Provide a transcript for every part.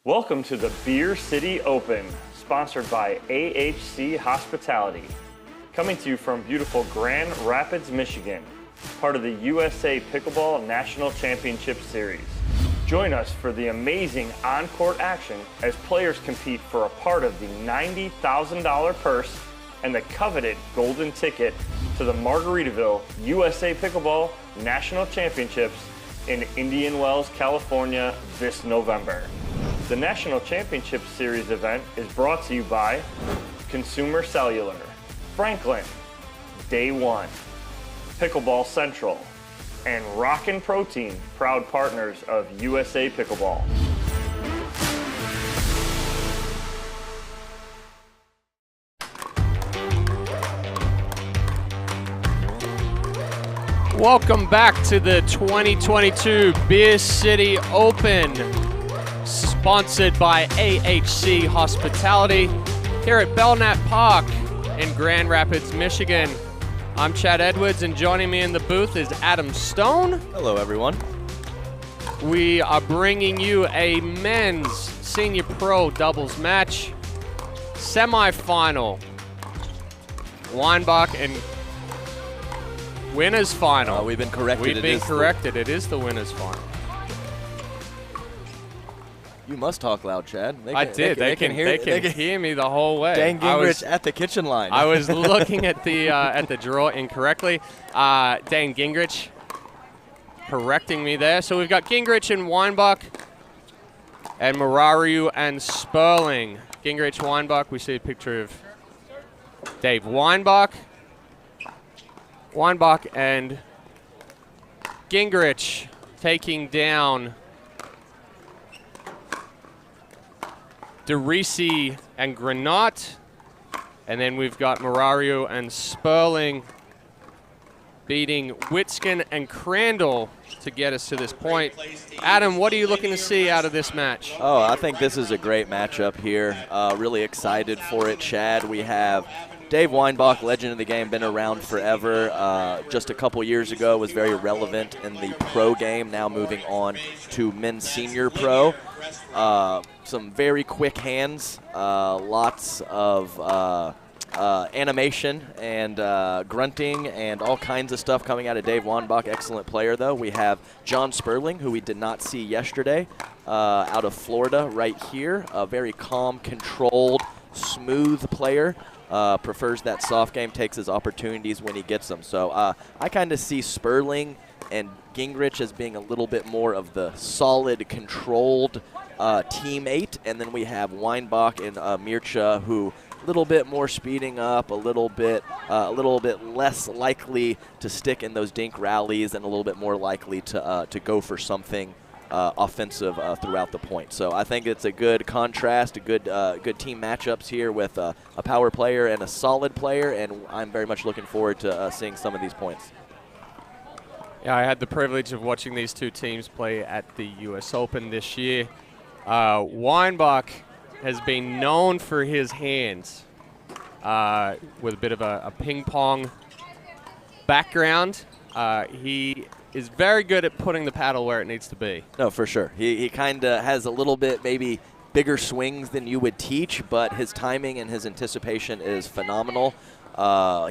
Welcome to the Beer City Open, sponsored by AHC Hospitality. Coming to you from beautiful Grand Rapids, Michigan, part of the USA Pickleball National Championship Series. Join us for the amazing on-court action as players compete for a part of the $90,000 purse and the coveted golden ticket to the Margaritaville USA Pickleball National Championships in Indian Wells, California this November. The National Championship Series event is brought to you by Consumer Cellular, Franklin, Day One, Pickleball Central, and Rockin' Protein, proud partners of USA Pickleball. Welcome back to the 2022 Beer City Open, sponsored by AHC Hospitality here at Belknap Park in Grand Rapids, Michigan. I'm Chad Edwards, and joining me in the booth is Adam Stone. Hello, everyone. We are bringing you a men's senior pro doubles match, semifinal. Weinbach and winners final. We've been corrected. We've been corrected. It is the winners final. You must talk loud, Chad. I did. They can hear me the whole way. Dan Gingrich at the kitchen line. I was looking at the draw incorrectly. Dan Gingrich correcting me there. So we've got Gingrich and Weinbach, and Marariu and Sperling. Gingrich, Weinbach. We see a picture of Dave Weinbach. Weinbach and Gingrich taking down DeRisi and Granat. And then we've got Marariu and Sperling beating Witskin and Crandall to get us to this point. Adam, what are you looking to see out of this match? Oh, I think this is a great matchup here. Really excited for it, Chad. We have Dave Weinbach, legend of the game, been around forever. Just a couple years ago was very relevant in the pro game, now moving on to men's senior pro. Some very quick hands, lots of animation and grunting and all kinds of stuff coming out of Dave Weinbach. Excellent player, though. We have John Sperling, who we did not see yesterday, out of Florida right here. A very calm, controlled, smooth player. Prefers that soft game, takes his opportunities when he gets them. So I kind of see Sperling and Gingrich as being a little bit more of the solid, controlled teammate. And then we have Weinbach and Mircha, who a little bit more speeding up, a little bit less likely to stick in those dink rallies, and a little bit more likely to go for something offensive throughout the point. So I think it's a good contrast, a good team matchups here with a power player and a solid player, and I'm very much looking forward to seeing some of these points. Yeah, I had the privilege of watching these two teams play at the US Open this year. Weinbach has been known for his hands with a bit of a ping pong background. He is very good at putting the paddle where it needs to be. No, for sure. He kind of has a little bit maybe bigger swings than you would teach, but his timing and his anticipation is phenomenal.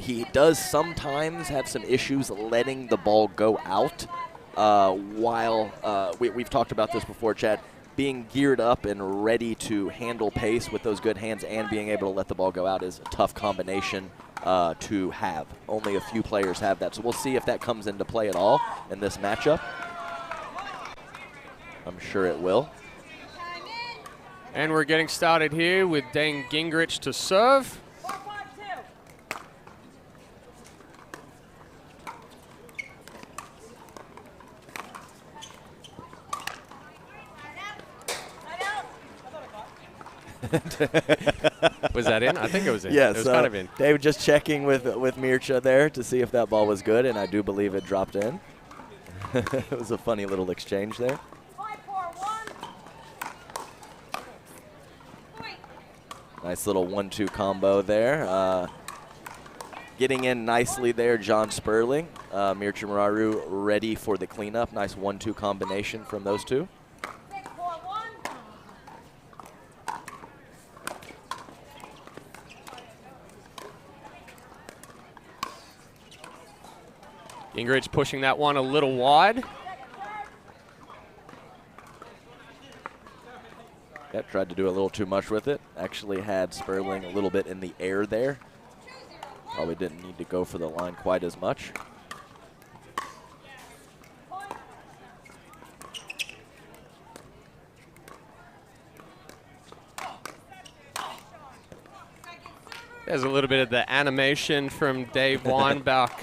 He does sometimes have some issues letting the ball go out while we've talked about this before, Chad. Being geared up and ready to handle pace with those good hands and being able to let the ball go out is a tough combination to have. Only a few players have that, so we'll see if that comes into play at all in this matchup. I'm sure it will. And we're getting started here with Dan Gingrich to serve. Was that in? I think it was in. Yes, it was kind of in. Dave just checking with Mircha there to see if that ball was good, and I do believe it dropped in. It was a funny little exchange there. Nice little 1-2 combo there. Getting in nicely there, John Sperling. Mircha Marariu ready for the cleanup. Nice 1-2 combination from those two. Gingrich pushing that one a little wide. Yeah, tried to do a little too much with it. Actually had Sperling a little bit in the air there. Probably didn't need to go for the line quite as much. There's a little bit of the animation from Dave Weinbach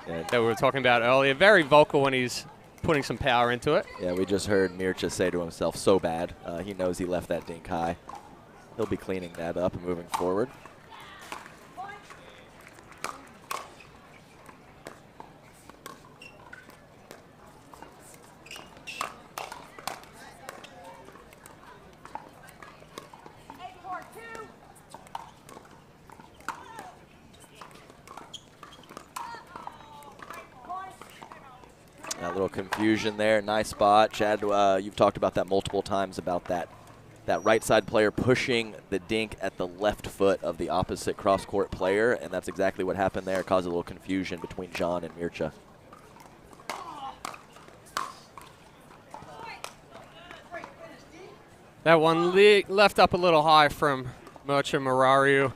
that we were talking about earlier. Very vocal when he's putting some power into it. Yeah, we just heard Mircha say to himself, so bad. He knows he left that dink high. He'll be cleaning that up and moving forward. A little confusion there. Nice spot. Chad, you've talked about that multiple times, about that right side player pushing the dink at the left foot of the opposite cross-court player, and that's exactly what happened there. It caused a little confusion between John and Mircha. That one left up a little high from Mircha Murariu.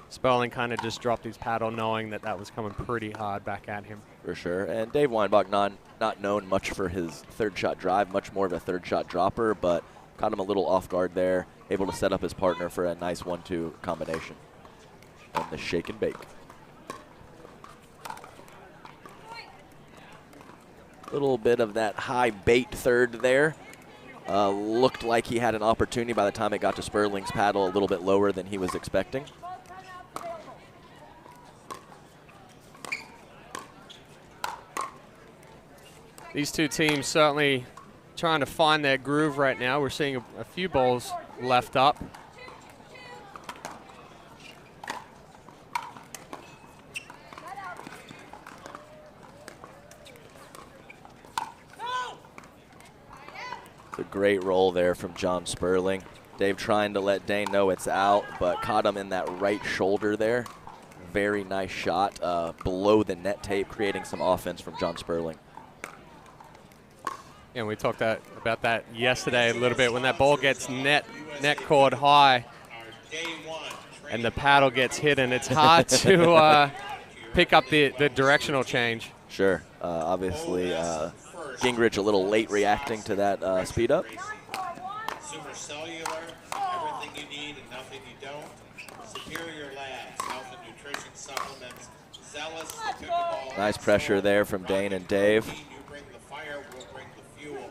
Sperling kind of just dropped his paddle knowing that that was coming pretty hard back at him. For sure. And Dave Weinbach, not known much for his third shot drive, much more of a third shot dropper, but caught him a little off guard there, able to set up his partner for a nice 1-2 combination on the shake and bake. Little bit of that high bait third there. Looked like he had an opportunity by the time it got to Sperling's paddle, a little bit lower than he was expecting. These two teams certainly trying to find their groove right now. We're seeing a few balls left up. It's a great roll there from John Sperling. Dave trying to let Dane know it's out, but caught him in that right shoulder there. Very nice shot below the net tape, creating some offense from John Sperling. And we talked about that yesterday a little bit. When that ball gets net cord high and the paddle gets hidden, it's hard to pick up the directional change. Sure. Obviously, Gingrich a little late reacting to that speed up. Super cellular, everything you need and nothing you don't. Superior Labs, health and nutrition supplements. Zealous, the pickleball. Nice pressure there from Dane and Dave. You bring the fire, we'll bring the fuel.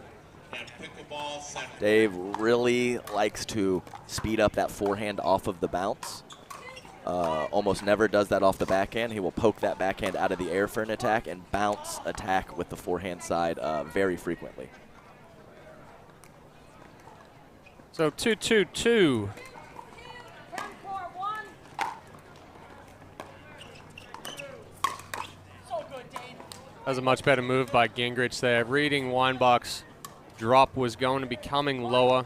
And pickleball center. Dave really likes to speed up that forehand off of the bounce. Almost never does that off the backhand. He will poke that backhand out of the air for an attack and bounce attack with the forehand side very frequently. So 2-2-2. That was a much better move by Gingrich there. Reading Weinbach's drop was going to be coming lower,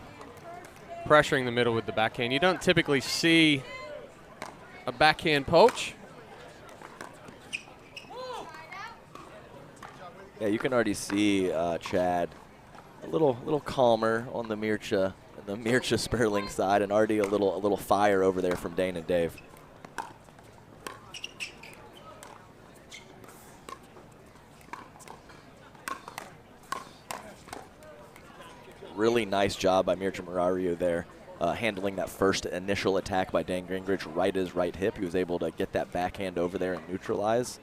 pressuring the middle with the backhand. You don't typically see a backhand poach. Yeah, you can already see Chad a little calmer on the Mircha Sperling side, and already a little fire over there from Dane and Dave. Really nice job by Mircha Murariu there, handling that first initial attack by Dan Gingrich right at his right hip. He was able to get that backhand over there and neutralize.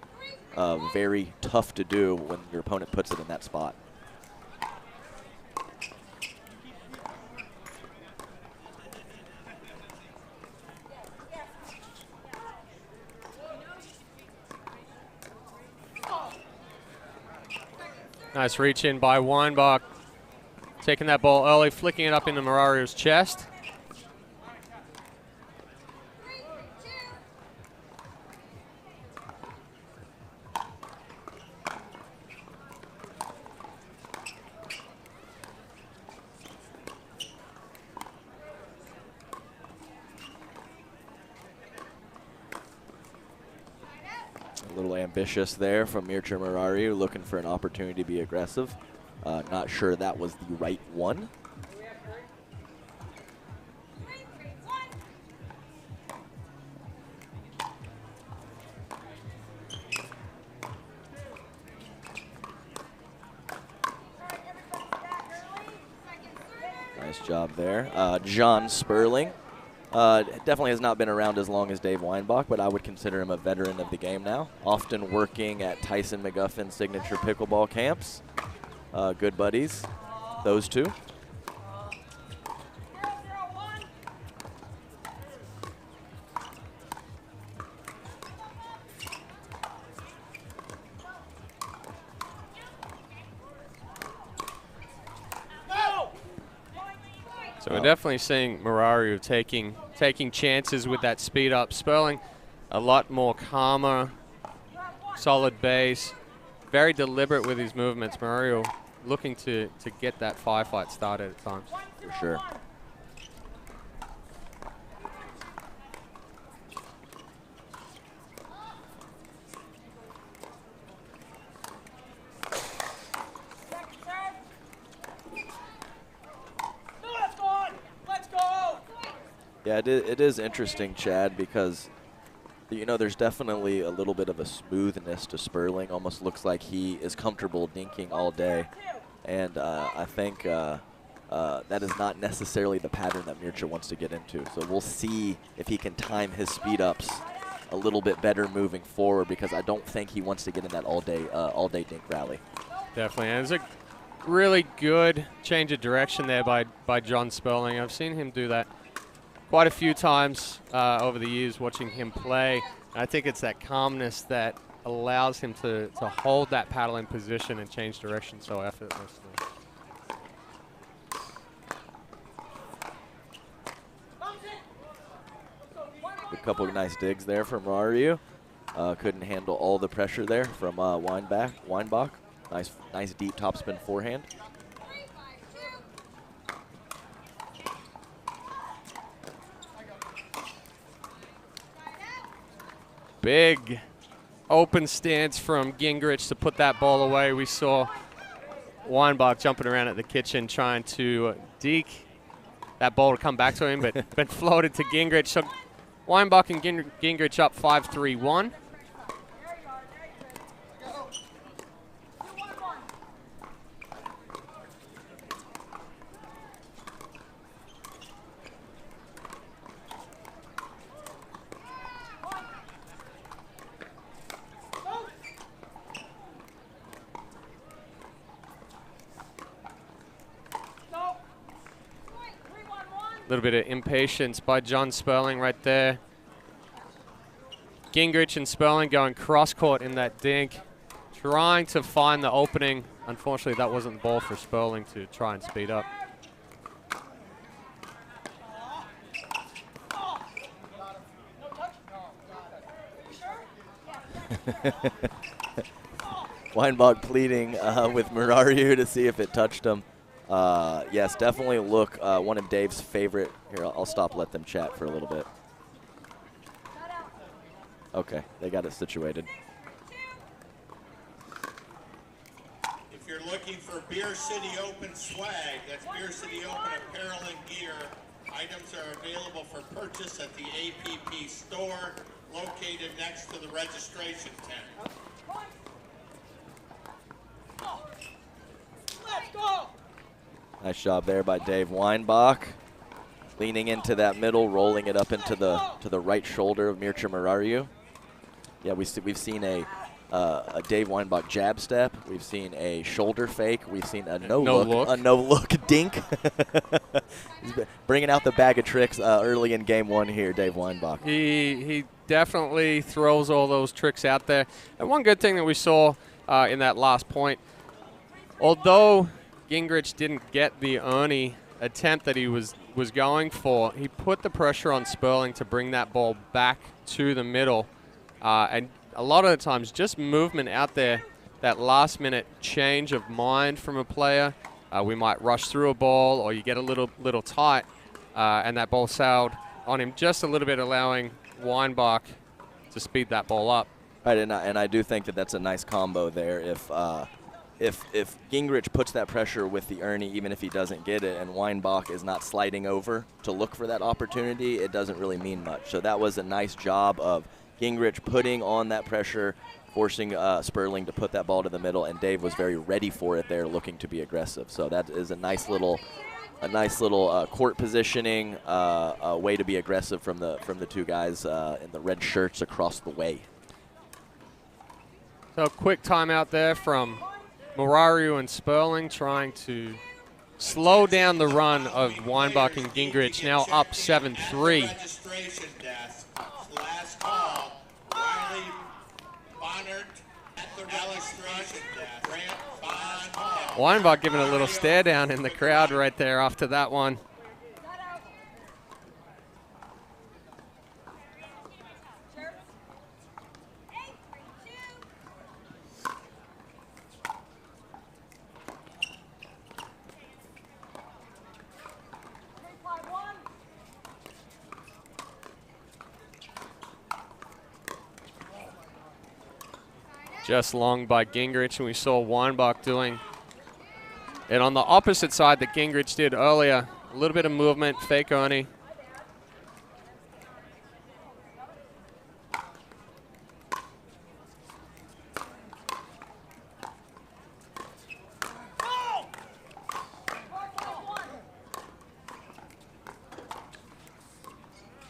Very tough to do when your opponent puts it in that spot. Nice reach in by Weinbach. Taking that ball early, flicking it up into Murariu's chest. A little ambitious there from Mircea Murariu, looking for an opportunity to be aggressive. Not sure that was the right one. Nice job there. John Sperling definitely has not been around as long as Dave Weinbach, but I would consider him a veteran of the game now, often working at Tyson McGuffin's signature pickleball camps. Good buddies, those two. So we're definitely seeing Murariu taking chances with that speed up. Sperling a lot more calmer, solid base, very deliberate with his movements. Murariu looking to get that firefight started at times. For sure. Yeah, it is interesting, Chad, because, you know, there's definitely a little bit of a smoothness to Sperling. Almost looks like he is comfortable dinking all day. And I think that is not necessarily the pattern that Mircea wants to get into. So we'll see if he can time his speed-ups a little bit better moving forward, because I don't think he wants to get in that all-day dink rally. Definitely. And it's a really good change of direction there by John Sperling. I've seen him do that quite a few times over the years watching him play. I think it's that calmness that allows him to hold that paddle in position and change direction so effortlessly. A couple of nice digs there from Murariu. Couldn't handle all the pressure there from Weinbach. Nice deep topspin forehand. Big open stance from Gingrich to put that ball away. We saw Weinbach jumping around at the kitchen trying to deke that ball to come back to him, but been floated to Gingrich. So Weinbach and Gingrich up 5-3-1. A little bit of impatience by John Sperling right there. Gingrich and Sperling going cross-court in that dink, trying to find the opening. Unfortunately, that wasn't the ball for Sperling to try and speed up. Weinbach pleading with Murariu to see if it touched him. Yes, definitely look one of Dave's favorite. Here, I'll stop, let them chat for a little bit. Okay, they got it situated. If you're looking for Beer City Open swag, that's Beer City Open apparel and gear. Items are available for purchase at the APP store located next to the registration tent. Let's go! Nice job there by Dave Weinbach. Leaning into that middle, rolling it up into the right shoulder of Mircea Murariu. Yeah, we've seen a Dave Weinbach jab step. We've seen a shoulder fake. We've seen a no look dink. He's bringing out the bag of tricks early in game one here, Dave Weinbach. He definitely throws all those tricks out there. And one good thing that we saw in that last point, although Gingrich didn't get the Ernie attempt that he was going for, he put the pressure on Sperling to bring that ball back to the middle. And a lot of the times, just movement out there, that last-minute change of mind from a player. We might rush through a ball, or you get a little tight, and that ball sailed on him just a little bit, allowing Weinbach to speed that ball up. Right, and I do think that that's a nice combo there. If Gingrich puts that pressure with the Ernie, even if he doesn't get it, and Weinbach is not sliding over to look for that opportunity, it doesn't really mean much. So that was a nice job of Gingrich putting on that pressure, forcing Sperling to put that ball to the middle, and Dave was very ready for it there, looking to be aggressive. So that is a nice little court positioning, a way to be aggressive from the two guys in the red shirts across the way. So quick timeout there from Morariu and Sperling, trying to slow down the run of Weinbach and Gingrich, now up 7-3. Registration desk. Last call. Riley Bonnert at the registration desk. Grant Bond. Weinbach giving a little stare down in the crowd right there after that one. Just long by Gingrich, and we saw Weinbach doing it on the opposite side that Gingrich did earlier. A little bit of movement, fake Ernie.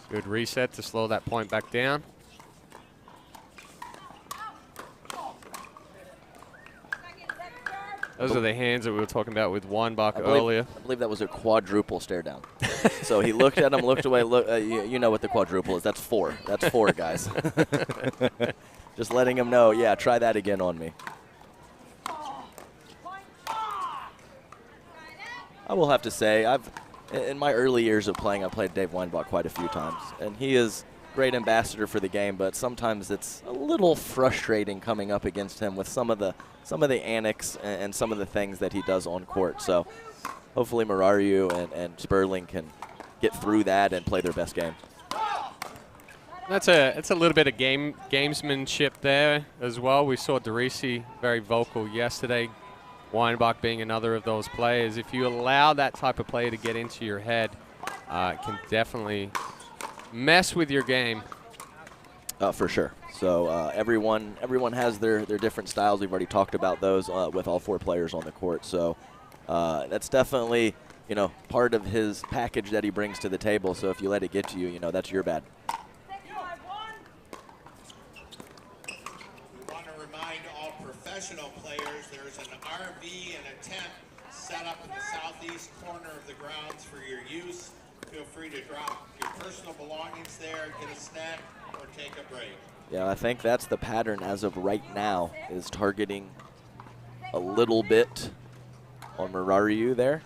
Good reset to slow that point back down. Those are the hands that we were talking about with Weinbach earlier. I believe that was a quadruple stare down. So he looked at him, looked away. You know what the quadruple is. That's 4. That's 4, guys. Just letting him know, yeah, try that again on me. I will have to say, in my early years of playing, I played Dave Weinbach quite a few times. And he is a great ambassador for the game, but sometimes it's a little frustrating coming up against him with some of the antics and some of the things that he does on court. So hopefully Morariu and Sperling can get through that and play their best game. It's a little bit of gamesmanship there as well. We saw Derisi very vocal yesterday. Weinbach being another of those players. If you allow that type of play to get into your head, it can definitely mess with your game. For sure. So everyone has their different styles. We've already talked about those with all 4 players on the court. So that's definitely, part of his package that he brings to the table. So if you let it get to you, that's your bad. We want to remind all professional players there's an RV and a tent set up in the southeast corner of the grounds for your use. Feel free to drop your personal belongings there, get a snack, or take a break. Yeah, I think that's the pattern as of right now, is targeting a little bit on Morariu there.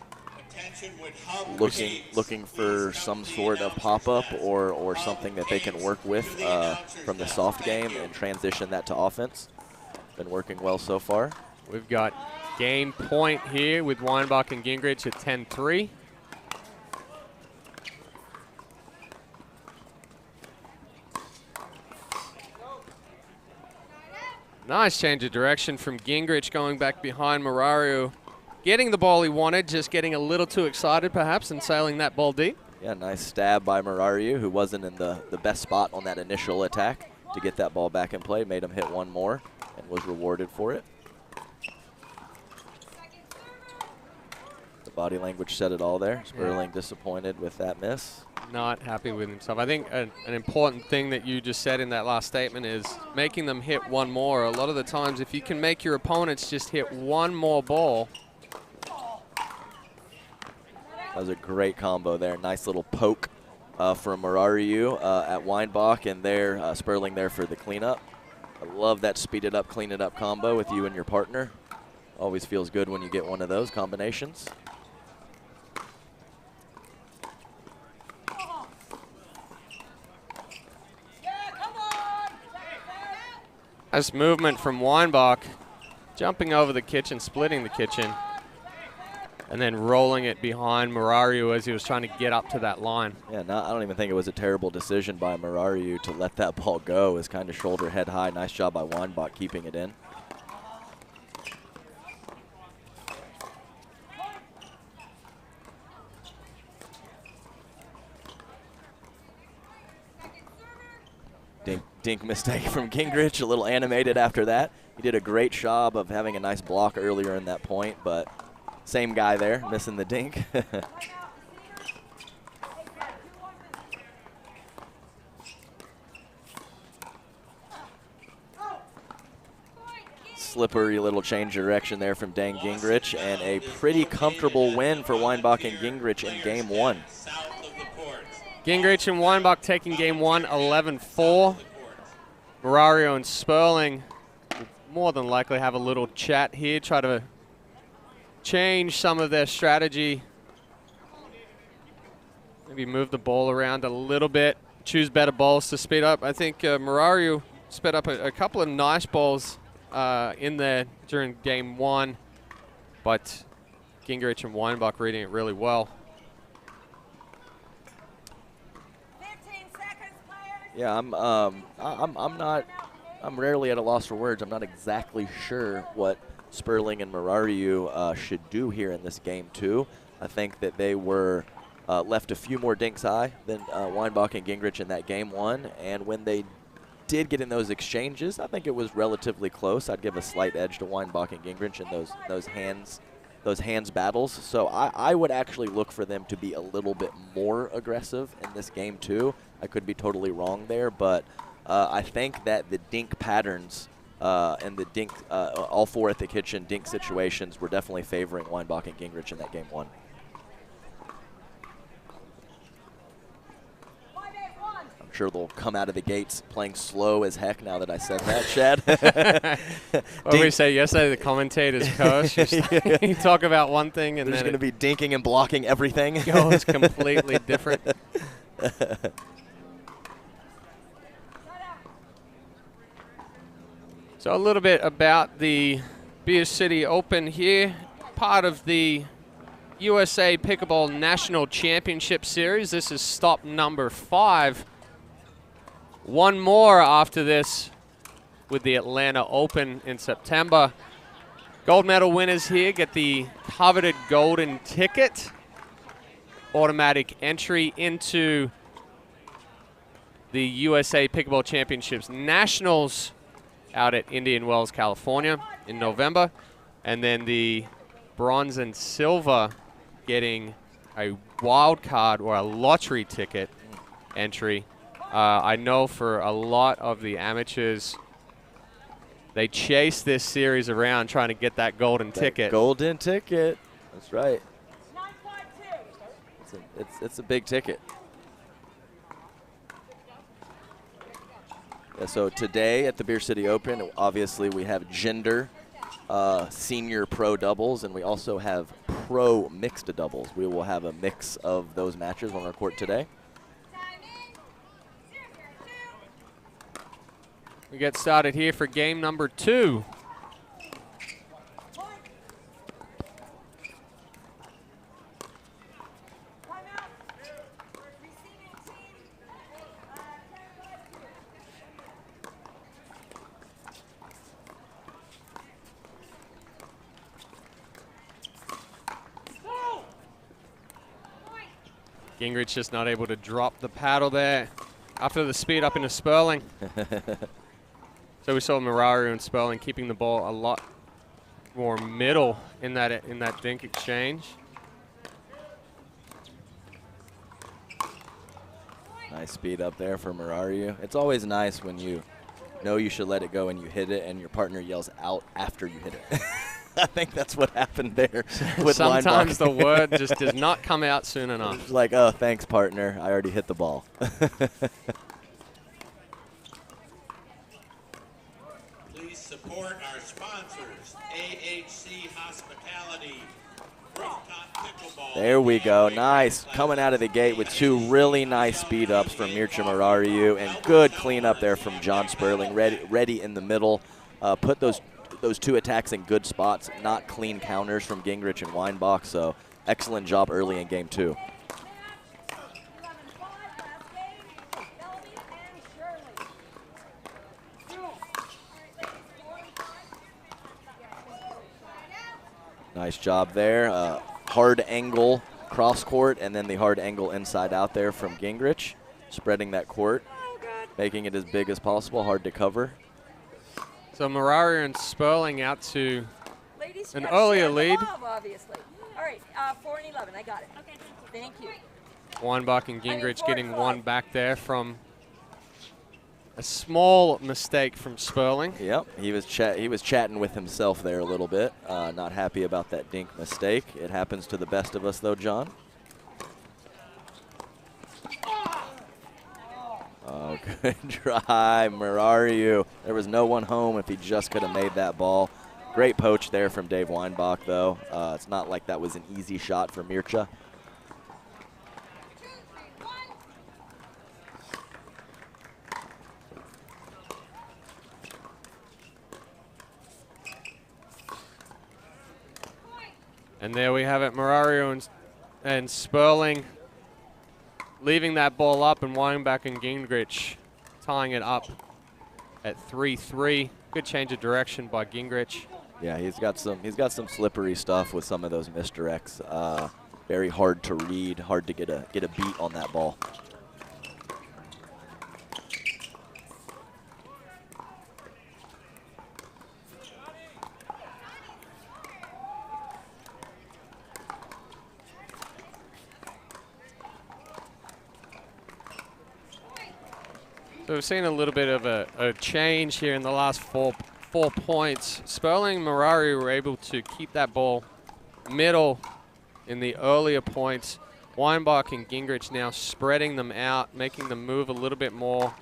Looking for some sort of pop-up or something that they can work with from the soft game and transition that to offense. Been working well so far. We've got game point here with Weinbach and Gingrich at 10-3. Nice change of direction from Gingrich, going back behind Morariu. Getting the ball he wanted, just getting a little too excited perhaps and sailing that ball deep. Yeah, nice stab by Morariu, who wasn't in the best spot on that initial attack to get that ball back in play. Made him hit one more and was rewarded for it. The body language said it all there. Sperling disappointed with that miss. Not happy with himself. I think an important thing that you just said in that last statement is making them hit one more. A lot of the times, if you can make your opponents just hit one more ball. That was a great combo there. Nice little poke from Morariu at Weinbach, and there Sperling there for the cleanup. I love that speeded up, clean it up combo with you and your partner. Always feels good when you get one of those combinations. Nice movement from Weinbach, jumping over the kitchen, splitting the kitchen. and then rolling it behind Murariu as he was trying to get up to that line. Yeah, I don't even think it was a terrible decision by Murariu to let that ball go. It was kind of shoulder head high. Nice job by Weinbach keeping it in. Dink mistake from Gingrich, a little animated after that. He did a great job of having a nice block earlier in that point, but same guy there, missing the dink. Slippery little change of direction there from Dan Gingrich, and a pretty comfortable win for Weinbach and Gingrich in game one. Gingrich and Weinbach taking game one, 11-4. Murariu and Sperling more than likely have a little chat here, try to change some of their strategy. Maybe move the ball around a little bit, choose better balls to speed up. I think Murariu sped up a couple of nice balls in there during game one, but Gingrich and Weinbach reading it really well. Yeah, I'm rarely at a loss for words. I'm not exactly sure what Sperling and Murariu should do here in this game too. I think that they were left a few more dinks high than Weinbach and Gingrich in that game one, and when they did get in those exchanges, I think it was relatively close. I'd give a slight edge to Weinbach and Gingrich in those hands battles. So I would actually look for them to be a little bit more aggressive in this game too. I could be totally wrong there, but I think that the dink patterns and the dink, all four at the kitchen dink situations were definitely favoring Weinbach and Gingrich in that game one. I'm sure they'll come out of the gates playing slow as heck now that I said that, Chad. What did we say yesterday? The commentator's coach. You talk about one thing and there's then going to be dinking and blocking everything. Goes completely different. So a little bit about the Beer City Open here, part of the USA Pickleball National Championship Series. This is stop number 5. One more after this with the Atlanta Open in September. Gold medal winners here get the coveted golden ticket, automatic entry into the USA Pickleball Championships Nationals out at Indian Wells, California in November. And then the bronze and silver getting a wild card or a lottery ticket entry. I know for a lot of the amateurs, they chase this series around trying to get that golden ticket. Golden ticket. That's right. It's a big ticket. Yeah, so today at the Beer City Open, obviously we have gender senior pro doubles, and we also have pro mixed doubles. We will have a mix of those matches on our court today. We get started here for game number 2. Gingrich just not able to drop the paddle there after the speed up into Sperling. So we saw Murariu and Sperling keeping the ball a lot more middle in that dink exchange. Nice speed up there for Murariu. It's always nice when you know you should let it go and you hit it and your partner yells out after you hit it. I think that's what happened there with Sometimes the word just does not come out soon enough. It's like, oh, thanks, partner. I already hit the ball. Please support our sponsors, AHC Hospitality, Rooftop Pickleball. There we go. Nice. Coming out of the gate with 2 really nice speed ups from Mircea Murariu, and good cleanup there from John Sperling. Ready in the middle. Put those those two attacks in good spots, not clean counters from Gingrich and Weinbach. So excellent job early in game 2. Nice job there. Hard angle cross court, and then the hard angle inside out there from Gingrich, spreading that court, making it as big as possible, hard to cover. So Murario and Sperling out to Ladies, an you gotta earlier share the lead. love, obviously. All right, 4 and 11. I got it. Okay, thank you. Weinbach and Gingrich 4 getting and 1 5. back there from a small mistake from Sperling. Yep, he was chatting with himself there a little bit. Not happy about that dink mistake. It happens to the best of us, though, John. Oh, good try, Murario. There was no one home if he just could have made that ball. Great poach there from Dave Weinbach, though. It's not like that was an easy shot for Mircea. And there we have it, Murario and Sperling leaving that ball up, and Weinbach and Gingrich tying it up at 3-3. Good change of direction by Gingrich. Yeah, he's got some slippery stuff with some of those misdirects. Very hard to read, hard to get a beat on that ball. So we've seen a little bit of a change here in the last four points. Sperling and Murario were able to keep that ball middle in the earlier points. Weinbach and Gingrich now spreading them out, making them move a little bit more,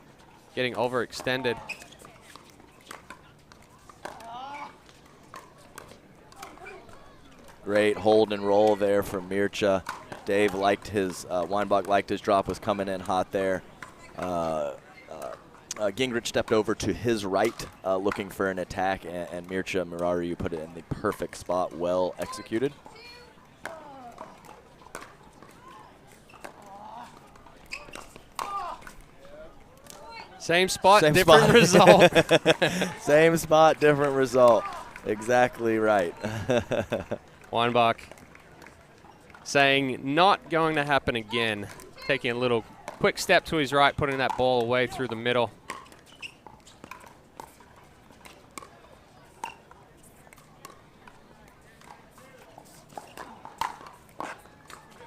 getting overextended. Great hold and roll there from Mircea. Dave liked his, Weinbach liked his drop, was coming in hot there. Gingrich stepped over to his right, looking for an attack, and Mircea Murario put it in the perfect spot, well executed. Same spot, Same different spot. result. Same spot, different result. Exactly right. Weinbach saying not going to happen again. Taking a little quick step to his right, putting that ball away through the middle.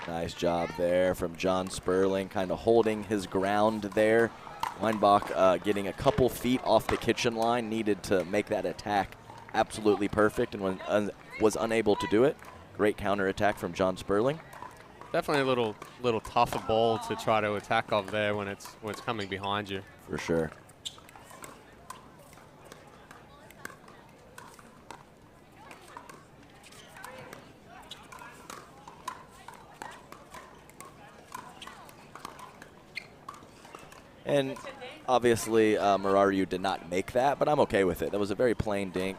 Nice job there from John Sperling, kind of holding his ground there. Weinbach getting a couple feet off the kitchen line, needed to make that attack absolutely perfect, and was unable to do it. Great counter attack from John Sperling. Definitely a little tougher ball to try to attack off there when it's coming behind you. For sure. And obviously, Murario did not make that, but I'm okay with it. That was a very plain dink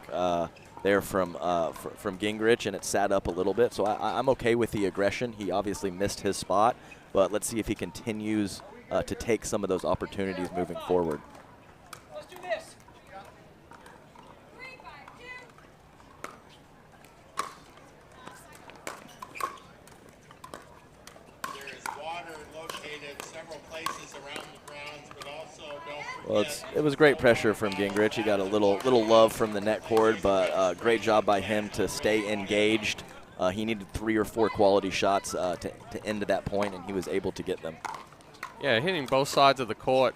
there from Gingrich, and it sat up a little bit. So I'm okay with the aggression. He obviously missed his spot, but let's see if he continues to take some of those opportunities moving forward. Let's do this. There is water located several places around the grounds, but also don't forget. Well, it was great pressure from Gingrich. He got a little love from the net cord, but great job by him to stay engaged. He needed 3 or 4 quality shots to end at that point, and he was able to get them. Yeah, hitting both sides of the court.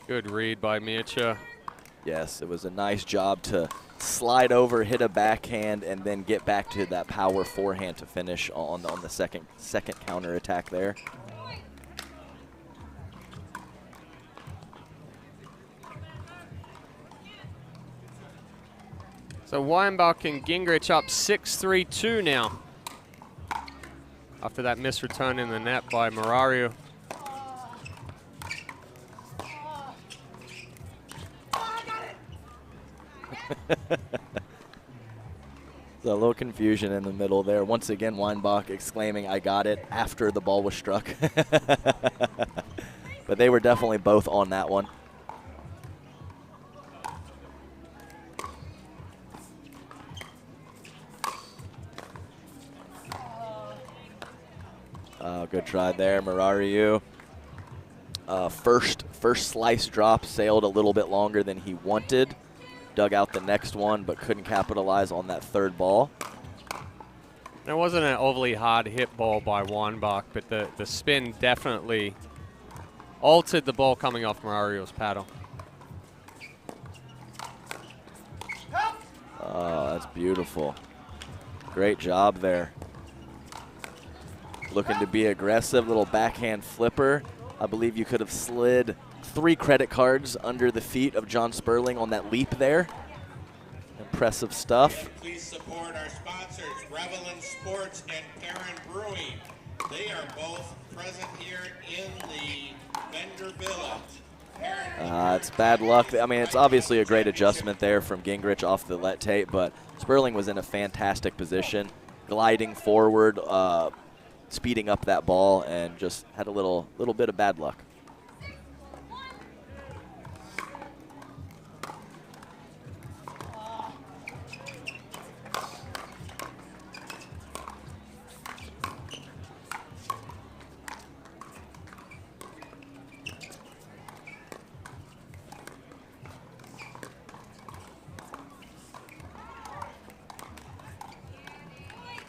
Good read by Mircea. Yes, it was a nice job to slide over, hit a backhand, and then get back to that power forehand to finish on the second counter attack there. So Weinbach and Gingrich up 6-3-2 now. after that missed return in the net by Marario. So a little confusion in the middle there. Once again, Weinbach exclaiming, "I got it," after the ball was struck. But they were definitely both on that one. Good try there, Marario. First slice drop sailed a little bit longer than he wanted. Dug out the next one, but couldn't capitalize on that third ball. It wasn't an overly hard hit ball by Weinbach, but the spin definitely altered the ball coming off Marario's paddle. Oh, that's beautiful. Great job there. Looking to be aggressive, little backhand flipper. I believe you could have slid 3 credit cards under the feet of John Sperling on that leap there. Impressive stuff. And please support our sponsors, Revelin Sports and Perrin Brewing. They are both present here in the vendor village. It's bad luck. I mean, it's obviously a great adjustment there from Gingrich off the let tape, but Sperling was in a fantastic position, gliding forward, speeding up that ball, and just had a little bit of bad luck.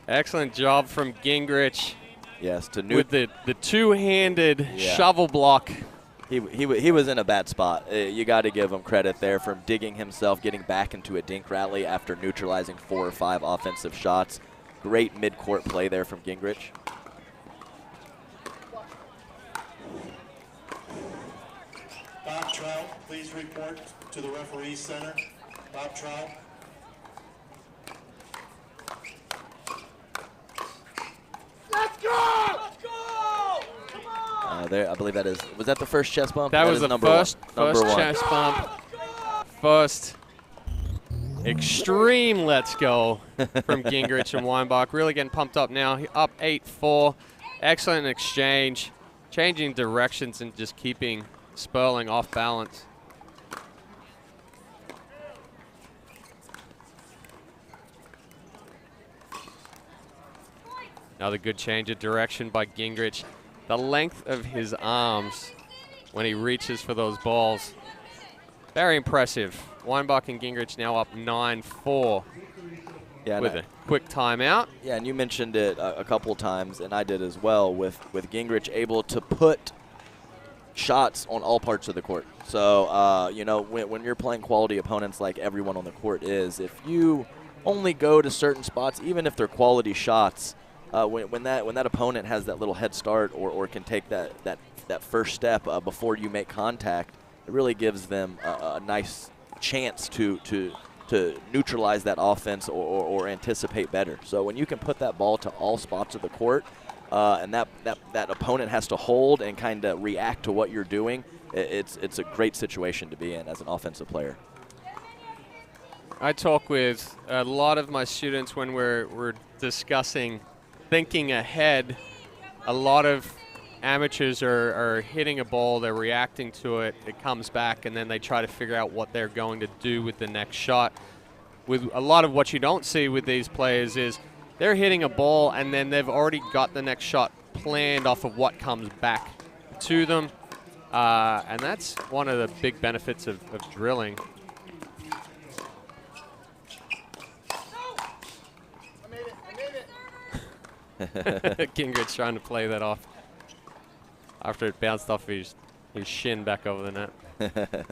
Excellent job from Gingrich. Yes, with the two-handed shovel block. He was in a bad spot. You got to give him credit there from digging himself, getting back into a dink rally after neutralizing 4 or 5 offensive shots. Great mid-court play there from Gingrich. Bob Trout, please report to the referee center. Bob Trout. Let's go! Let's go! Come on! There, I believe was that the first chest bump? That was the first one. chest bump. First extreme let's go from Gingrich and Weinbach. Really getting pumped up now. Up 8-4. Excellent exchange. Changing directions and just keeping Sperling off balance. Another good change of direction by Gingrich. The length of his arms when he reaches for those balls. Very impressive. Weinbach and Gingrich now up 9-4 with a quick timeout. Yeah, and you mentioned it a couple times, and I did as well, with Gingrich able to put shots on all parts of the court. So, you know, when you're playing quality opponents like everyone on the court is, if you only go to certain spots, even if they're quality shots, when that opponent has that little head start or can take that first step before you make contact, it really gives them a nice chance to neutralize that offense or anticipate better. So when you can put that ball to all spots of the court, and that opponent has to hold and kind of react to what you're doing, it's a great situation to be in as an offensive player. I talk with a lot of my students when we're discussing thinking ahead. A lot of amateurs are hitting a ball, they're reacting to it, it comes back, and then they try to figure out what they're going to do with the next shot. With a lot of what you don't see with these players is they're hitting a ball and then they've already got the next shot planned off of what comes back to them. And that's one of the big benefits of drilling. Gingrich trying to play that off after it bounced off his shin back over the net.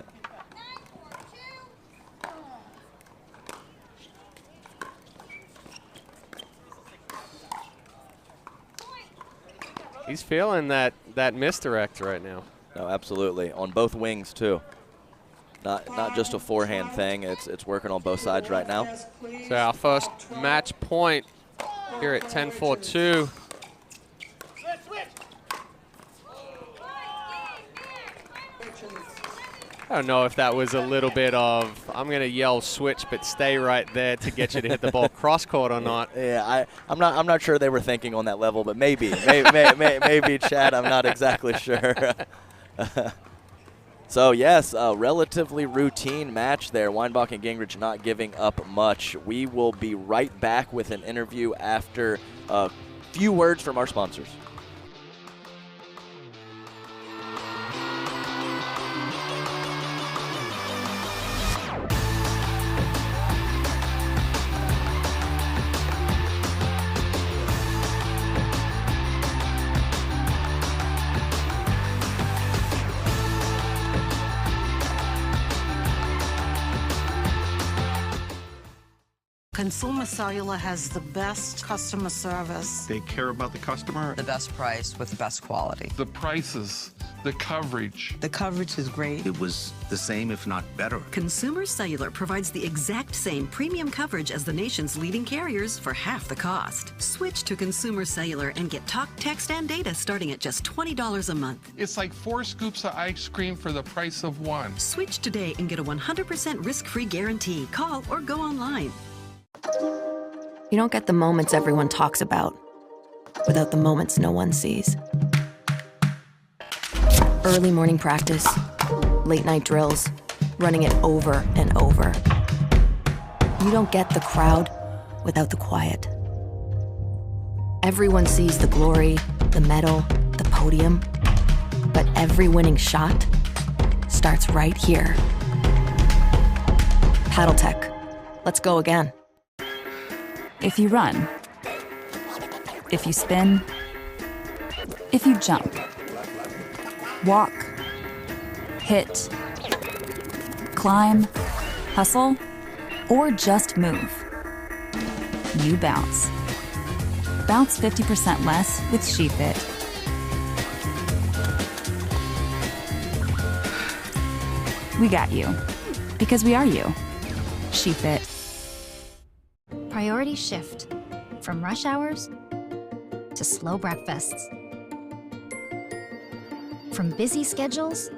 He's feeling that misdirect right now. No, absolutely. On both wings, too. Not just a forehand thing. It's working on both sides right now. So our first match point here at 10-4-2. I don't know if that was a little bit of, I'm going to yell switch, but stay right there to get you to hit the ball cross court or not. Yeah, I'm not sure they were thinking on that level, but maybe, maybe Chad, I'm not exactly sure. So yes, a relatively routine match there. Weinbach and Gingrich not giving up much. We will be right back with an interview after a few words from our sponsors. Consumer Cellular has the best customer service. They care about the customer. The best price with the best quality. The prices, the coverage. The coverage is great. It was the same, if not better. Consumer Cellular provides the exact same premium coverage as the nation's leading carriers for half the cost. Switch to Consumer Cellular and get talk, text, and data starting at just $20 a month. It's like 4 scoops of ice cream for the price of 1. Switch today and get a 100% risk-free guarantee. Call or go online. You don't get the moments everyone talks about without the moments no one sees. Early morning practice, late night drills, running it over and over. You don't get the crowd without the quiet. Everyone sees the glory, the medal, the podium, but every winning shot starts right here. Paddle Tech. Let's go again. If you run, if you spin, if you jump, walk, hit, climb, hustle, or just move, you bounce. Bounce 50% less with SheFit. We got you, because we are you. SheFit. Priority shift from rush hours to slow breakfasts. From busy schedules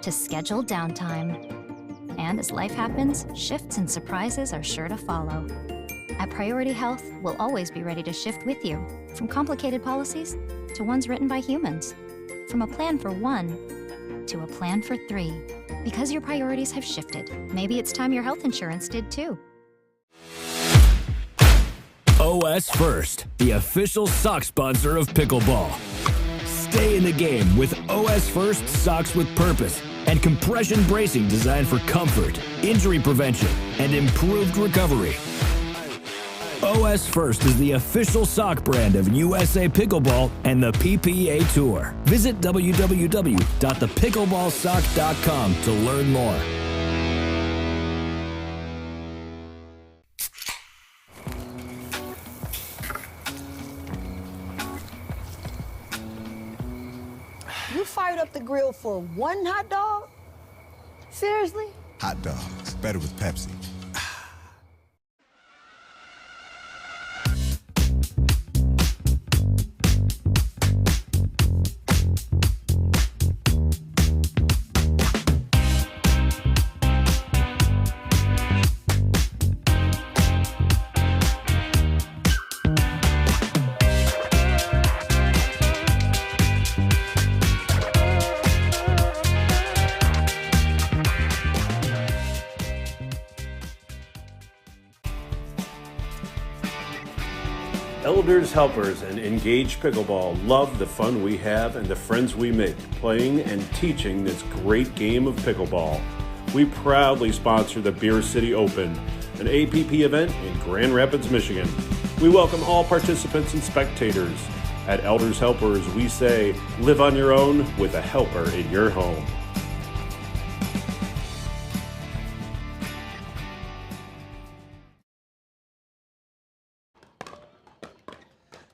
to scheduled downtime. And as life happens, shifts and surprises are sure to follow. At Priority Health, we'll always be ready to shift with you, from complicated policies to ones written by humans. From a plan for 1 to a plan for 3. Because your priorities have shifted, maybe it's time your health insurance did too. OS First, the official sock sponsor of pickleball. Stay in the game with OS First socks with purpose and compression bracing designed for comfort, injury prevention, and improved recovery. OS First is the official sock brand of USA Pickleball and the PPA Tour. Visit www.thepickleballsock.com to learn more. You fired up the grill for 1 hot dog? Seriously? Hot dogs, better with Pepsi. Elders, Helpers, and Engaged Pickleball love the fun we have and the friends we make playing and teaching this great game of pickleball. We proudly sponsor the Beer City Open, an APP event in Grand Rapids, Michigan. We welcome all participants and spectators. At Elders, Helpers, we say, live on your own with a helper in your home.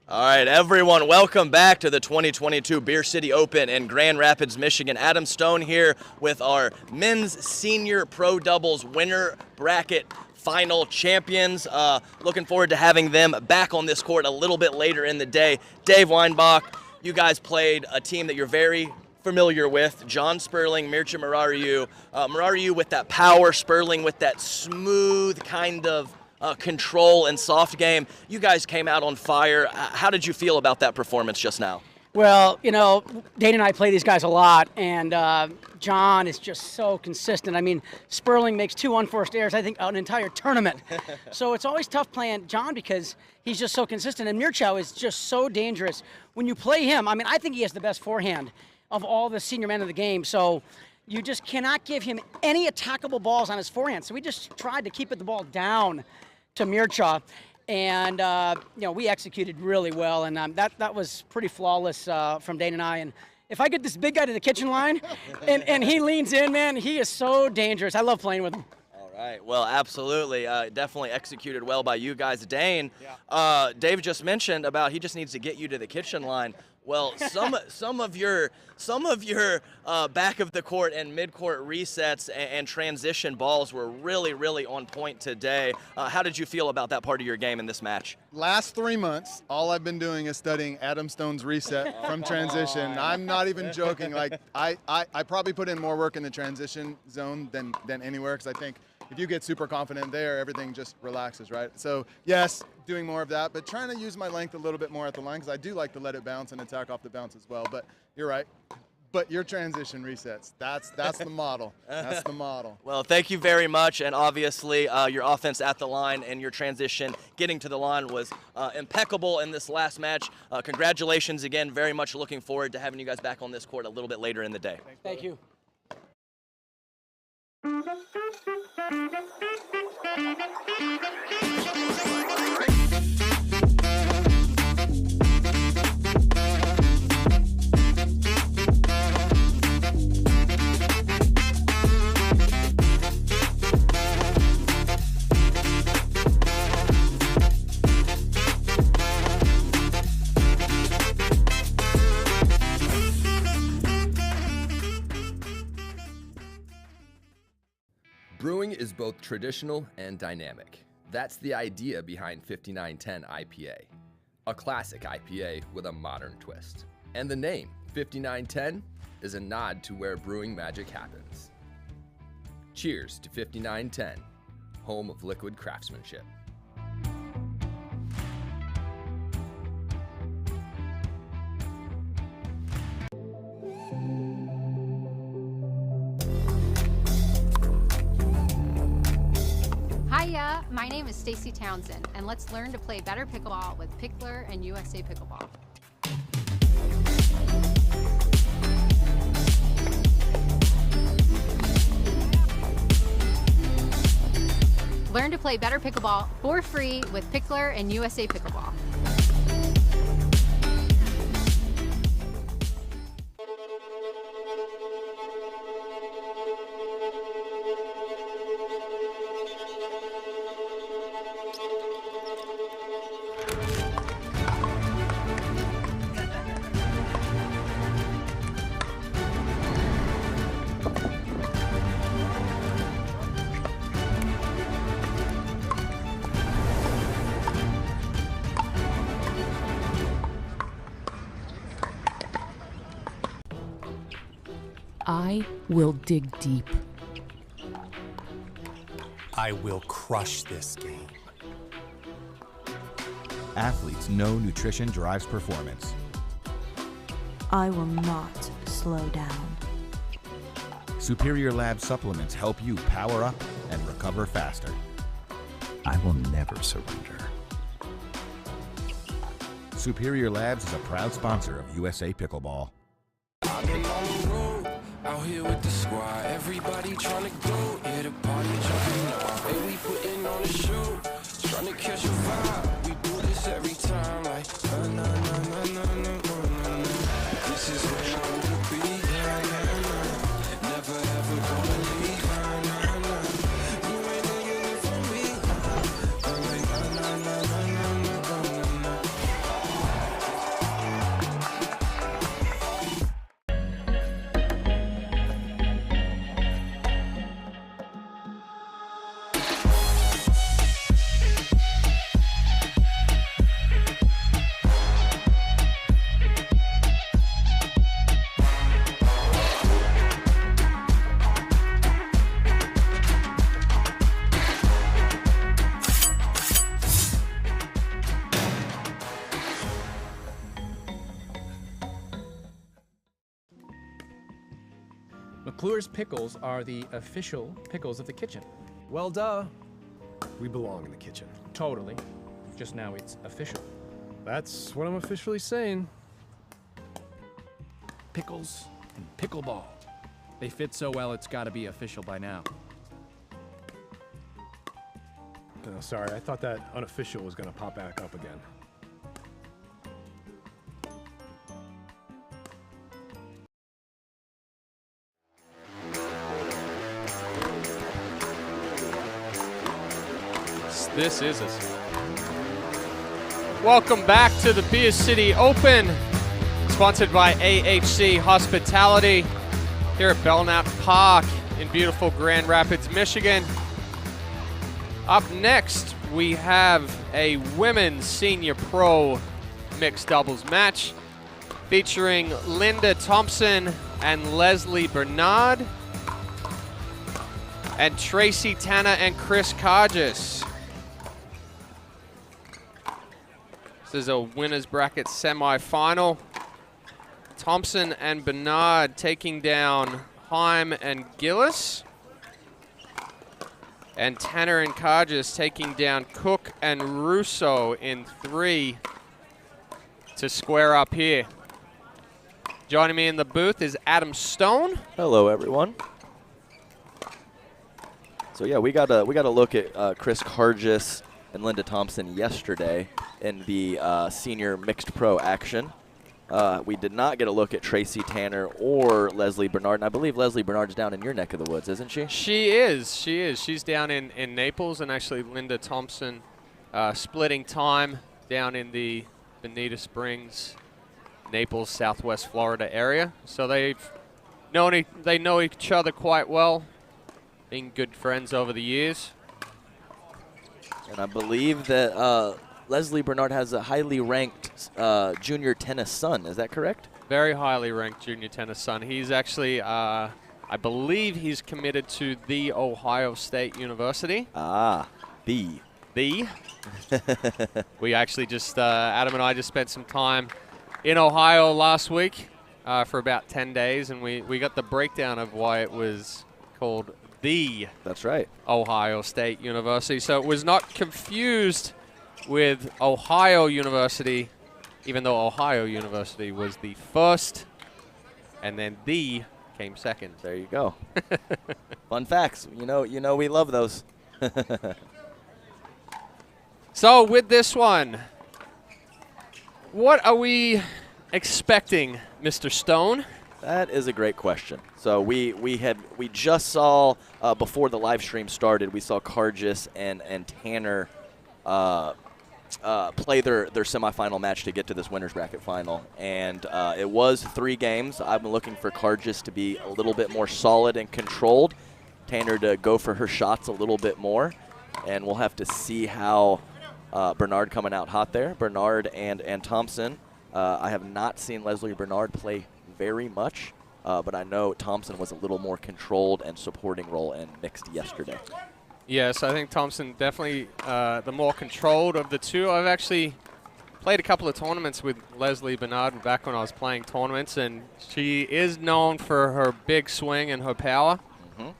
All right, everyone, welcome back to the 2022 Beer City Open in Grand Rapids, Michigan. Adam Stone here with our men's senior pro doubles winner bracket final champions. Looking forward to having them back on this court a little bit later in the day. Dave Weinbach, you guys played a team that you're very familiar with. John Sperling, Mircea Murariu. Murariu with that power, Sperling with that smooth kind of control and soft game. You guys came out on fire. How did you feel about that performance just now? Well, you know, Dane and I play these guys a lot, and John is just so consistent. I mean, Sperling makes 2 unforced errors, I think, an entire tournament. So it's always tough playing John because he's just so consistent. And Mircea is just so dangerous. When you play him, I mean, I think he has the best forehand of all the senior men of the game. So you just cannot give him any attackable balls on his forehand. So we just tried to keep the ball down to Mircea. And, you know, we executed really well, and that was pretty flawless from Dane and I. And if I get this big guy to the kitchen line and he leans in, man, he is so dangerous. I love playing with him. All right. Well, absolutely. Definitely executed well by you guys. Dane, Dave just mentioned about he just needs to get you to the kitchen line. Well, some of your back of the court and mid-court resets and transition balls were really on point today. How did you feel about that part of your game in this match? Last 3 months, all I've been doing is studying Adam Stone's reset from transition. I'm not even joking. Like I probably put in more work in the transition zone than anywhere, because I think if you get super confident there, everything just relaxes, right? So yes, doing more of that, but trying to use my length a little bit more at the line, because I do like to let it bounce and attack off the bounce as well. But you're right. But your transition resets, that's the model. That's the model. Well, thank you very much. And obviously, your offense at the line and your transition getting to the line was impeccable in this last match. Congratulations again. Very much looking forward to having you guys back on this court a little bit later in the day. Thank you. Brewing is both traditional and dynamic. That's the idea behind 5910 IPA, a classic IPA with a modern twist. And the name, 5910, is a nod to where brewing magic happens. Cheers to 5910, home of liquid craftsmanship. Hiya, my name is Stacy Townsend, and let's learn to play better pickleball with Pickler and USA Pickleball. Learn to play better pickleball for free with Pickler and USA Pickleball. I will dig deep. I will crush this game. Athletes know nutrition drives performance. I will not slow down. Superior Lab supplements help you power up and recover faster. I will never surrender. Superior Labs is a proud sponsor of USA Pickleball. Out here with the squad, everybody tryna go. Yeah, the party jumping off. Hey, we putting on a show, tryna catch a vibe. We do this every time, like na na na na na na na. This is where I wanna be, na na na. Never ever gonna leave, na na na. You ain't gonna get it from me, I'm like na na na na na na na. McClure's pickles are the official pickles of the kitchen. Well, duh. We belong in the kitchen. Totally. Just now it's official. That's what I'm officially saying. Pickles and pickleball. They fit so well, it's got to be official by now. Oh, sorry, I thought that unofficial was going to pop back up again. This is us. Welcome back to the Beer City Open, sponsored by AHC Hospitality here at Belknap Park in beautiful Grand Rapids, Michigan. Up next, we have a women's senior pro mixed doubles match featuring Linda Thompson and Leslie Bernard and Tracy Tanner and Chris Cargis. This is a winner's bracket semifinal. Thompson and Bernard taking down Heim and Gillis. And Tanner and Cargis taking down Cook and Russo in 3 to square up here. Joining me in the booth is Adam Stone. Hello, everyone. So yeah, we got a look at Chris Cargis and Linda Thompson yesterday in the senior mixed pro action. We did not get a look at Tracy Tanner or Leslie Bernard, and I believe Leslie Bernard's down in your neck of the woods, isn't she? She is. She's down in Naples, and actually Linda Thompson splitting time down in the Bonita Springs, Naples, Southwest Florida area. So they know each other quite well, being good friends over the years. And I believe that Leslie Bernard has a highly ranked junior tennis son. Is that correct? Very highly ranked junior tennis son. He's actually, I believe he's committed to The Ohio State University. Ah, the. We actually just, Adam and I just spent some time in Ohio last week for about 10 days, and we got the breakdown of why it was called The. That's right. Ohio State University. So it was not confused with Ohio University, even though Ohio University was the first, and then The came second. There you go. Fun facts. You know we love those. So with this one, what are we expecting, Mr. Stone? That is a great question. So we just saw before the live stream started, we saw Cargis and Tanner play their semifinal match to get to this winner's bracket final, and it was 3 games. I'm looking for Cargis to be a little bit more solid and controlled, Tanner to go for her shots a little bit more, and we'll have to see how Bernard coming out hot there. Bernard and Thompson. I have not seen Leslie Bernard play very much, but I know Thompson was a little more controlled and supporting role in mixed yesterday. Yes, I think Thompson definitely the more controlled of the two. I've actually played a couple of tournaments with Leslie Bernard back when I was playing tournaments, and she is known for her big swing and her power. Mm-hmm.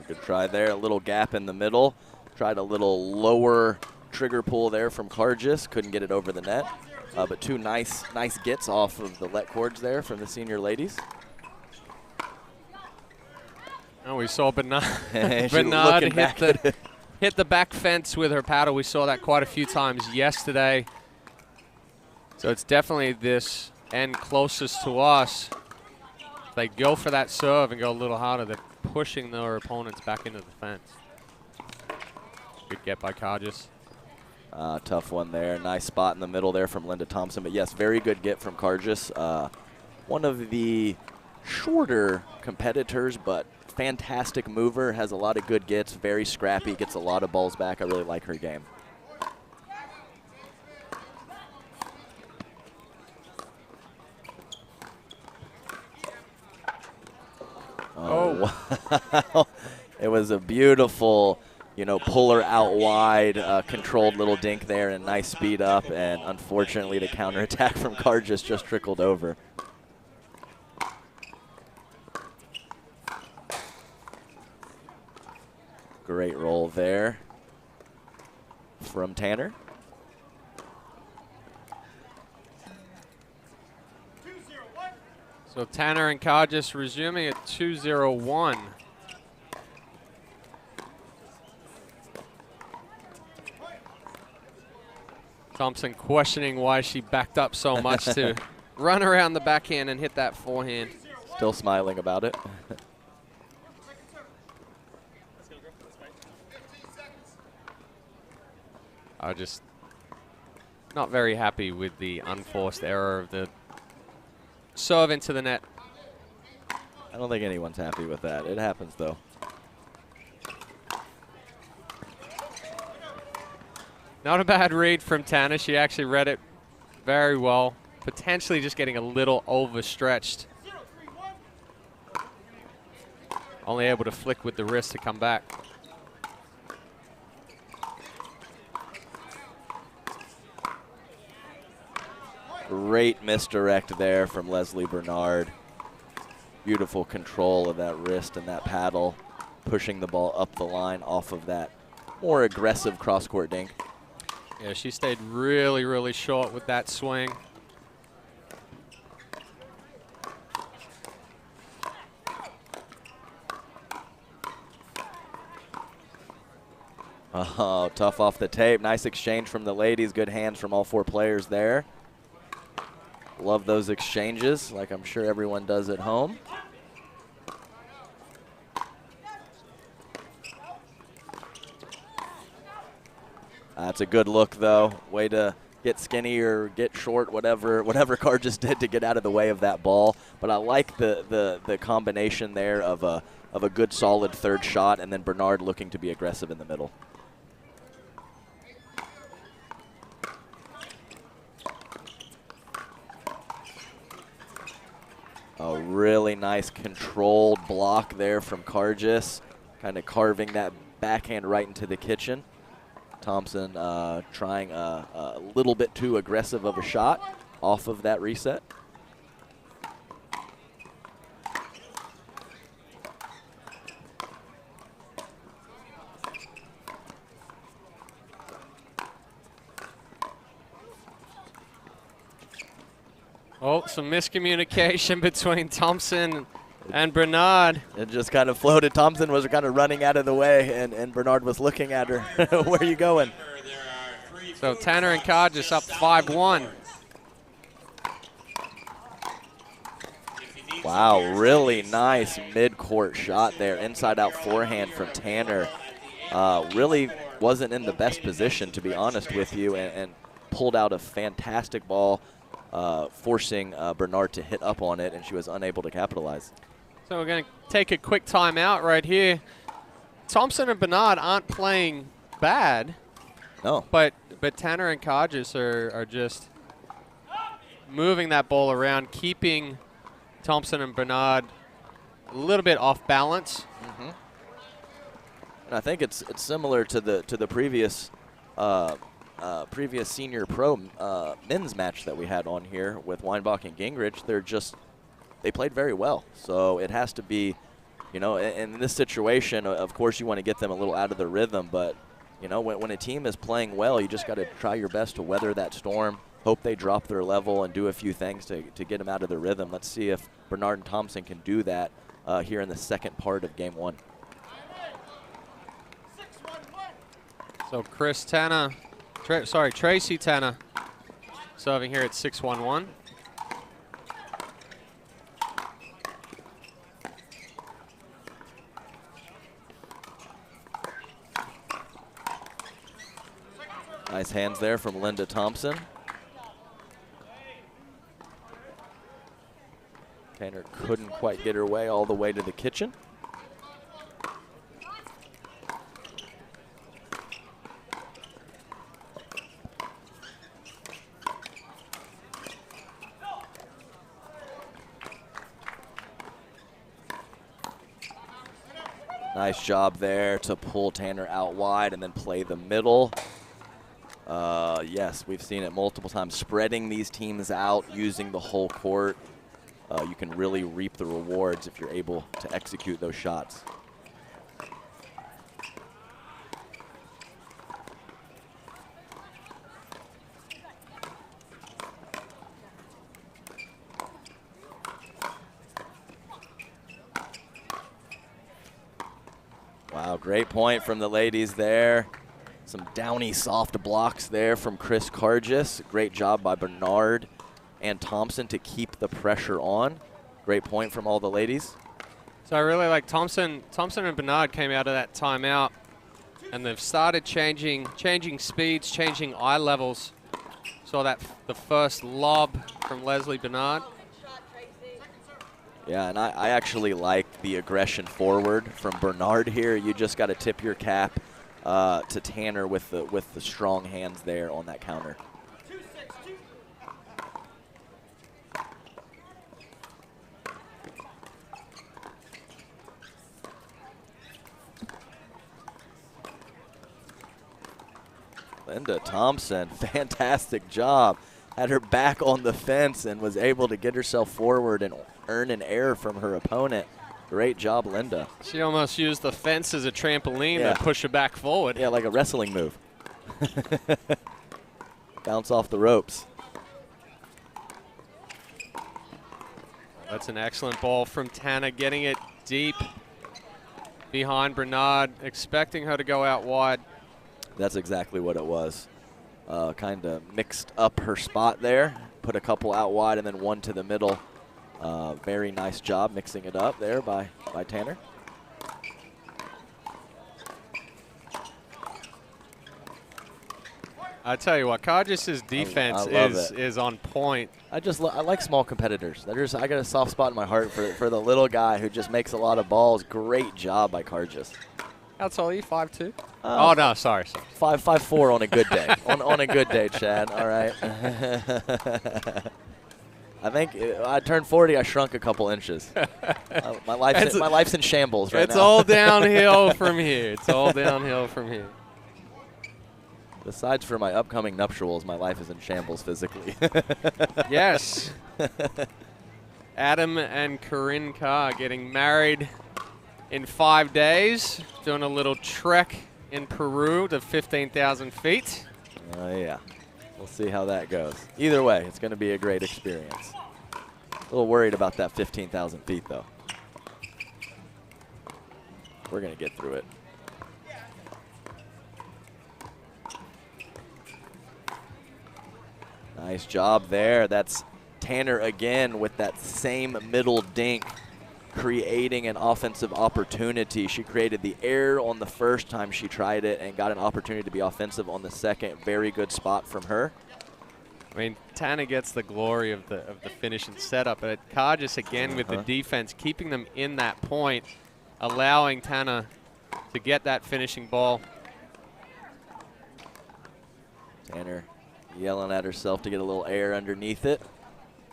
Good try there, a little gap in the middle. Tried a little lower trigger pull there from Cargis. Couldn't get it over the net. But 2 nice gets off of the let cords there from the senior ladies. Oh, we saw Bernard hit the back fence with her paddle. We saw that quite a few times yesterday. So it's definitely this end closest to us. If they go for that serve and go a little harder, they're pushing their opponents back into the fence. Good get by Cargis. Tough one there. Nice spot in the middle there from Linda Thompson. But yes, very good get from Cargis. One of the shorter competitors, but fantastic mover. Has a lot of good gets. Very scrappy. Gets a lot of balls back. I really like her game. Oh. Wow. It was a beautiful, you know, puller out wide, controlled little dink there, and nice speed up. And unfortunately, the counterattack from Kargis just trickled over. Great roll there from Tanner. So Tanner and Kargis resuming at 2-0-1. Thompson questioning why she backed up so much to run around the backhand and hit that forehand. Still smiling about it. I just not very happy with the unforced error of the serve into the net. I don't think anyone's happy with that. It happens, though. Not a bad read from Tanner. She actually read it very well. Potentially just getting a little overstretched. Only able to flick with the wrist to come back. Great misdirect there from Leslie Bernard. Beautiful control of that wrist and that paddle, pushing the ball up the line off of that more aggressive cross-court dink. Yeah, she stayed really, really short with that swing. Oh, tough off the tape. Nice exchange from the ladies. Good hands from all four players there. Love those exchanges, like I'm sure everyone does at home. That's a good look, though. Way to get skinny or get short, whatever Kargis did to get out of the way of that ball. But I like the combination there of a good solid third shot, and then Bernard looking to be aggressive in the middle. A really nice controlled block there from Kargis, kind of carving that backhand right into the kitchen. Thompson trying a little bit too aggressive of a shot off of that reset. Oh, some miscommunication between Thompson and Bernard. It just kind of floated. Thompson was kind of running out of the way, and Bernard was looking at her. Where are you going? So Tanner and Kargis up 5-1. Wow, really nice mid-court shot there. Inside-out forehand from Tanner. Really wasn't in the best position, to be honest with you, and pulled out a fantastic ball, forcing Bernard to hit up on it, and she was unable to capitalize. So we're going to take a quick timeout right here. Thompson and Bernard aren't playing bad. No. But Tanner and Kargis are just moving that ball around, keeping Thompson and Bernard a little bit off balance. Mm-hmm. And I think it's similar to the previous previous senior pro men's match that we had on here with Weinbach and Gingrich. They played very well. So it has to be, you know, in this situation, of course you want to get them a little out of the rhythm, but you know, when a team is playing well, you just got to try your best to weather that storm, hope they drop their level and do a few things to get them out of the rhythm. Let's see if Bernard and Thompson can do that here in the second part of game one. So Tracy Tanner serving here at 6-1-1. Nice hands there from Linda Thompson. Tanner couldn't quite get her way all the way to the kitchen. Nice job there to pull Tanner out wide and then play the middle. Yes, we've seen it multiple times. Spreading these teams out, using the whole court, you can really reap the rewards if you're able to execute those shots. Wow, great point from the ladies there. Some downy soft blocks there from Chris Cargis. Great job by Bernard and Thompson to keep the pressure on. Great point from all the ladies. So I really like Thompson and Bernard came out of that timeout, and they've started changing speeds, changing eye levels. Saw that the first lob from Leslie Bernard. Yeah, and I actually like the aggression forward from Bernard here. You just got to tip your cap to Tanner with the strong hands there on that counter. Linda Thompson, fantastic job. Had her back on the fence and was able to get herself forward and earn an error from her opponent. Great job, Linda. She almost used the fence as a trampoline to push her back forward. Yeah, like a wrestling move. Bounce off the ropes. That's an excellent ball from Tanner, getting it deep behind Bernard, expecting her to go out wide. That's exactly what it was. Kind of mixed up her spot there, put a couple out wide and then one to the middle. Very nice job mixing it up there by Tanner. I tell you what, Cargis's defense is on point. I like small competitors. I got a soft spot in my heart for the little guy who just makes a lot of balls. Great job by Cargis. How tall are you? 5'2"? Oh no, sorry. 5'4" on a good day. on a good day, Chad. All right. I think I turned 40. I shrunk a couple inches. My life's in shambles right now. It's all downhill from here. It's all downhill from here. Besides for my upcoming nuptials, my life is in shambles physically. Yes. Adam and Corinne Carr getting married in 5 days, doing a little trek in Peru to 15,000 feet. Oh, yeah. We'll see how that goes. Either way, it's going to be a great experience. A little worried about that 15,000 feet, though. We're going to get through it. Nice job there. That's Tanner again with that same middle dink, creating an offensive opportunity. She created the error on the first time she tried it and got an opportunity to be offensive on the second. Very good spot from her. I mean, Tanner gets the glory of the finish and setup, but Cargis again with the defense, keeping them in that point, allowing Tanner to get that finishing ball. Tanner yelling at herself to get a little air underneath it.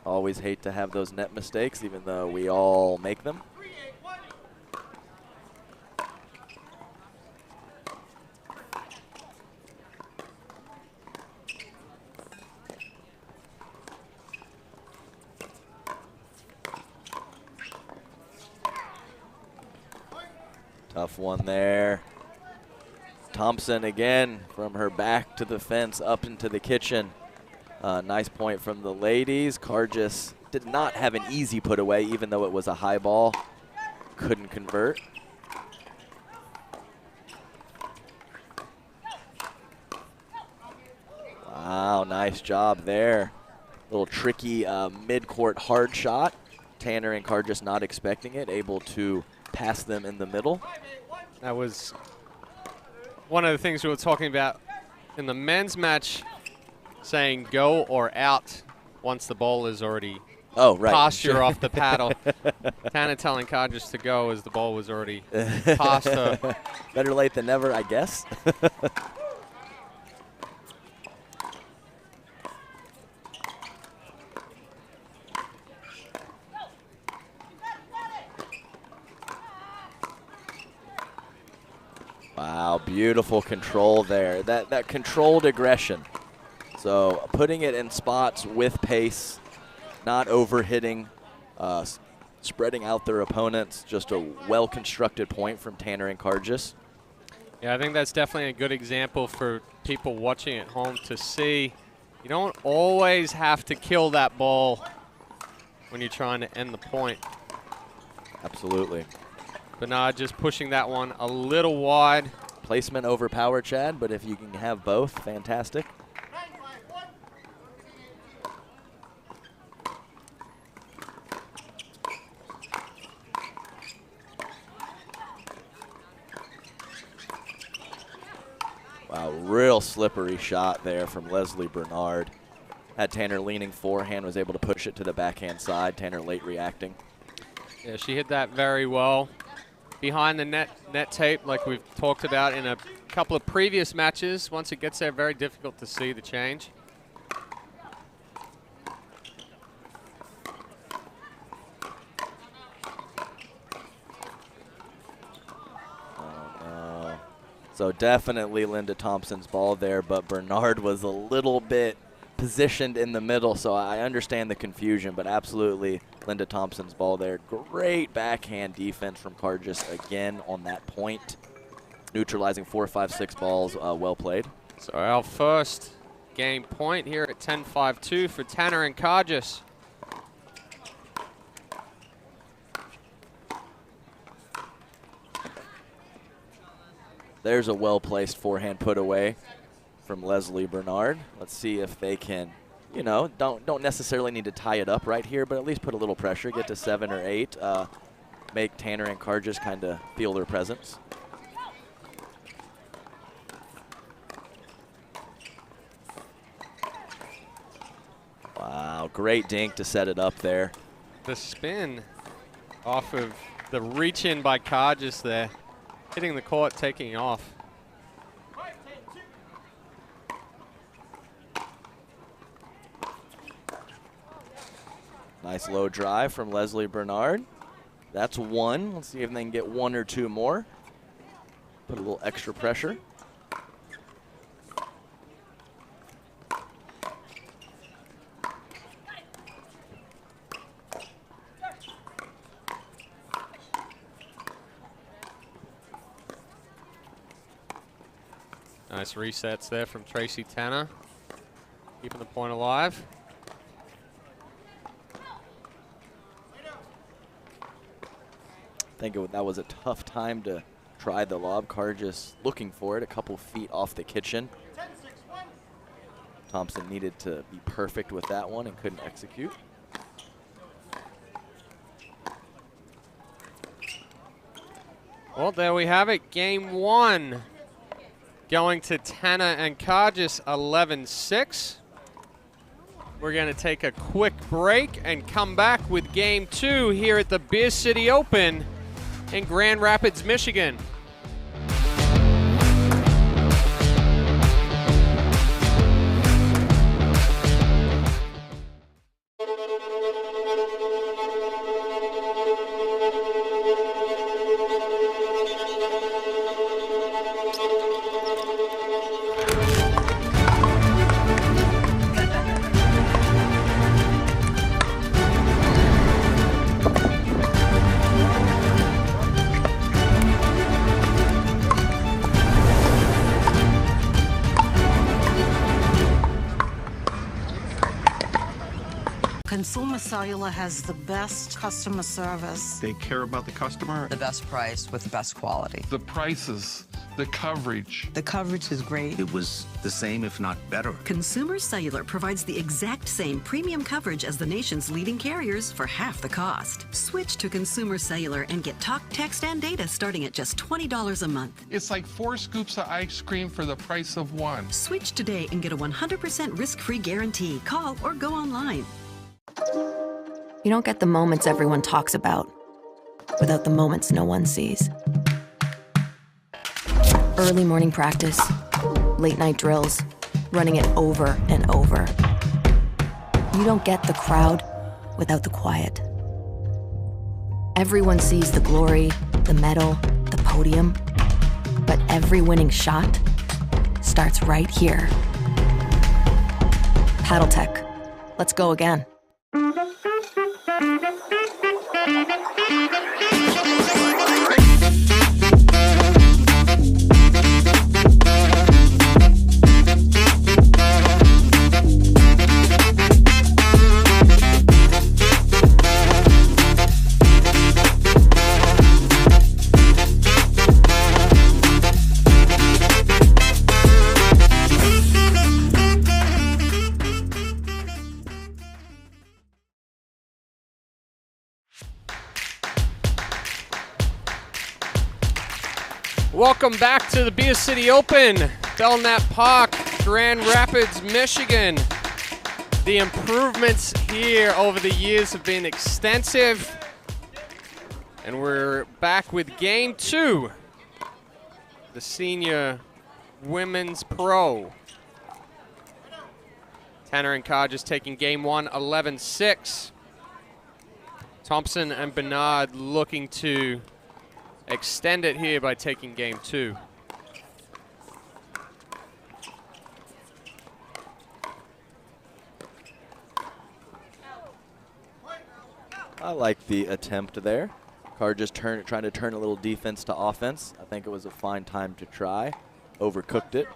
Always hate to have those net mistakes, even though we all make them. Tough one there. Thompson again from her back to the fence up into the kitchen. Nice point from the ladies. Cargis did not have an easy put away, even though it was a high ball. Couldn't convert. Wow, nice job there. Little tricky mid-court hard shot. Tanner and Cargis not expecting it, able to pass them in the middle. That was one of the things we were talking about in the men's match, saying go or out once the ball is already past you off the paddle. Tanner telling Cargis to go as the ball was already past her. Better late than never, I guess. Beautiful control there. That controlled aggression. So putting it in spots with pace, not overhitting, spreading out their opponents. Just a well-constructed point from Tanner and Kargis. Yeah, I think that's definitely a good example for people watching at home to see. You don't always have to kill that ball when you're trying to end the point. Absolutely. Bernard just pushing that one a little wide. Placement over power, Chad, but if you can have both, fantastic. Wow, real slippery shot there from Leslie Bernard. Had Tanner leaning forehand, was able to push it to the backhand side. Tanner late reacting. Yeah, she hit that very well. Behind the net tape, like we've talked about in a couple of previous matches. Once it gets there, very difficult to see the change. So definitely Linda Thompson's ball there, but Bernard was a little bit positioned in the middle, so I understand the confusion, but absolutely Linda Thompson's ball there. Great backhand defense from Kargis again on that point. Neutralizing 4, 5, 6 balls, well played. So our first game point here at 10-5-2 for Tanner and Kargis. There's a well-placed forehand put away from Leslie Bernard. Let's see if they can, you know, don't necessarily need to tie it up right here, but at least put a little pressure, get to 7 or 8, make Tanner and Kargis kind of feel their presence. Wow, great dink to set it up there. The spin off of the reach in by Kargis there. Hitting the court, taking off. Nice low drive from Leslie Bernard. That's one. Let's see if they can get 1 or 2 more. Put a little extra pressure. Nice resets there from Tracy Tanner, keeping the point alive. I think that was a tough time to try the lob. Kargis looking for it a couple feet off the kitchen. Thompson needed to be perfect with that one and couldn't execute. Well, there we have it. Game 1 going to Tanner and Kargis 11-6. We're going to take a quick break and come back with Game 2 here at the Beer City Open in Grand Rapids, Michigan. Consumer Cellular has the best customer service. They care about the customer. The best price with the best quality. The prices, the coverage. The coverage is great. It was the same, if not better. Consumer Cellular provides the exact same premium coverage as the nation's leading carriers for half the cost. Switch to Consumer Cellular and get talk, text, and data starting at just $20 a month. It's like 4 scoops of ice cream for the price of 1. Switch today and get a 100% risk-free guarantee. Call or go online. You don't get the moments everyone talks about without the moments no one sees. Early morning practice, late night drills, running it over and over. You don't get the crowd without the quiet. Everyone sees the glory, the medal, the podium. But every winning shot starts right here. Paddletech. Let's go again. Welcome back to the Beer City Open, Belknap Park, Grand Rapids, Michigan. The improvements here over the years have been extensive. And we're back with Game 2, the Senior Women's Pro. Tanner and Carr just taking Game 1, 11-6. Thompson and Bernard looking to extend it here by taking Game 2. I like the attempt there. Carr just trying to turn a little defense to offense. I think it was a fine time to try. Overcooked it.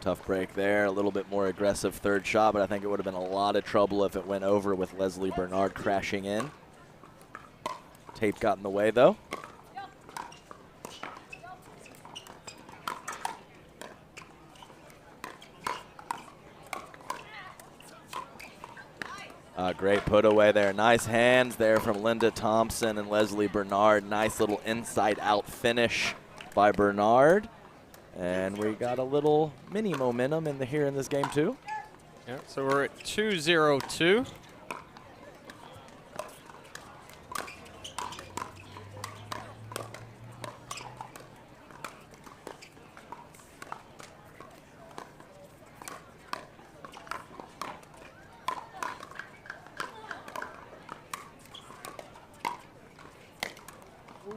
Tough break there, a little bit more aggressive third shot, but I think it would have been a lot of trouble if it went over with Leslie Bernard crashing in. Tape got in the way though. Great put away there. Nice hands there from Linda Thompson and Leslie Bernard. Nice little inside out finish by Bernard. And we got a little mini momentum here in this game too. Yeah, so we're at 2-0-2.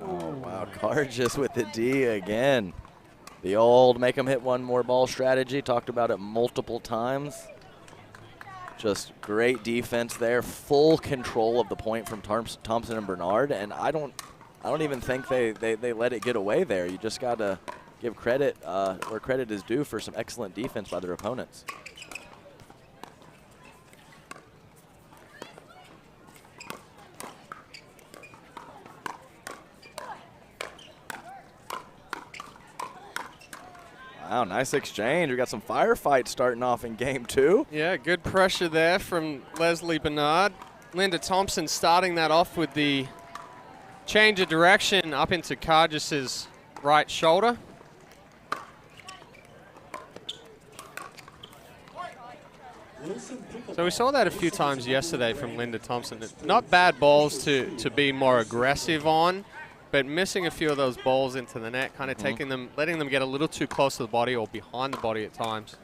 Oh wow, Carr just with the D again. The old make them hit one more ball strategy, talked about it multiple times. Just great defense there, full control of the point from Thompson and Bernard, and I don't even think they let it get away there. You just got to give credit where credit is due for some excellent defense by their opponents. Wow, nice exchange. We got some firefights starting off in Game 2. Yeah, good pressure there from Leslie Bernard. Linda Thompson starting that off with the change of direction up into Cargis's right shoulder. So we saw that a few times yesterday from Linda Thompson. Not bad balls to be more aggressive on, but missing a few of those balls into the net, kind of taking them, letting them get a little too close to the body or behind the body at times.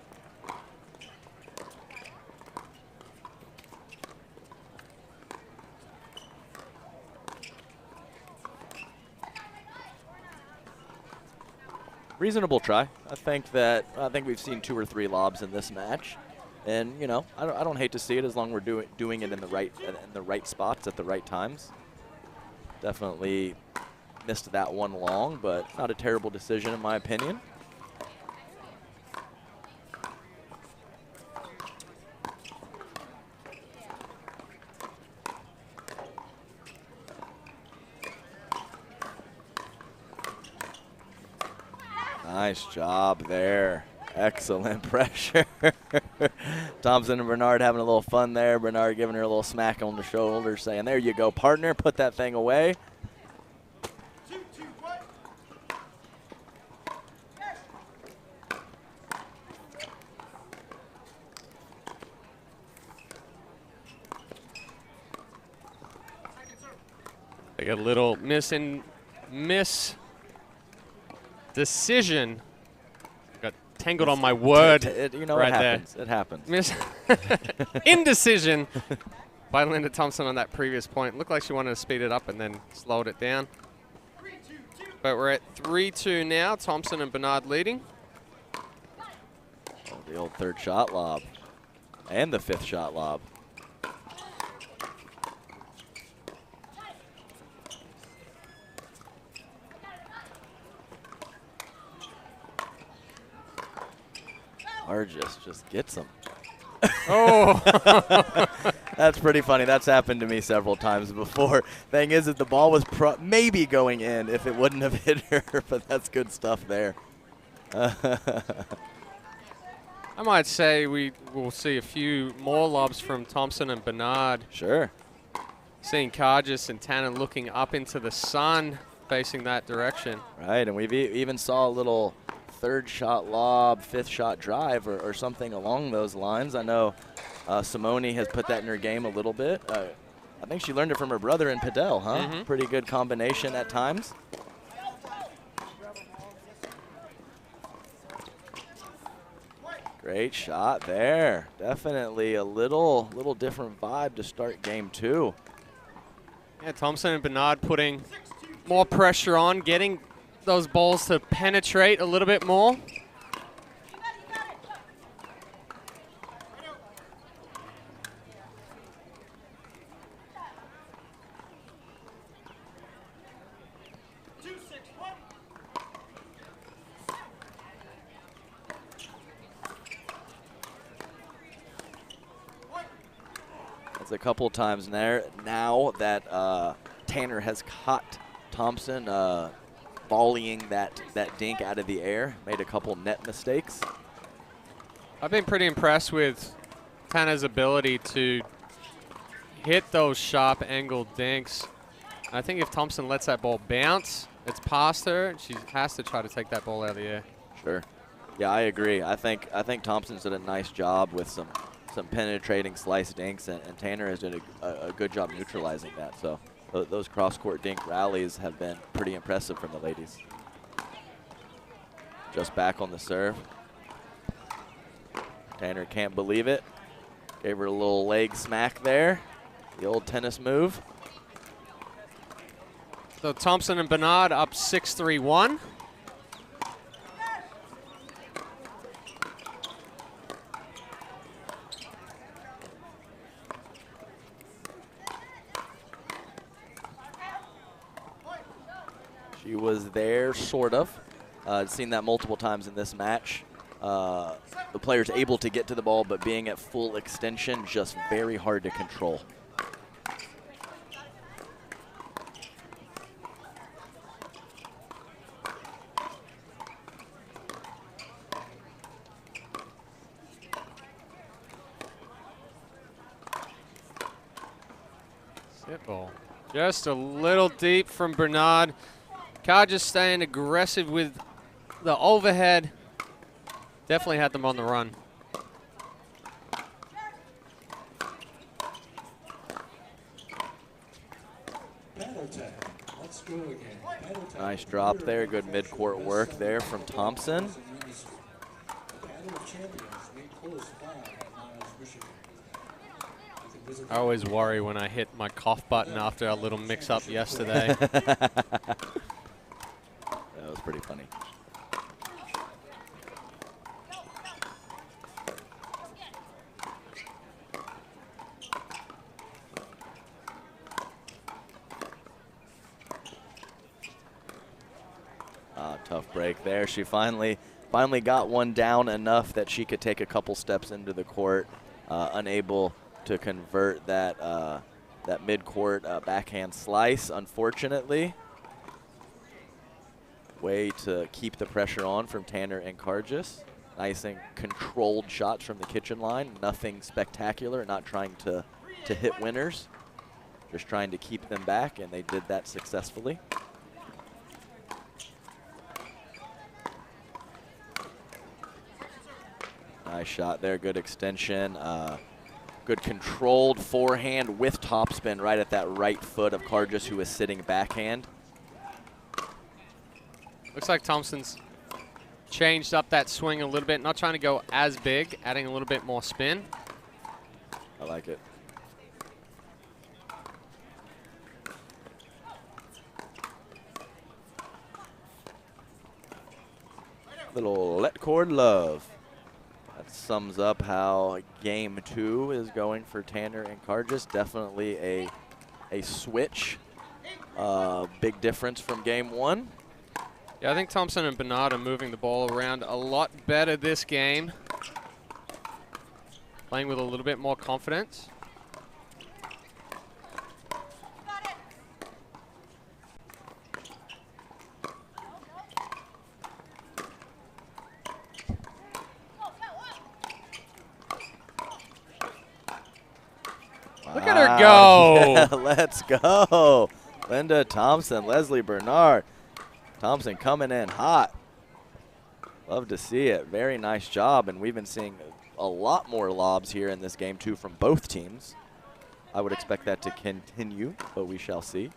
Reasonable try. I think we've seen 2 or 3 lobs in this match, and you know I don't hate to see it as long as we're doing it in the right spots at the right times. Definitely missed that one long, but not a terrible decision in my opinion. Nice job there. Excellent pressure. Thompson and Bernard having a little fun there. Bernard giving her a little smack on the shoulder, saying, "There you go, partner. Put that thing away." They get a little miss decision. Got tangled on my word. You know, right it happens. there. It happens. Indecision by Linda Thompson on that previous point. Looked like she wanted to speed it up and then slowed it down. But we're at 3-2 now. Thompson and Bernard leading. Oh, the old third shot lob. And the fifth shot lob. Argis just gets him. Oh. That's pretty funny. That's happened to me several times before. Thing is that the ball was maybe going in if it wouldn't have hit her, but that's good stuff there. I might say we will see a few more lobs from Thompson and Bernard. Sure. Seeing Kargis and Tanner looking up into the sun, facing that direction. Right, and we've even saw a little third shot lob, fifth shot drive, or something along those lines. I know Simone has put that in her game a little bit. I think she learned it from her brother in Padel, huh? Mm-hmm. Pretty good combination at times. Great shot there. Definitely a little different vibe to start game two. Yeah, Thompson and Bernard putting more pressure on, getting those balls to penetrate a little bit more. It's a couple times now that Tanner has caught Thompson volleying that dink out of the air, made a couple net mistakes. I've been pretty impressed with Tanner's ability to hit those sharp angled dinks. I think if Thompson lets that ball bounce, it's past her, and she has to try to take that ball out of the air. Sure. Yeah, I agree. I think Thompson's did a nice job with some penetrating slice dinks, and Tanner has done a good job neutralizing that. So those cross-court dink rallies have been pretty impressive from the ladies. Just back on the serve. Tanner can't believe it. Gave her a little leg smack there. The old tennis move. So Thompson and Bernard up 6-3-1. She was there, sort of. Seen that multiple times in this match. The player's able to get to the ball, but being at full extension, just very hard to control. Sit ball. Just a little deep from Bernard. Kargis staying aggressive with the overhead. Definitely had them on the run. Nice drop there. Good mid-court work there from Thompson. I always worry when I hit my cough button after a little mix-up yesterday. That was pretty funny. Tough break there. She finally got one down enough that she could take a couple steps into the court, unable to convert that mid-court backhand slice, unfortunately. Way to keep the pressure on from Tanner and Kargis. Nice and controlled shots from the kitchen line. Nothing spectacular, not trying to hit winners. Just trying to keep them back, and they did that successfully. Nice shot there, good extension. Good controlled forehand with topspin right at that right foot of Kargis, who is sitting backhand. Looks like Thompson's changed up that swing a little bit, not trying to go as big, adding a little bit more spin. I like it. Little let cord love. That sums up how game 2 is going for Tanner and Cargis. Definitely a switch. Big difference from game 1. Yeah, I think Thompson and Bernard are moving the ball around a lot better this game. Playing with a little bit more confidence. Look at her go. Yeah, let's go. Linda Thompson, Leslie Bernard. Thompson coming in hot. Love to see it. Very nice job. And we've been seeing a lot more lobs here in this game, too, from both teams. I would expect that to continue, but we shall see.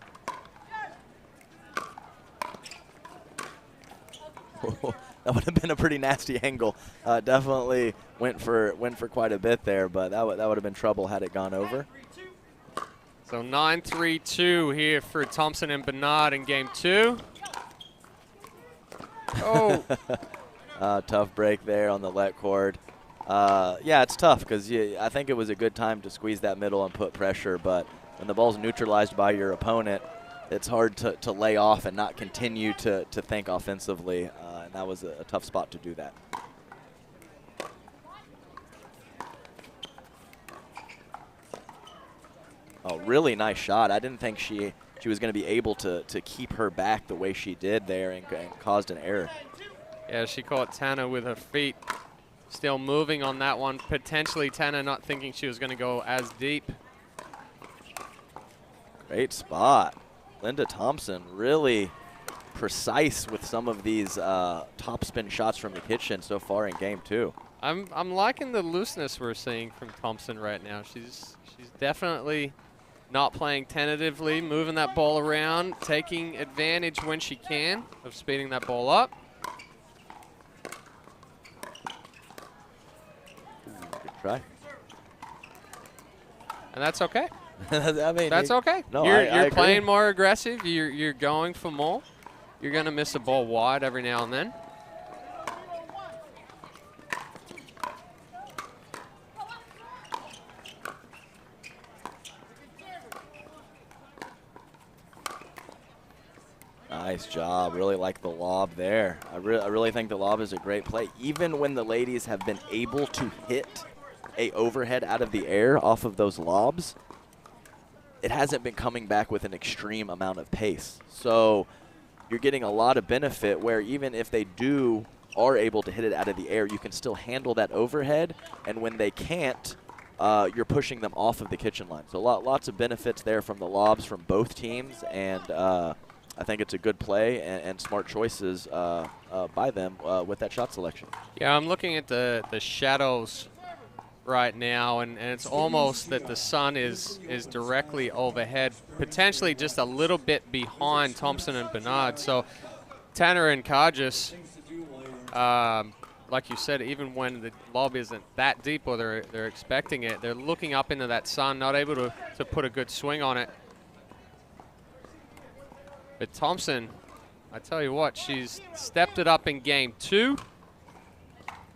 That would have been a pretty nasty angle. Definitely went for quite a bit there, but that would have been trouble had it gone over. So 9-3-2 here for Thompson and Bernard in game 2. Oh. Tough break there on the let cord. Yeah, it's tough because I think it was a good time to squeeze that middle and put pressure, but when the ball's neutralized by your opponent, it's hard to lay off and not continue to think offensively, and that was a tough spot to do that. Oh, really nice shot. I didn't think she was going to be able to keep her back the way she did there and caused an error. Yeah, she caught Tanner with her feet. Still moving on that one. Potentially Tanner not thinking she was going to go as deep. Great spot. Linda Thompson really precise with some of these topspin shots from the kitchen so far in game 2. I'm liking the looseness we're seeing from Thompson right now. She's definitely not playing tentatively, moving that ball around, taking advantage when she can of speeding that ball up. Good try. And that's okay. I mean, that's okay. No, you're playing more aggressive. You're going for more. You're going to miss a ball wide every now and then. Nice job. Really like the lob there. I really think the lob is a great play. Even when the ladies have been able to hit a overhead out of the air off of those lobs, it hasn't been coming back with an extreme amount of pace. So you're getting a lot of benefit where even if they are able to hit it out of the air, you can still handle that overhead. And when they can't, you're pushing them off of the kitchen line. So lots of benefits there from the lobs from both teams. And I think it's a good play and smart choices by them with that shot selection. Yeah, I'm looking at the shadows right now, and it's almost that the sun is directly overhead, potentially just a little bit behind Thompson and Bernard. So Tanner and Cargis, like you said, even when the lob isn't that deep or they're expecting it, they're looking up into that sun, not able to put a good swing on it. But Thompson, I tell you what, she's stepped it up in game 2.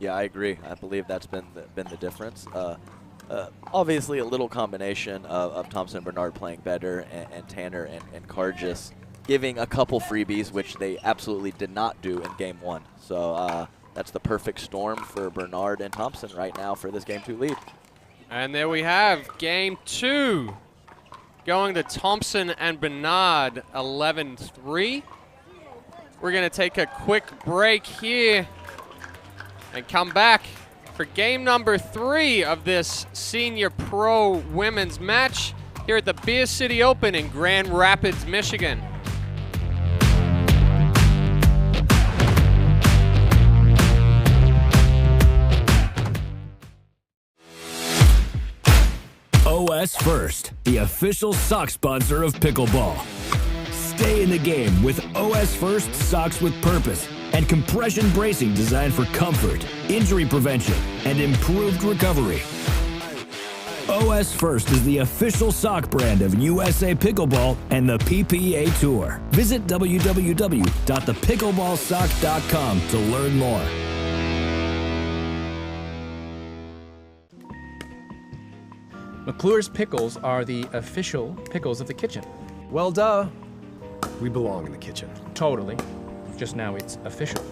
Yeah, I agree. I believe that's been the difference. Obviously, a little combination of Thompson and Bernard playing better and Tanner and Cargis giving a couple freebies, which they absolutely did not do in game 1. So that's the perfect storm for Bernard and Thompson right now for this game 2 lead. And there we have game 2. Going to Thompson and Bernard, 11-3. We're going to take a quick break here and come back for game number 3 of this Senior Pro Women's match here at the Beer City Open in Grand Rapids, Michigan. OS First, the official sock sponsor of pickleball. Stay in the game with OS First socks with purpose and compression bracing designed for comfort, injury prevention, and improved recovery. OS First is the official sock brand of USA Pickleball and the PPA Tour. Visit www.thepickleballsock.com to learn more. McClure's pickles are the official pickles of the kitchen. Well, duh. We belong in the kitchen. Totally. Just now it's official.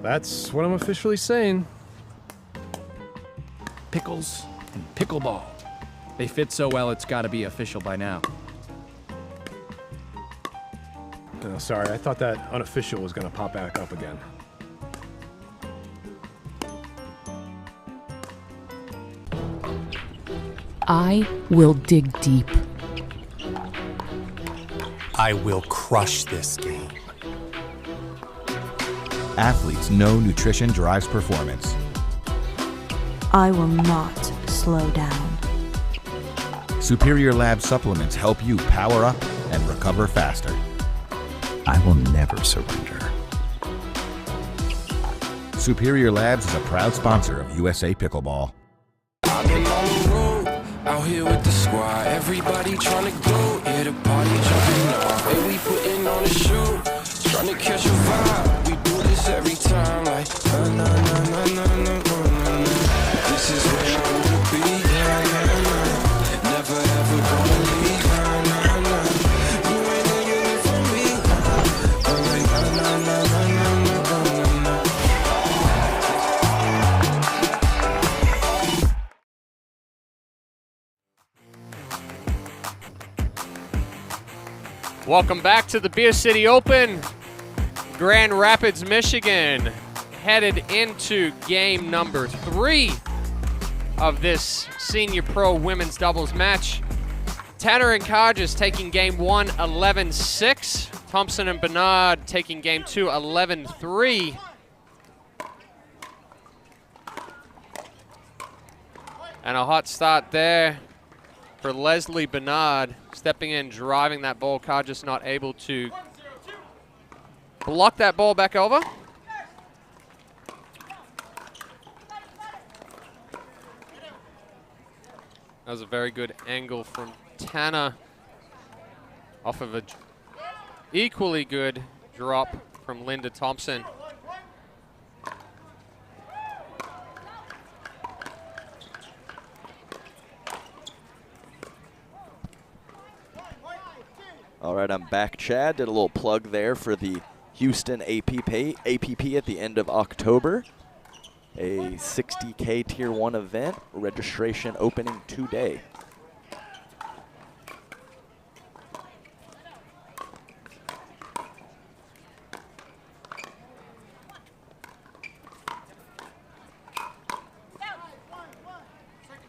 That's what I'm officially saying. Pickles and pickleball. They fit so well, it's got to be official by now. Oh, sorry, I thought that unofficial was going to pop back up again. I will dig deep. I will crush this game. Athletes know nutrition drives performance. I will not slow down. Superior Lab supplements help you power up and recover faster. I will never surrender. Superior Labs is a proud sponsor of USA Pickleball. I've been on the road, out here with the squad. Everybody trying to go, yeah, the party jumping off. Hey, we putting on a show, trying to catch a vibe. We do this every time, like, na na na na na na na. This is where I wanna be, na na na. Never ever gonna leave, na na na. You ain't gonna get it from me, I'm like, na na na na na na na. Welcome back to the Beer City Open. Grand Rapids, Michigan, headed into game number 3 of this Senior Pro Women's Doubles match. Tanner and Carges taking game 1, 11-6. Thompson and Bernard taking game 2, 11-3. And a hot start there for Leslie Bernard, stepping in, driving that ball. Carges not able to block that ball back over. That was a very good angle from Tanner off of a equally good drop from Linda Thompson. All right, I'm back, Chad. Did a little plug there for the Houston APP at the end of October. A 60K Tier 1 event, registration opening today.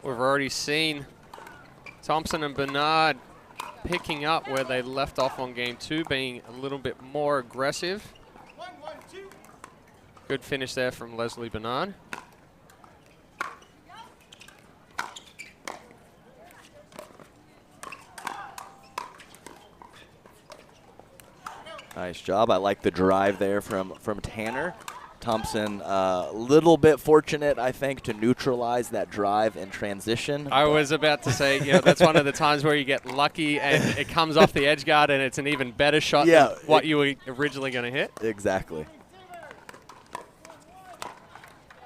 We've already seen Thompson and Bernard picking up where they left off on game 2, being a little bit more aggressive. Good finish there from Leslie Bernard. Nice job. I like the drive there from Tanner. Thompson, a little bit fortunate, I think, to neutralize that drive in transition. I was about to say, you know, that's one of the times where you get lucky and it comes off the edge guard and it's an even better shot than what you were originally going to hit. Exactly.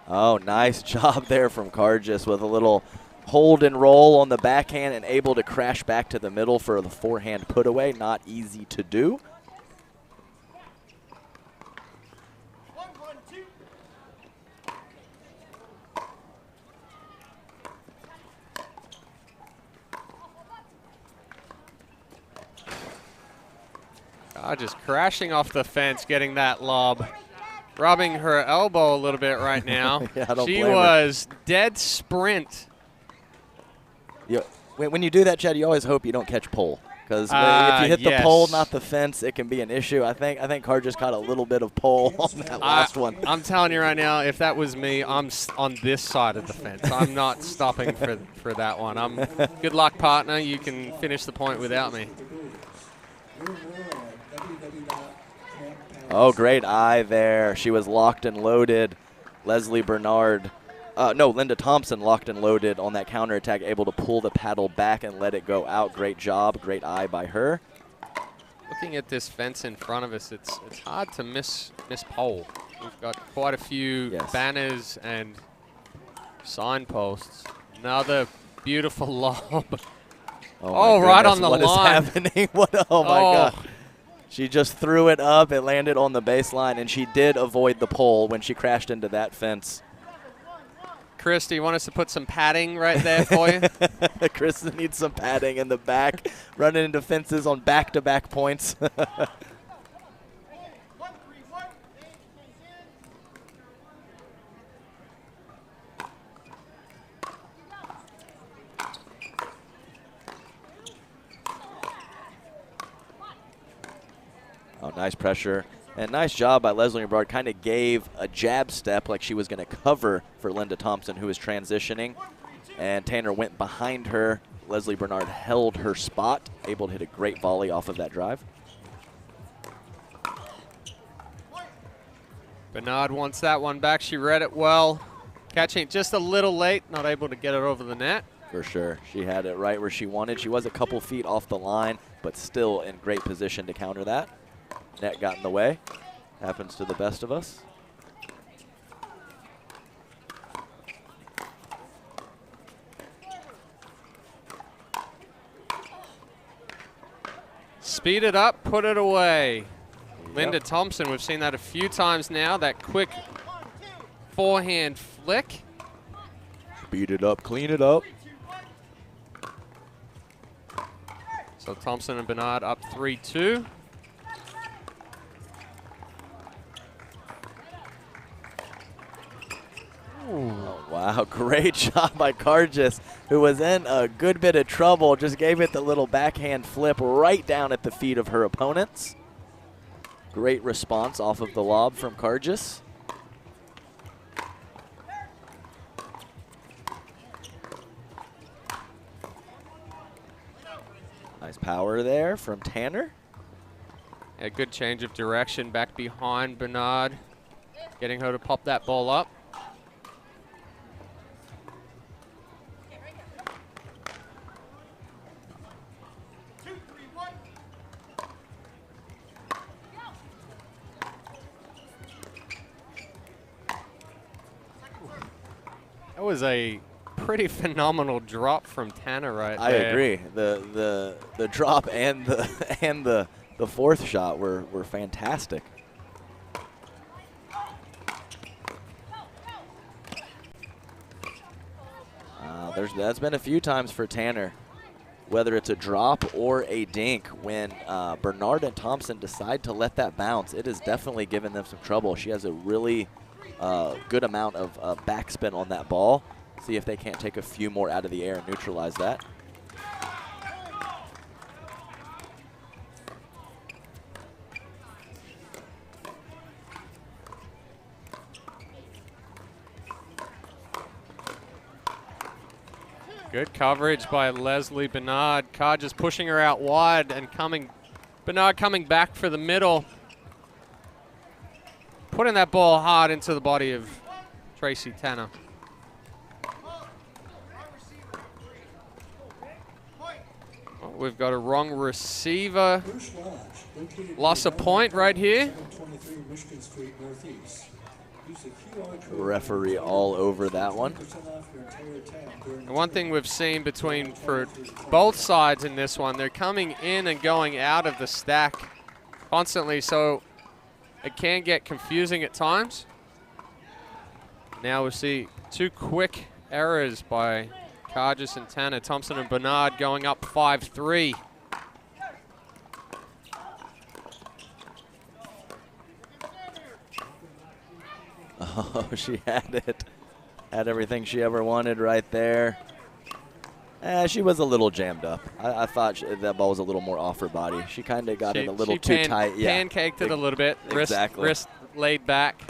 Oh, nice job there from Carges with a little hold and roll on the backhand and able to crash back to the middle for the forehand put away. Not easy to do. Just crashing off the fence, getting that lob. Rubbing her elbow a little bit right now. Yeah, I don't she blame her. was dead sprint. When you do that, Chad, you always hope you don't catch pole. Because if you hit the pole, not the fence, it can be an issue. I think Carr just caught a little bit of pole on that last one. I'm telling you right now, if that was me, I'm on this side of the fence. I'm not stopping for that one. Good luck, partner. You can finish the point without me. Oh, great eye there. She was locked and loaded. Leslie Bernard No, Linda Thompson locked and loaded on that counterattack, able to pull the paddle back and let it go out. Great job, great eye by her. Looking at this fence in front of us, it's hard to miss pole. We've got quite a few banners and signposts. Another beautiful lob. Oh, right on the line. What is happening? Oh, my God. She just threw it up. It landed on the baseline, and she did avoid the pole when she crashed into that fence. Chris, do you want us to put some padding right there for you? Chris needs some padding in the back, running into fences on back-to-back points. Oh, nice pressure. And nice job by Leslie Bernard. Kind of gave a jab step like she was going to cover for Linda Thompson, who was transitioning. And Tanner went behind her. Leslie Bernard held her spot, able to hit a great volley off of that drive. Bernard wants that one back. She read it well. Catching it just a little late, not able to get it over the net. For sure. She had it right where she wanted. She was a couple feet off the line, but still in great position to counter that. Net got in the way. Happens to the best of us. Speed it up, put it away. Yep. Linda Thompson, we've seen that a few times now, that quick forehand flick. Speed it up, clean it up. So Thompson and Bernard up 3-2. Oh, wow, great job by Cargis, who was in a good bit of trouble. Just gave it the little backhand flip right down at the feet of her opponents. Great response off of the lob from Cargis. Nice power there from Tanner. A good change of direction back behind Bernard, getting her to pop that ball up. That was a pretty phenomenal drop from Tanner right there. I agree. The drop and the fourth shot were fantastic. That's been a few times for Tanner, whether it's a drop or a dink. When Bernard and Thompson decide to let that bounce, it has definitely given them some trouble. She has a really good amount of backspin on that ball. See if they can't take a few more out of the air and neutralize that. Good coverage by Leslie Bernard. Carr just pushing her out wide and Bernard coming back for the middle. Putting that ball hard into the body of Tracy Tanner. Oh, we've got a wrong receiver. Lost a point right here. Referee all over that one. And one thing we've seen for both sides in this one, they're coming in and going out of the stack constantly, so it can get confusing at times. Now we see two quick errors by Cargis and Tanner. Thompson and Bernard going up 5-3. Oh, she had it. Had everything she ever wanted right there. She was a little jammed up. I thought that ball was a little more off her body. She kind of got it a little too tight. Yeah, pancaked it a little bit. Exactly. Wrist laid back.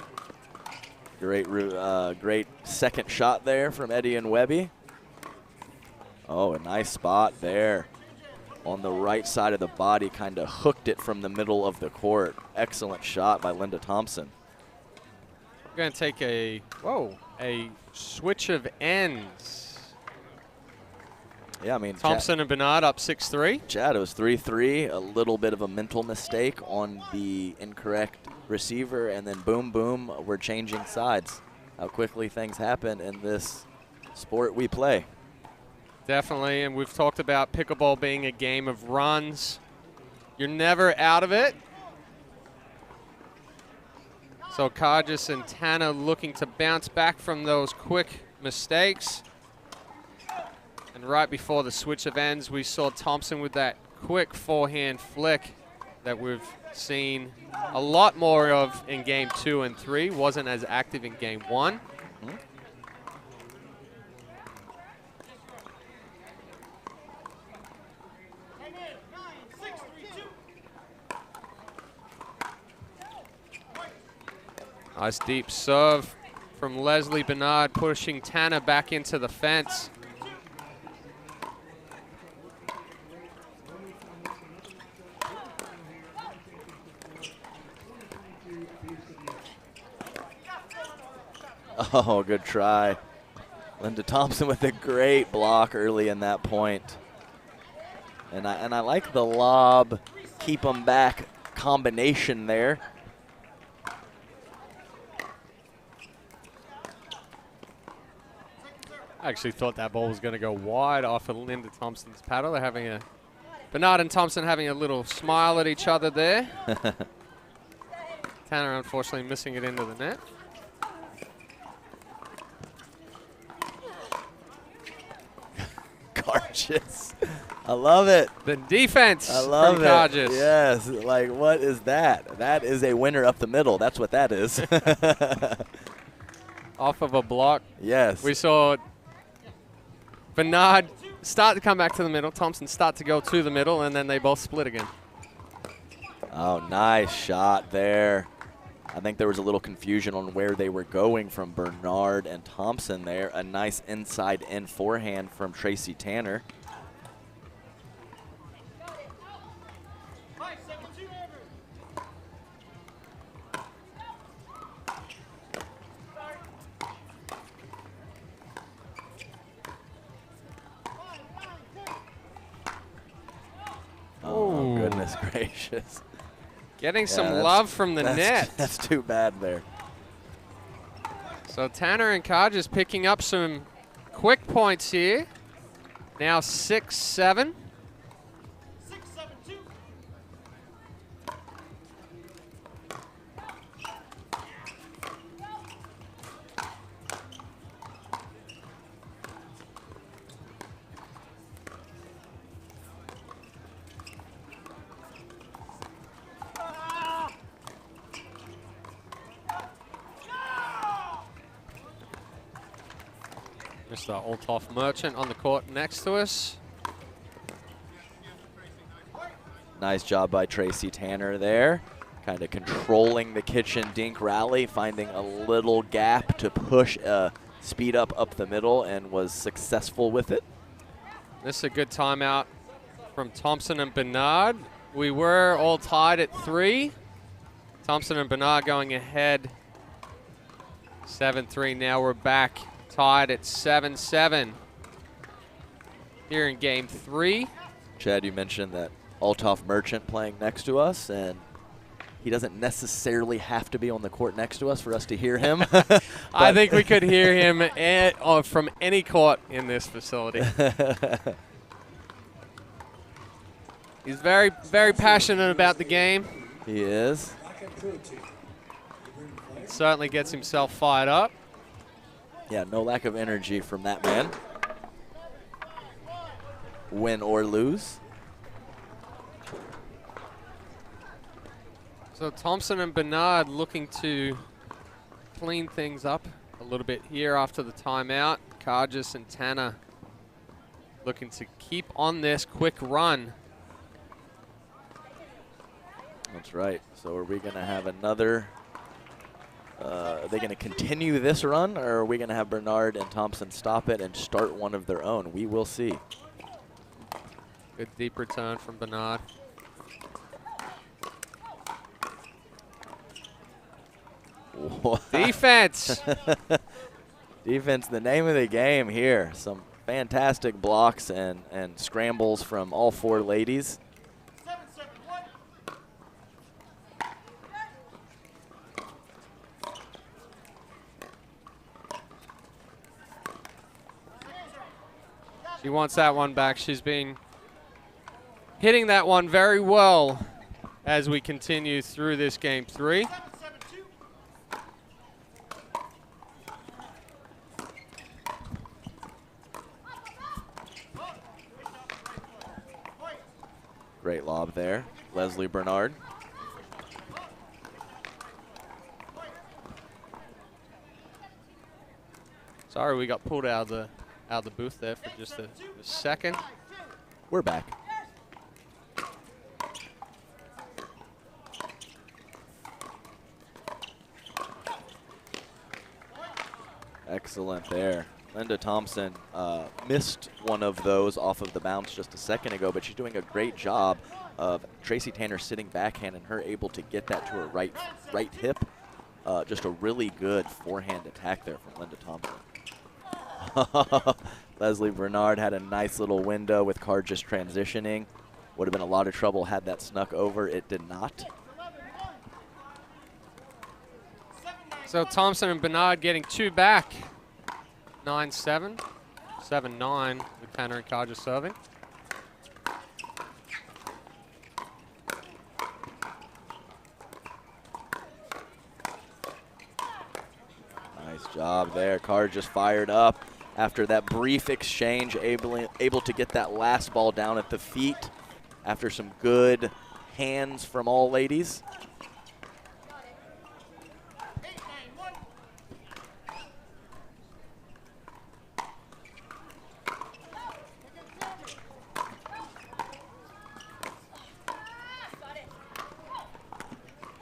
Great second shot there from Eddie and Webby. Oh, a nice spot there. On the right side of the body, kind of hooked it from the middle of the court. Excellent shot by Linda Thompson. We're going to take a switch of ends. Yeah, I mean, Thompson and Bernard up 6-3. Chad, it was 3-3. A little bit of a mental mistake on the incorrect receiver, and then boom, boom, we're changing sides. How quickly things happen in this sport we play. Definitely, and we've talked about pickleball being a game of runs. You're never out of it. So Kargis and Tanner looking to bounce back from those quick mistakes. And right before the switch of ends, we saw Thompson with that quick forehand flick that we've seen a lot more of in game 2 and 3. Wasn't as active in game 1. Nice deep serve from Leslie Bernard, pushing Tanner back into the fence. Oh, good try. Linda Thompson with a great block early in that point. And I like the lob, keep them back combination there. I actually thought that ball was going to go wide off of Linda Thompson's paddle. They're having Bernard and Thompson having a little smile at each other there. Tanner unfortunately missing it into the net. Gorgeous. I love it. The defense I love from it. Kargis. Yes, like what is that? That is a winner up the middle. That's what that is. Off of a block. Yes. We saw Bernard start to come back to the middle, Thompson start to go to the middle, and then they both split again. Oh, nice shot there. I think there was a little confusion on where they were going from Bernard and Thompson there. A nice inside-in forehand from Tracy Tanner. Oh, goodness gracious. Getting some love from the net. That's too bad there. So Tanner and Kargis picking up some quick points here. Now 6-7. Mr. Althoff Merchant on the court next to us. Nice job by Tracy Tanner there. Kind of controlling the kitchen dink rally, finding a little gap to push speed up the middle, and was successful with it. This is a good timeout from Thompson and Bernard. We were all tied at 3. Thompson and Bernard going ahead 7-3. Now we're back tied at 7-7 here in game 3. Chad, you mentioned that Althoff Merchant playing next to us, and he doesn't necessarily have to be on the court next to us for us to hear him. I think we could hear him from any court in this facility. He's very, very passionate about the game. He is. Certainly gets himself fired up. Yeah, no lack of energy from that man. Win or lose. So Thompson and Bernard looking to clean things up a little bit here after the timeout. Kargis and Tanner looking to keep on this quick run. That's right. So are we going to have another? Are they going to continue this run, or are we going to have Bernard and Thompson stop it and start one of their own? We will see. Good deep return from Bernard. Defense. Defense, the name of the game here. Some fantastic blocks and scrambles from all 4 ladies. She wants that one back. She's been hitting that one very well as we continue through this game 3. Great lob there, Leslie Bernard. Sorry, we got pulled out of the booth there for just a second. We're back. Excellent there. Linda Thompson missed one of those off of the bounce just a second ago, but she's doing a great job of Tracy Tanner sitting backhand and her able to get that to her right hip. Just a really good forehand attack there from Linda Thompson. Leslie Bernard had a nice little window with Card just transitioning. Would have been a lot of trouble had that snuck over. It did not. So Thompson and Bernard getting 2 back. 9-7, 7-9 with Tanner and Carr just serving. Nice job there. Carr just fired up after that brief exchange, able to get that last ball down at the feet after some good hands from all ladies.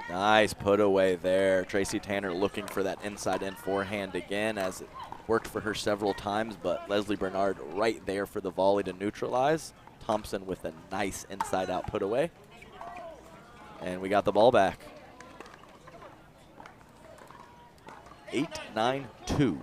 Nice put away there. Tracy Tanner looking for that inside-in forehand again, as it worked for her several times, but Leslie Bernard right there for the volley to neutralize. Thompson with a nice inside-out put away. And we got the ball back. 8-9-2.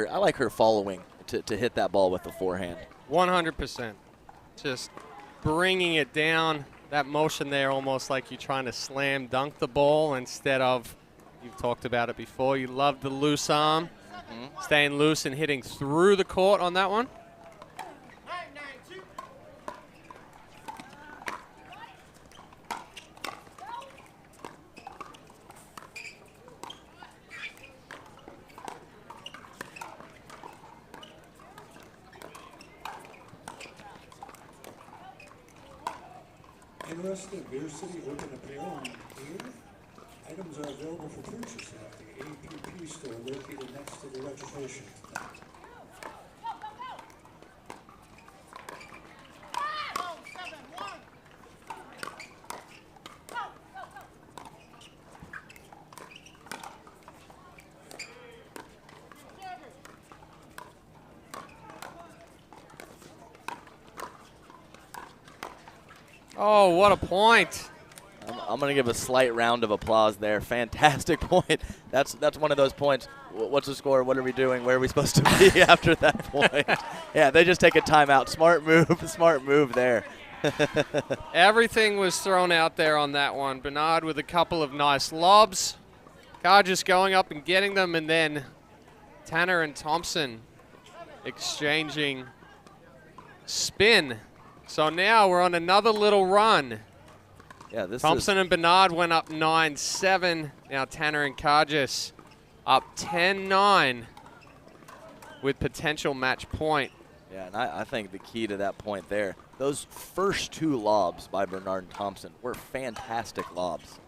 I like her following to hit that ball with the forehand. 100%. Just bringing it down. That motion there, almost like you're trying to slam dunk the ball instead of, you've talked about it before, you love the loose arm. Staying loose and hitting through the court on that one. Interested in Beer City Urban Apparel and Gear? Items are available for purchase at the APP store located next to the registration. Oh, what a point. I'm going to give a slight round of applause there. Fantastic point. That's one of those points. What's the score? What are we doing? Where are we supposed to be after that point? Yeah, they just take a timeout. Smart move there. Everything was thrown out there on that one. Bernard with a couple of nice lobs. Carr just going up and getting them, and then Tanner and Thompson exchanging spin. So now we're on another little run. Yeah, this Thompson and Bernard went up 9-7. Now Tanner and Cargis up 10-9 with potential match point. Yeah, and I think the key to that point there, those first 2 lobs by Bernard and Thompson were fantastic lobs.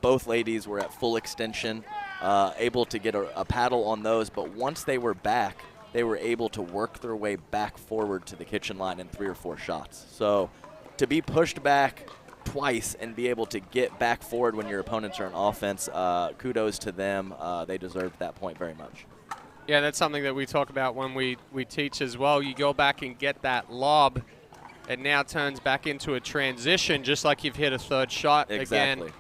Both ladies were at full extension, able to get a paddle on those, but once they were back, they were able to work their way back forward to the kitchen line in 3 or 4 shots. So to be pushed back twice and be able to get back forward when your opponents are on offense. Kudos to them. They deserved that point very much. Yeah, that's something that we talk about when we teach as well. You go back and get that lob. It now turns back into a transition, just like you've hit a third shot Exactly. again.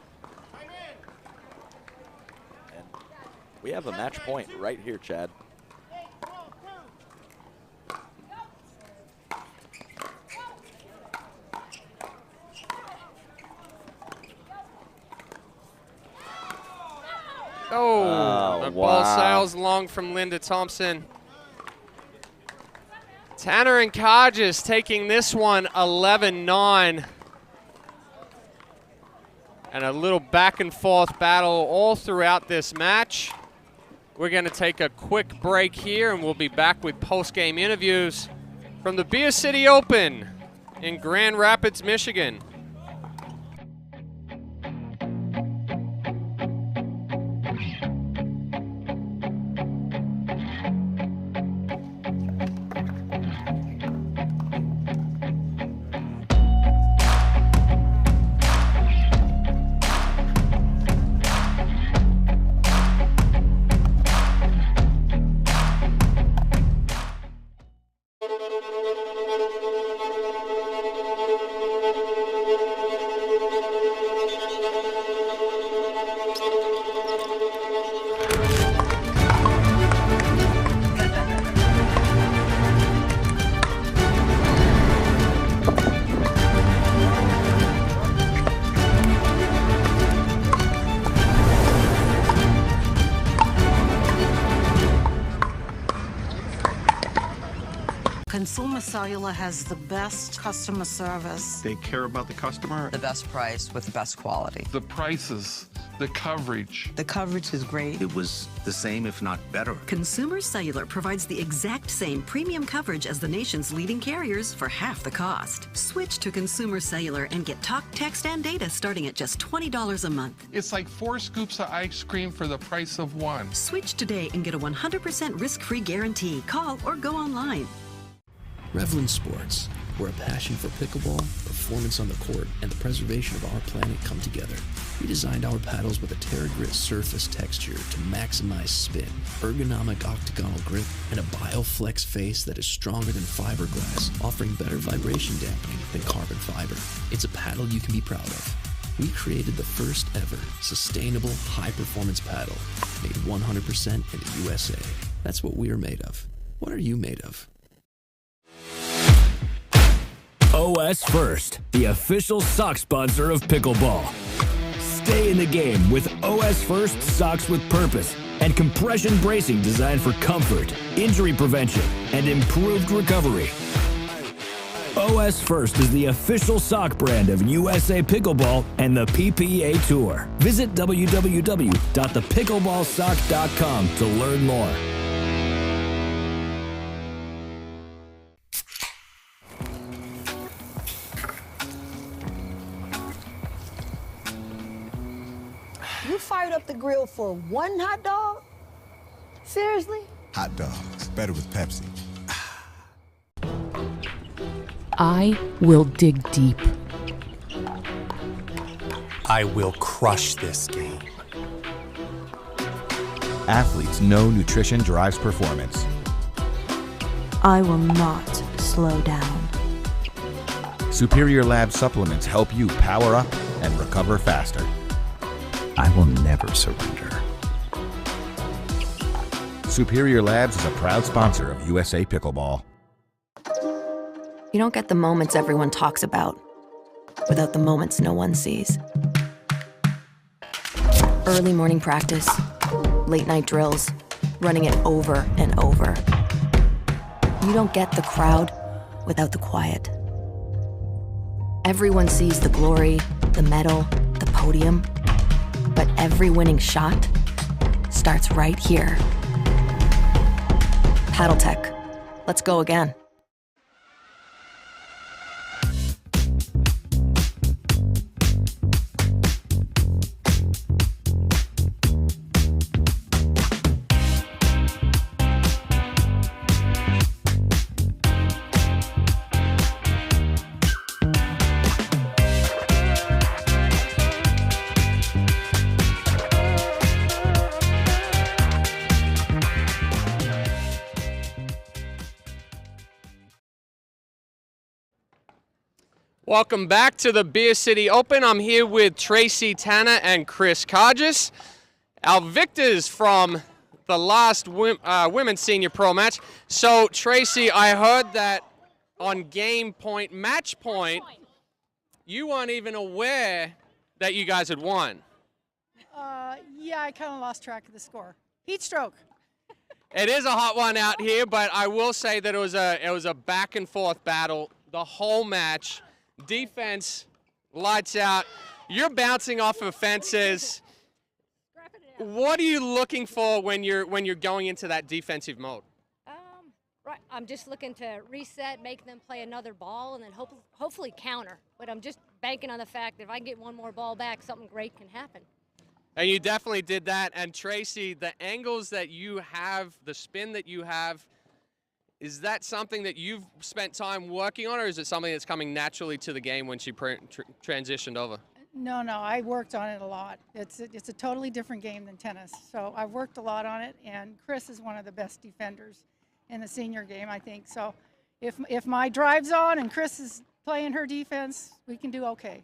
And we have a match point right here, Chad. Oh, the ball sails long from Linda Thompson. Tanner and Carges taking this one 11-9. And a little back and forth battle all throughout this match. We're going to take a quick break here, and we'll be back with post-game interviews from the Beer City Open in Grand Rapids, Michigan. Consumer Cellular has the best customer service. They care about the customer. The best price with the best quality. The prices, the coverage. The coverage is great. It was the same, if not better. Consumer Cellular provides the exact same premium coverage as the nation's leading carriers for half the cost. Switch to Consumer Cellular and get talk, text, and data starting at just $20 a month. It's like 4 scoops of ice cream for the price of 1. Switch today and get a 100% risk-free guarantee. Call or go online. Revlin Sports, where a passion for pickleball, performance on the court, and the preservation of our planet come together. We designed our paddles with a Terra-Grit surface texture to maximize spin, ergonomic octagonal grip, and a BioFlex face that is stronger than fiberglass, offering better vibration dampening than carbon fiber. It's a paddle you can be proud of. We created the first ever sustainable high-performance paddle, made 100% in the USA. That's what we're made of. What are you made of? OS First, the official sock sponsor of pickleball. Stay in the game with OS First socks with purpose and compression bracing designed for comfort, injury prevention, and improved recovery. OS First is the official sock brand of USA Pickleball and the PPA Tour. Visit www.thepickleballsock.com to learn more. You fired up the grill for one hot dog? Seriously? Hot dogs, better with Pepsi. I will dig deep. I will crush this game. Athletes know nutrition drives performance. I will not slow down. Superior Lab supplements help you power up and recover faster. I will never surrender. Superior Labs is a proud sponsor of USA Pickleball. You don't get the moments everyone talks about without the moments no one sees. Early morning practice, late night drills, running it over and over. You don't get the crowd without the quiet. Everyone sees the glory, the medal, the podium, but every winning shot starts right here. Paddle Tech. Let's go again. Welcome back to the Beer City Open. I'm here with Tracy Tanner and Chris Cargis, our victors from the last women's senior pro match. So, Tracy, I heard that on match point, you weren't even aware that you guys had won. Yeah, I kind of lost track of the score. Heat stroke. It is a hot one out here, but I will say that it was a back and forth battle the whole match. Defense, lights out. You're bouncing off of fences. What are you looking for when you're going into that defensive mode? Right, I'm just looking to reset, make them play another ball, and then hopefully counter. But I'm just banking on the fact that if I can get one more ball back, something great can happen. And you definitely did that. And Tracy, the angles that you have, the spin that you have, is that something that you've spent time working on, or is it something that's coming naturally to the game when she transitioned over? No, I worked on it a lot. It's a totally different game than tennis. So I've worked a lot on it, and Chris is one of the best defenders in the senior game, I think. So if my drive's on and Chris is playing her defense, we can do okay.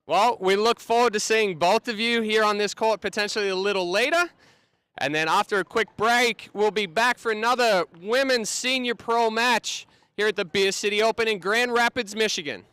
Well, we look forward to seeing both of you here on this court potentially a little later. And then after a quick break, we'll be back for another women's senior pro match here at the Beer City Open in Grand Rapids, Michigan.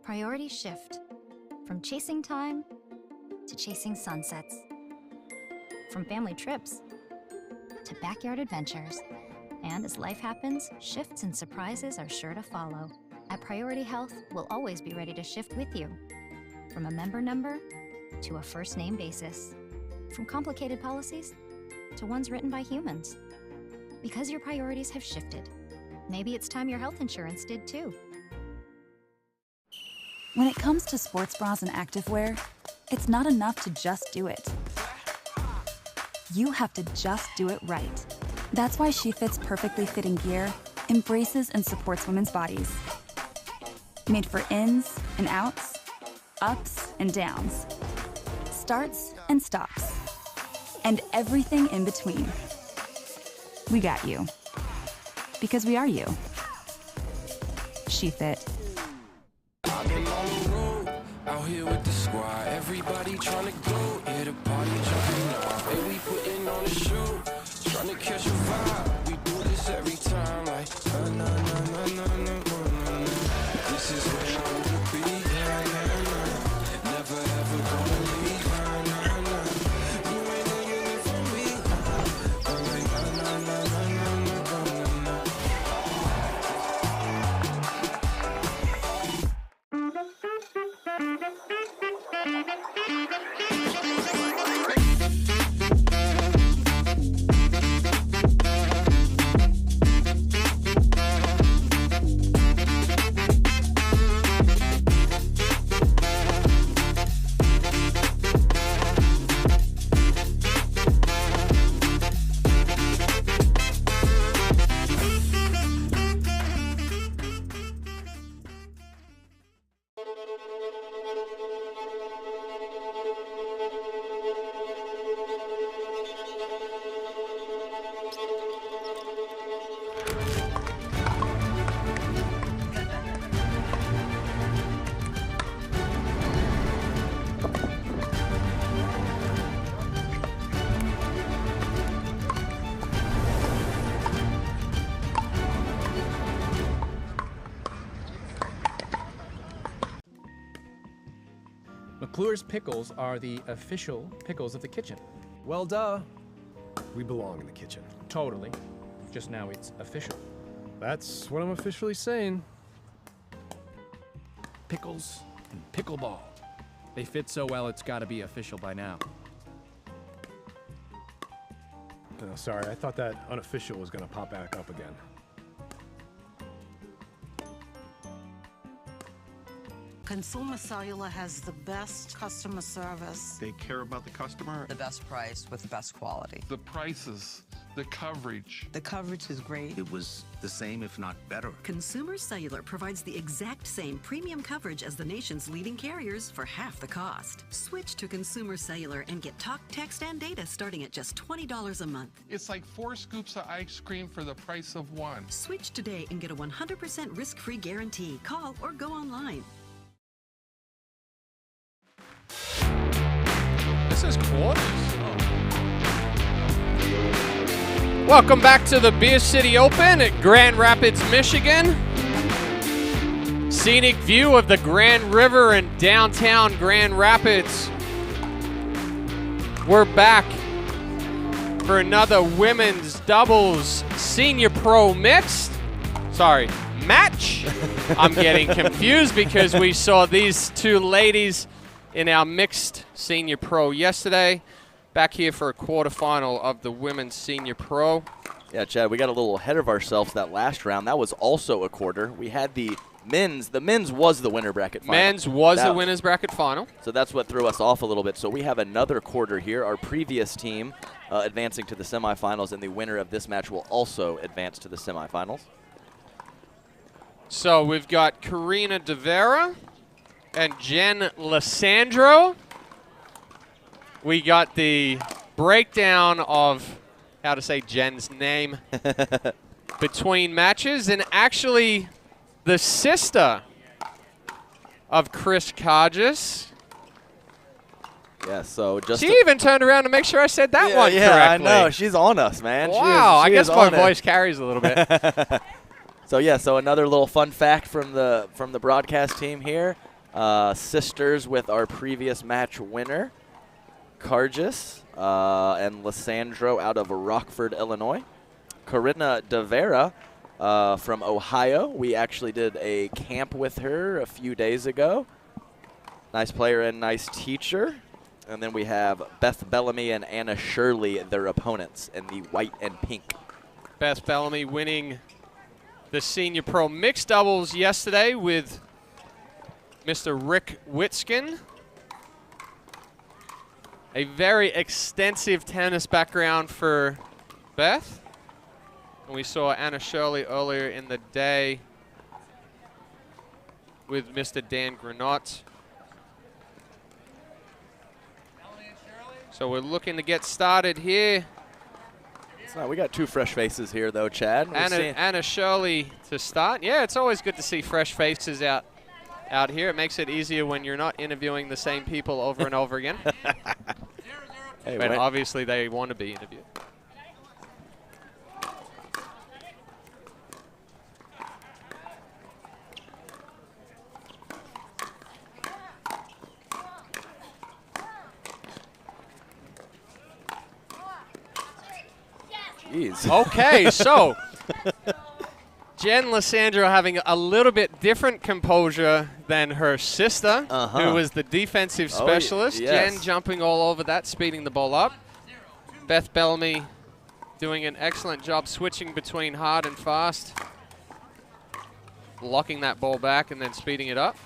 Priorities shift from chasing time to chasing sunsets, from family trips to backyard adventures. And as life happens, shifts and surprises are sure to follow. At Priority Health, we'll always be ready to shift with you, from a member number to a first name basis, from complicated policies to ones written by humans. Because your priorities have shifted, maybe it's time your health insurance did too. When it comes to sports bras and activewear, it's not enough to just do it. You have to just do it right. That's why She Fit's perfectly fitting gear embraces and supports women's bodies. Made for ins and outs, ups and downs, starts and stops, and everything in between. We got you. Because we are you. She Fit. I've been on the road, out here with the squad. Everybody trying to go, yeah, the party jumping off. Hey, we putting on a show, trying to catch a vibe. We do this every time, like, na na na na na na na. This is where I wanna be, na na na. Never ever gonna leave, na na na. You ain't no unit for me, I'm like, na na na na na na na. McClure's pickles are the official pickles of the kitchen. Well, duh. We belong in the kitchen. Totally. Just now it's official. That's what I'm officially saying. Pickles and pickleball. They fit so well, it's got to be official by now. Oh, sorry, I thought that unofficial was going to pop back up again. Consumer Cellular has the best customer service. They care about the customer. The best price with the best quality. The prices, the coverage. The coverage is great. It was the same, if not better. Consumer Cellular provides the exact same premium coverage as the nation's leading carriers for half the cost. Switch to Consumer Cellular and get talk, text, and data starting at just $20 a month. It's like 4 scoops of ice cream for the price of 1. Switch today and get a 100% risk-free guarantee. Call or go online. This is gorgeous. Welcome back to the Beer City Open at Grand Rapids, Michigan. Scenic view of the Grand River in downtown Grand Rapids. We're back for another women's doubles senior pro mixed. Sorry, match. I'm getting confused because we saw these two ladies in our mixed senior pro yesterday. Back here for a quarterfinal of the women's senior pro. Yeah, Chad, we got a little ahead of ourselves that last round. That was also a quarter. We had the men's. The men's was the winner bracket final. Men's was the winner's bracket final. So that's what threw us off a little bit. So we have another quarter here. Our previous team advancing to the semifinals, and the winner of this match will also advance to the semifinals. So we've got Karina De Vera and Jen Lissandro. We got the breakdown of how to say Jen's name between matches, and actually the sister of Chris Cargis. Yeah, so just she even turned around to make sure I said that one correctly. Yeah, I know. She's on us, man. Wow, I guess my voice carries a little bit. So yeah, so another little fun fact from the broadcast team here. Sisters with our previous match winner, Cargis and Lissandro out of Rockford, Illinois. Karina De Vera from Ohio. We actually did a camp with her a few days ago. Nice player and nice teacher. And then we have Beth Bellamy and Anna Shirley, their opponents, in the white and pink. Beth Bellamy winning the senior pro mixed doubles yesterday with Mr. Rick Witskin. A very extensive tennis background for Beth. And we saw Anna Shirley earlier in the day with Mr. Dan Granot. So we're looking to get started here. So we got two fresh faces here, though, Chad. Anna Shirley to start. Yeah, it's always good to see fresh faces out here. It makes it easier when you're not interviewing the same people over and over again. Hey, but obviously they want to be interviewed. Jeez. Okay, so Jen Lissandro having a little bit different composure than her sister, who was the defensive specialist. Yes. Jen jumping all over that, speeding the ball up. Beth Bellamy doing an excellent job switching between hard and fast, locking that ball back and then speeding it up.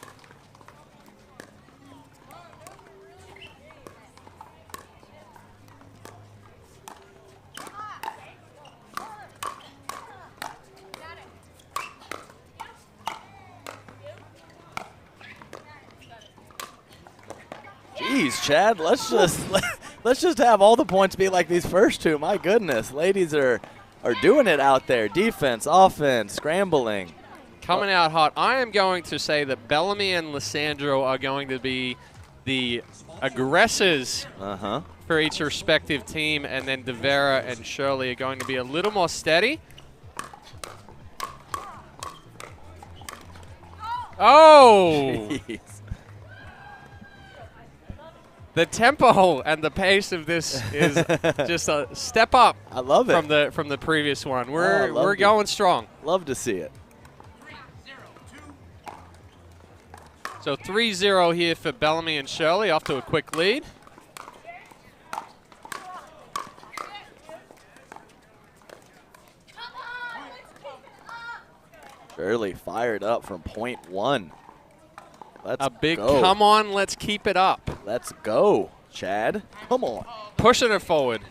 Jeez, Chad, let's just have all the points be like these first two. My goodness, ladies are doing it out there. Defense, offense, scrambling. Coming out hot. I am going to say that Bellamy and Lissandro are going to be the aggressors for each respective team, and then De Vera and Shirley are going to be a little more steady. Oh! Jeez. The tempo and the pace of this is just a step up. I love it from the previous one. We're going strong. Love to see it. So 3-0 here for Bellamy and Shirley, off to a quick lead. Shirley fired up from point one. Let's A big go. come on, let's keep it up. Let's go, Chad. Come on. Pushing it forward.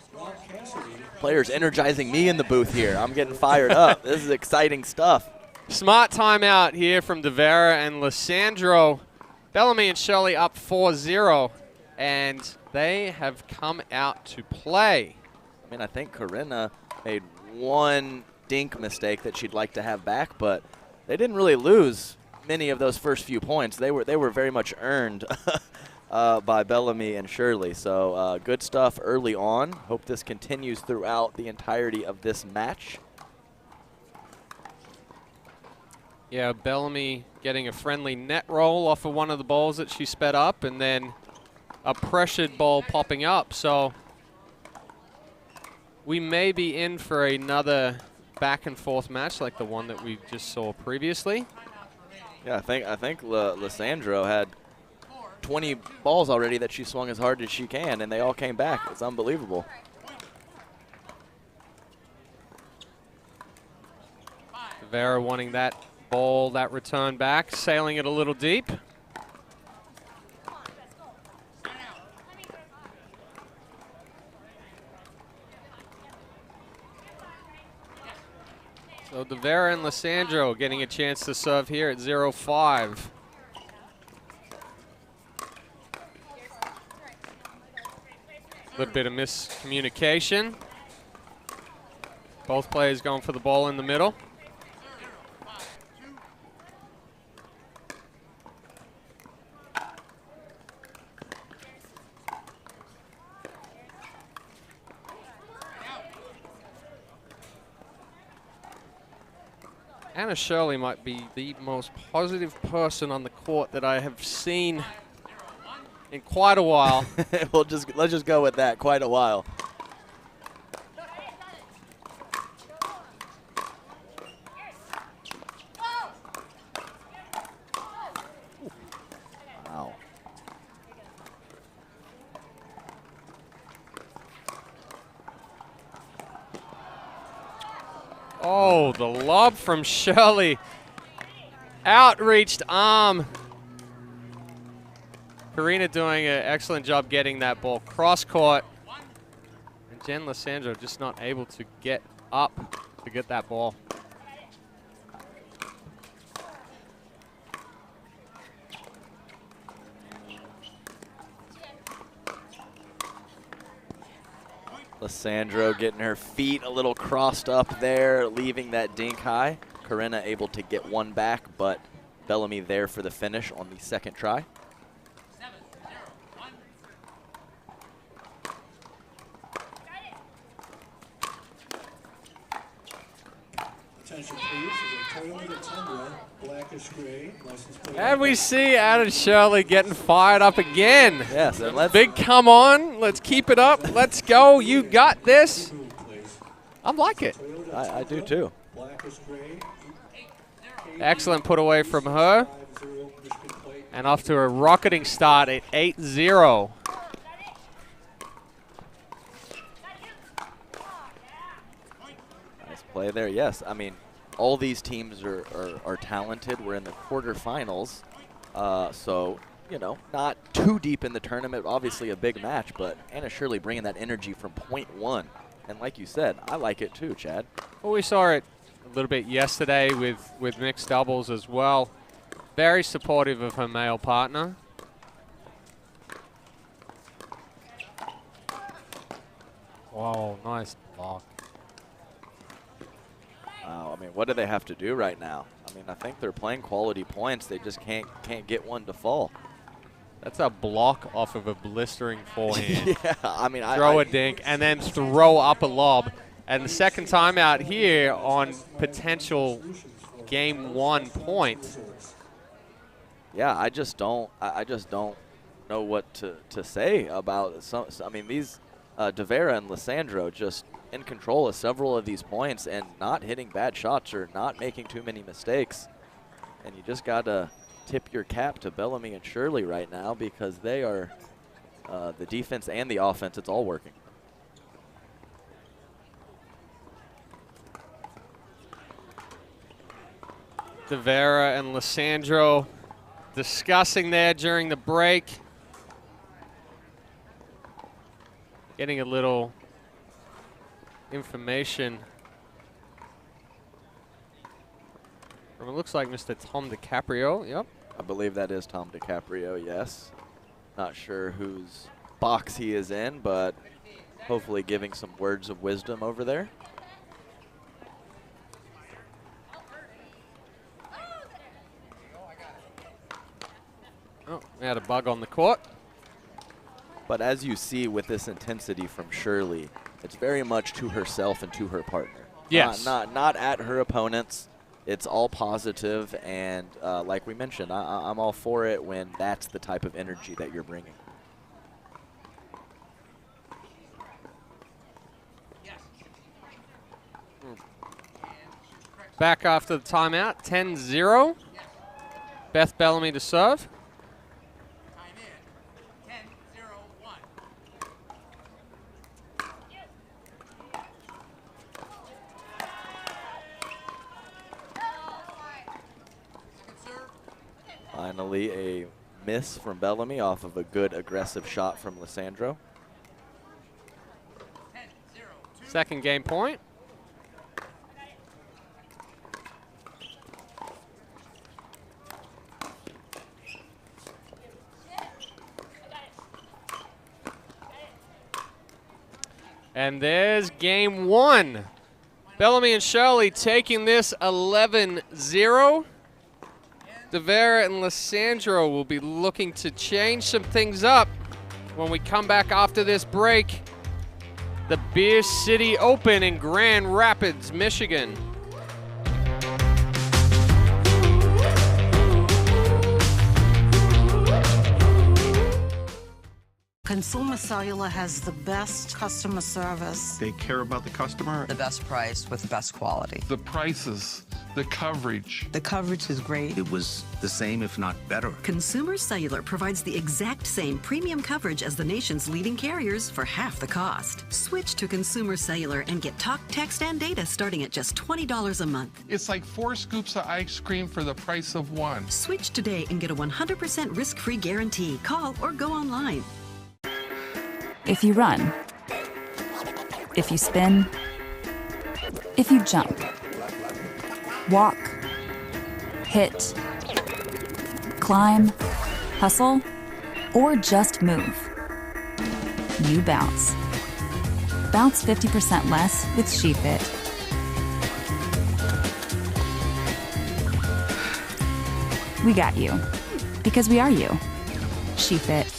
Players energizing me in the booth here. I'm getting fired up. This is exciting stuff. Smart timeout here from De Vera and Lissandro. Bellamy and Shirley up 4-0, and they have come out to play. I mean, I think Corinna made one dink mistake that she'd like to have back, but they didn't really lose many of those first few points. They were very much earned by Bellamy and Shirley. So good stuff early on. Hope this continues throughout the entirety of this match. Yeah, Bellamy getting a friendly net roll off of one of the balls that she sped up, and then a pressured ball popping up. So we may be in for another back and forth match like the one that we just saw previously. Yeah, I think Lissandro had 20 balls already that she swung as hard as she can, and they all came back. It's unbelievable. Vera wanting that ball, that return back, sailing it a little deep. So De Vera and Lissandro getting a chance to serve here at 0-5. A little bit of miscommunication. Both players going for the ball in the middle. Anna Shirley might be the most positive person on the court that I have seen in quite a while. Let's just go with that. Quite a while. Wow. Oh, the lob from Shirley. Outreached arm. Karina doing an excellent job getting that ball cross court. And Jen Lissandro just not able to get up to get that ball. Lissandro getting her feet a little crossed up there, leaving that dink high. Corinna able to get one back, but Bellamy there for the finish on the second try. Attention please, is a Toyota Tundra, blackish gray, license plate. And we see Anna Shirley getting fired up again. Yes, and let's big come on. Let's keep it up. Let's go. You got this. I like it. I do too. Excellent put away from her. And off to a rocketing start at 8-0. Nice play there. Yes, I mean, all these teams are talented. We're in the quarterfinals. So, you know, not too deep in the tournament. Obviously a big match, but Anna Shirley bringing that energy from point one. And like you said, I like it too, Chad. Well, we saw it a little bit yesterday with mixed doubles as well. Very supportive of her male partner. Wow, nice block. Wow, I mean, what do they have to do right now? I mean, I think they're playing quality points. They just can't get one to fall. That's a block off of a blistering forehand. Yeah, I mean, throw a dink and then throw up a lob. And the second time out here on potential game 1 point. Yeah, I just don't know what to say about some. I mean, these De Vera and Lissandro just in control of several of these points and not hitting bad shots or not making too many mistakes. And you just gotta tip your cap to Bellamy and Shirley right now because they are the defense and the offense. It's all working. De Vera and Lissandro discussing there during the break. Getting a little information from, it looks like Mr. Tom DiCaprio. Yep. I believe that is Tom DiCaprio, yes. Not sure whose box he is in, but hopefully giving some words of wisdom over there. Oh, we had a bug on the court. But as you see with this intensity from Shirley, it's very much to herself and to her partner. Yes. Not at her opponents. It's all positive, and like we mentioned, I'm all for it when that's the type of energy that you're bringing. Back after the timeout, 10-0. Beth Bellamy to serve. Finally, a miss from Bellamy off of a good aggressive shot from Lissandro. Second game point. And there's game one. Bellamy and Shirley taking this 11-0. DeVera and Lissandro will be looking to change some things up when we come back after this break. The Beer City Open in Grand Rapids, Michigan. Consumer Cellular has the best customer service. They care about the customer. The best price with the best quality. The prices, the coverage. The coverage is great. It was the same, if not better. Consumer Cellular provides the exact same premium coverage as the nation's leading carriers for half the cost. Switch to Consumer Cellular and get talk, text, and data starting at just $20 a month. It's like 4 scoops of ice cream for the price of 1. Switch today and get a 100% risk-free guarantee. Call or go online. If you run, if you spin, if you jump, walk, hit, climb, hustle, or just move, you bounce. Bounce 50% less with SheFit. We got you, because we are you. SheFit.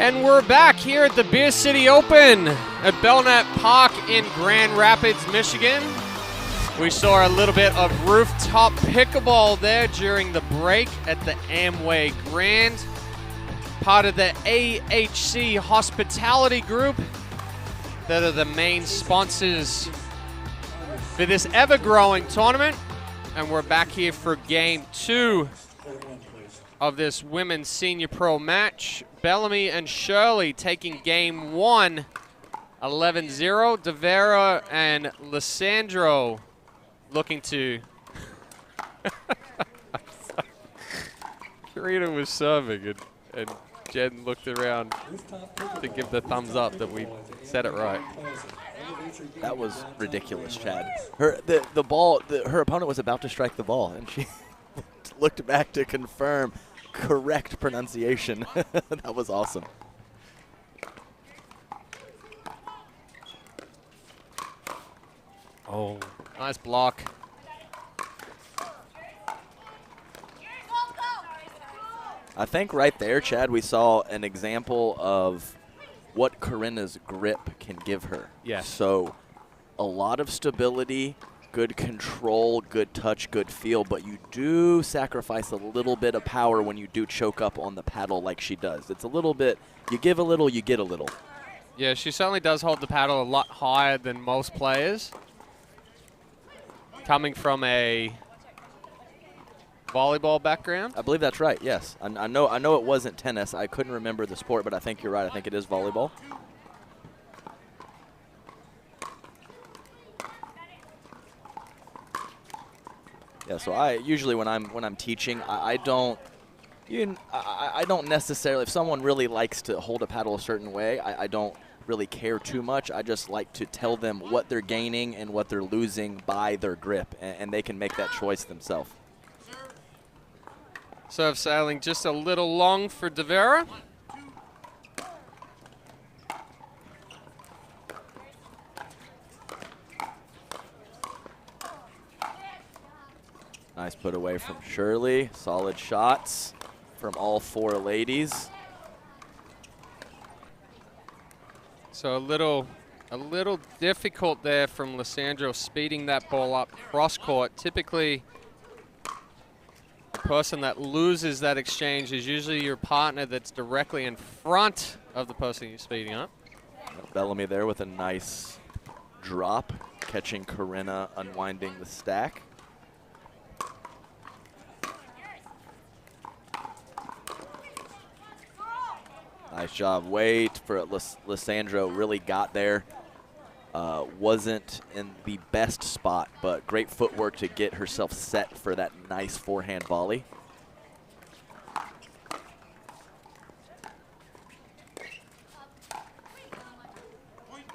And we're back here at the Beer City Open at Belknap Park in Grand Rapids, Michigan. We saw a little bit of rooftop pickleball there during the break at the Amway Grand. Part of the AHC Hospitality Group that are the main sponsors for this ever-growing tournament. And we're back here for game 2 of this women's senior pro match. Bellamy and Shirley taking game 1, 11-0. DeVera and Lissandro looking to... Karina was serving, and Jen looked around to give the thumbs up that we said it right. That was ridiculous, Chad. The ball, her opponent was about to strike the ball, and she looked back to confirm correct pronunciation. That was awesome. Oh, nice block. I think right there, Chad, we saw an example of what Corinna's grip can give her. Yes. So a lot of stability, good control, good touch, good feel, but you do sacrifice a little bit of power when you do choke up on the paddle like she does. It's a little bit, you give a little, you get a little. Yeah, she certainly does hold the paddle a lot higher than most players. Coming from a volleyball background? I believe that's right, yes. I know it wasn't tennis. I couldn't remember the sport, but I think you're right. I think it is volleyball. Yeah, so I usually when I'm teaching, I don't necessarily, if someone really likes to hold a paddle a certain way, I don't really care too much. I just like to tell them what they're gaining and what they're losing by their grip, and they can make that choice themselves. Serve sailing just a little long for De Vera. Nice put away from Shirley. Solid shots from all four ladies. So a little difficult there from Lissandro, speeding that ball up cross court. Typically, the person that loses that exchange is usually your partner that's directly in front of the person you're speeding up. Bellamy there with a nice drop, catching Corinna unwinding the stack. Nice job. Wait for Lissandro, really got there. Wasn't in the best spot, but great footwork to get herself set for that nice forehand volley.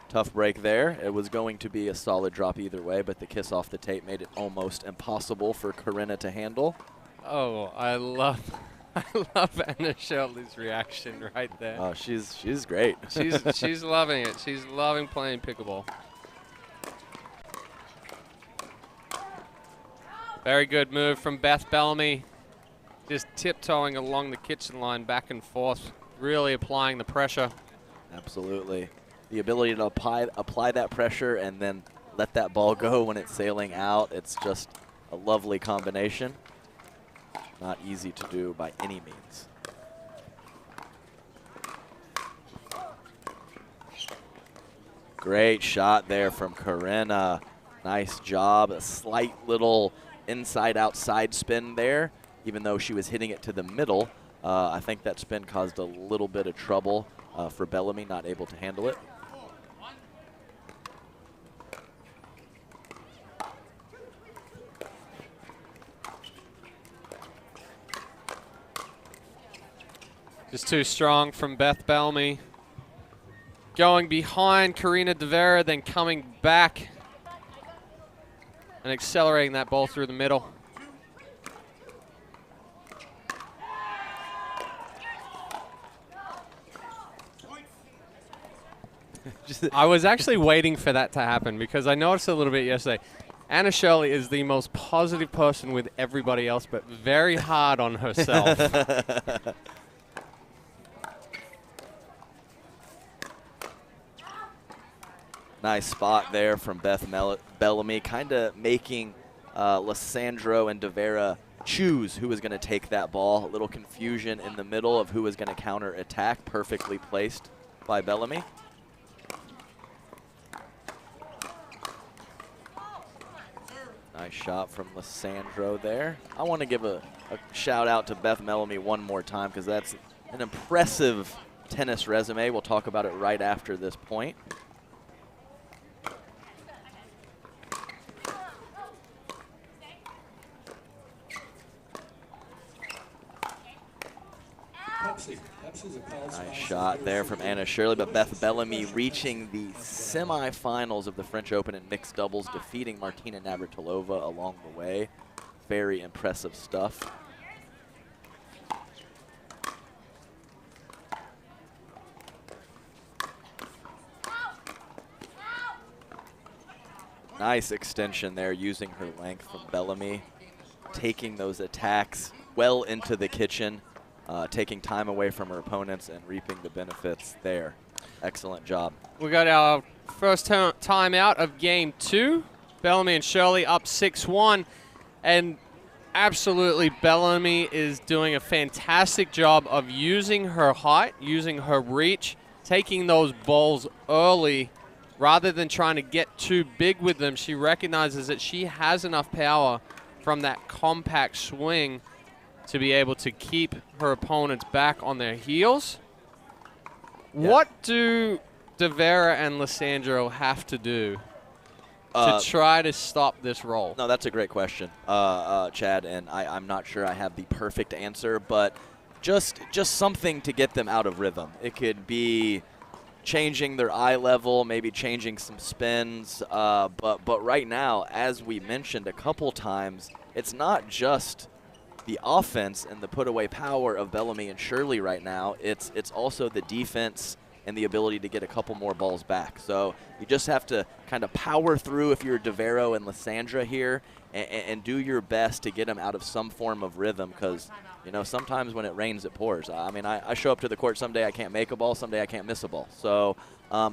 Tough break there. It was going to be a solid drop either way, but the kiss off the tape made it almost impossible for Corinna to handle. Oh, I love Anna Shirley's reaction right there. Oh, she's great. she's loving it. She's loving playing pickleball. Very good move from Beth Bellamy. Just tiptoeing along the kitchen line back and forth, really applying the pressure. Absolutely. The ability to apply that pressure and then let that ball go when it's sailing out. It's just a lovely combination. Not easy to do by any means. Great shot there from Corinna. Nice job. A slight little inside-outside spin there, even though she was hitting it to the middle. I think that spin caused a little bit of trouble for Bellamy, not able to handle it. Just too strong from Beth Bellamy. Going behind Karina De Vera, then coming back and accelerating that ball through the middle. I was actually waiting for that to happen because I noticed a little bit yesterday. Anna Shirley is the most positive person with everybody else, but very hard on herself. Nice spot there from Beth Bellamy, kind of making Lissandro and De Vera choose who was going to take that ball. A little confusion in the middle of who was going to counter attack. Perfectly placed by Bellamy. Nice shot from Lissandro there. I want to give a shout out to Beth Bellamy one more time because that's an impressive tennis resume. We'll talk about it right after this point. Pepsi. Pepsi's a college Nice sponsor. shot there from Anna Shirley, but Beth Bellamy reaching the semifinals of the French Open in mixed doubles, defeating Martina Navratilova along the way. Very impressive stuff. Nice extension there, using her length from Bellamy, taking those attacks well into the kitchen, taking time away from her opponents and reaping the benefits there. Excellent job. We got our first time out of game 2. Bellamy and Shirley up 6-1. And absolutely, Bellamy is doing a fantastic job of using her height, using her reach, taking those balls early. Rather than trying to get too big with them, she recognizes that she has enough power from that compact swing to be able to keep her opponents back on their heels. Yeah. What do De Vera and Lissandro have to do to try to stop this roll? No, that's a great question, Chad, and I'm not sure I have the perfect answer, but just something to get them out of rhythm. It could be changing their eye level, maybe changing some spins, but right now, as we mentioned a couple times, it's not just the offense and the put-away power of Bellamy and Shirley right now. It's also the defense and the ability to get a couple more balls back. So you just have to kind of power through if you're DeVero and Lissandra here and do your best to get them out of some form of rhythm, because you know, sometimes when it rains, it pours. I mean, I show up to the court someday I can't make a ball, someday I can't miss a ball. So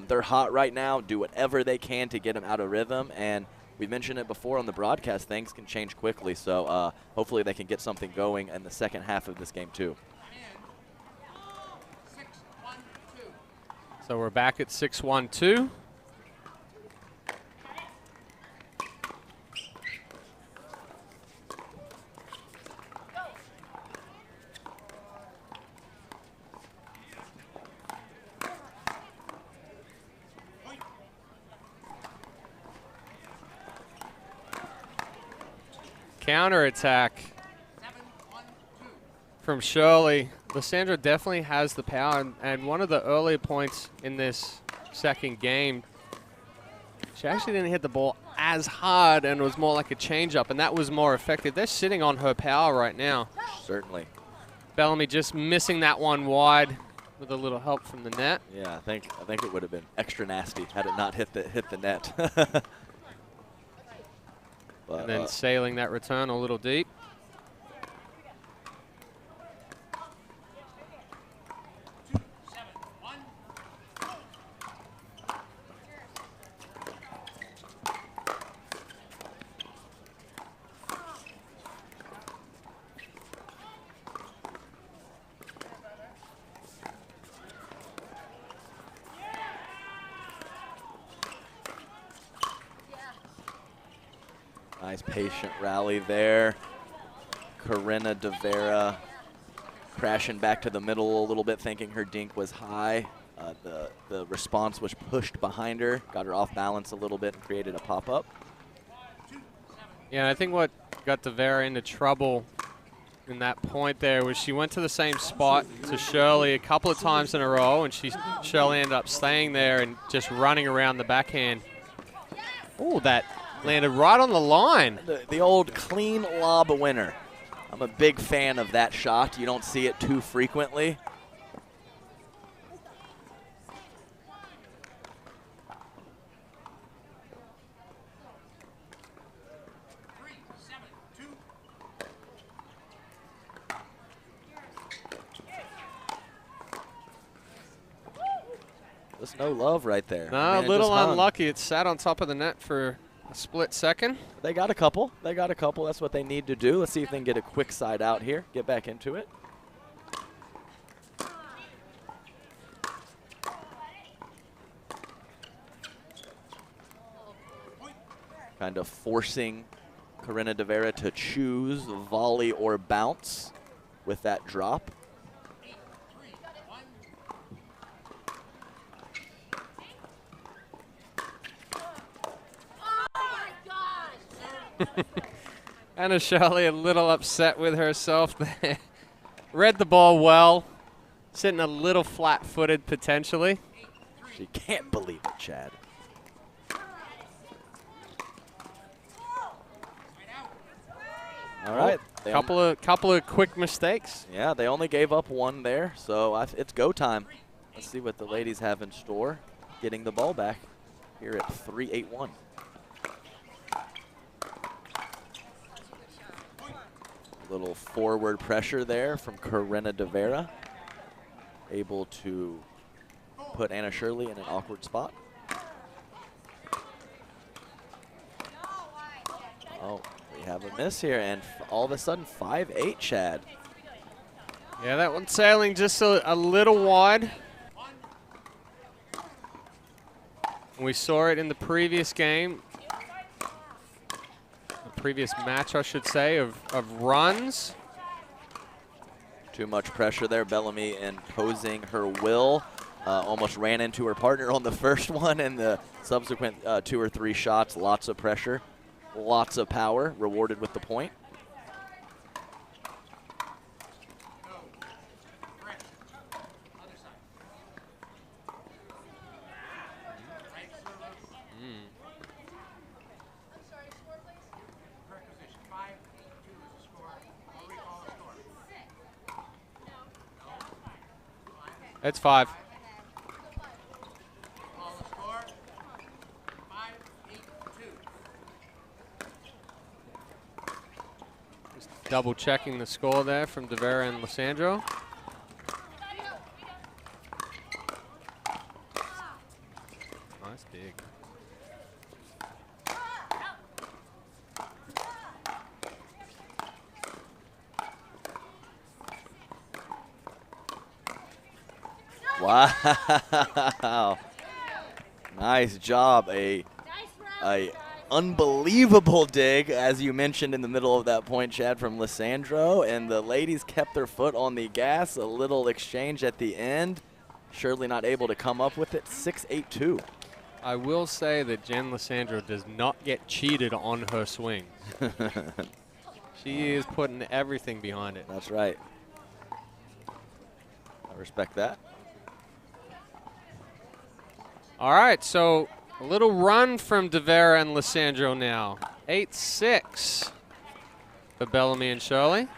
they're hot right now. Do whatever they can to get them out of rhythm. And we mentioned it before on the broadcast, things can change quickly. So hopefully they can get something going in the second half of this game too. So we're back at 6-1-2. Counterattack from Shirley. Lissandra definitely has the power, and one of the earlier points in this second game, she actually didn't hit the ball as hard and it was more like a changeup, and that was more effective. They're sitting on her power right now. Certainly. Bellamy just missing that one wide with a little help from the net. Yeah, I think it would have been extra nasty had it not hit the net. But, and then sailing that return a little deep. Nice patient rally there. Corinna De Vera crashing back to the middle a little bit, thinking her dink was high. The response was pushed behind her, got her off balance a little bit and created a pop-up. Yeah, I think what got De Vera into trouble in that point there was she went to the same spot to Shirley a couple of times in a row, and Shirley ended up staying there and just running around the backhand. Oh, that landed right on the line. The old clean lob winner. I'm a big fan of that shot. You don't see it too frequently. Just no love right there. No, I mean, a little unlucky. It sat on top of the net for a split second. They got a couple. They got a couple. That's what they need to do. Let's see if they can get a quick side out here. Get back into it. Kind of forcing Corinna De Vera to choose volley or bounce with that drop. Anna Shirley a little upset with herself there. Read the ball well, sitting a little flat-footed potentially. She can't believe it, Chad. All right. Couple of quick mistakes. Yeah, they only gave up one there, so it's go time. Let's see what the ladies have in store. Getting the ball back here at 3-8-1. Little forward pressure there from Corinna De Vera. Able to put Anna Shirley in an awkward spot. Oh, we have a miss here, and all of a sudden 5-8, Chad. Yeah, that one's sailing just a little wide. We saw it in the previous game. The previous match, I should say, of runs. Too much pressure there. Bellamy imposing her will. Almost ran into her partner on the first one, and the subsequent 2 or 3 shots. Lots of pressure, lots of power, rewarded with the point. It's 5. Just double checking the score there from De Vera and Lissandro. Nice dig. Wow. Nice job. A unbelievable dig, as you mentioned in the middle of that point, Chad, from Lissandro. And the ladies kept their foot on the gas. A little exchange at the end. Shirley not able to come up with it. 6-8-2. I will say that Jen Lissandro does not get cheated on her swing. She is putting everything behind it. That's right. I respect that. All right, so a little run from De Vera and Lissandro now. 8-6 for Bellamy and Shirley.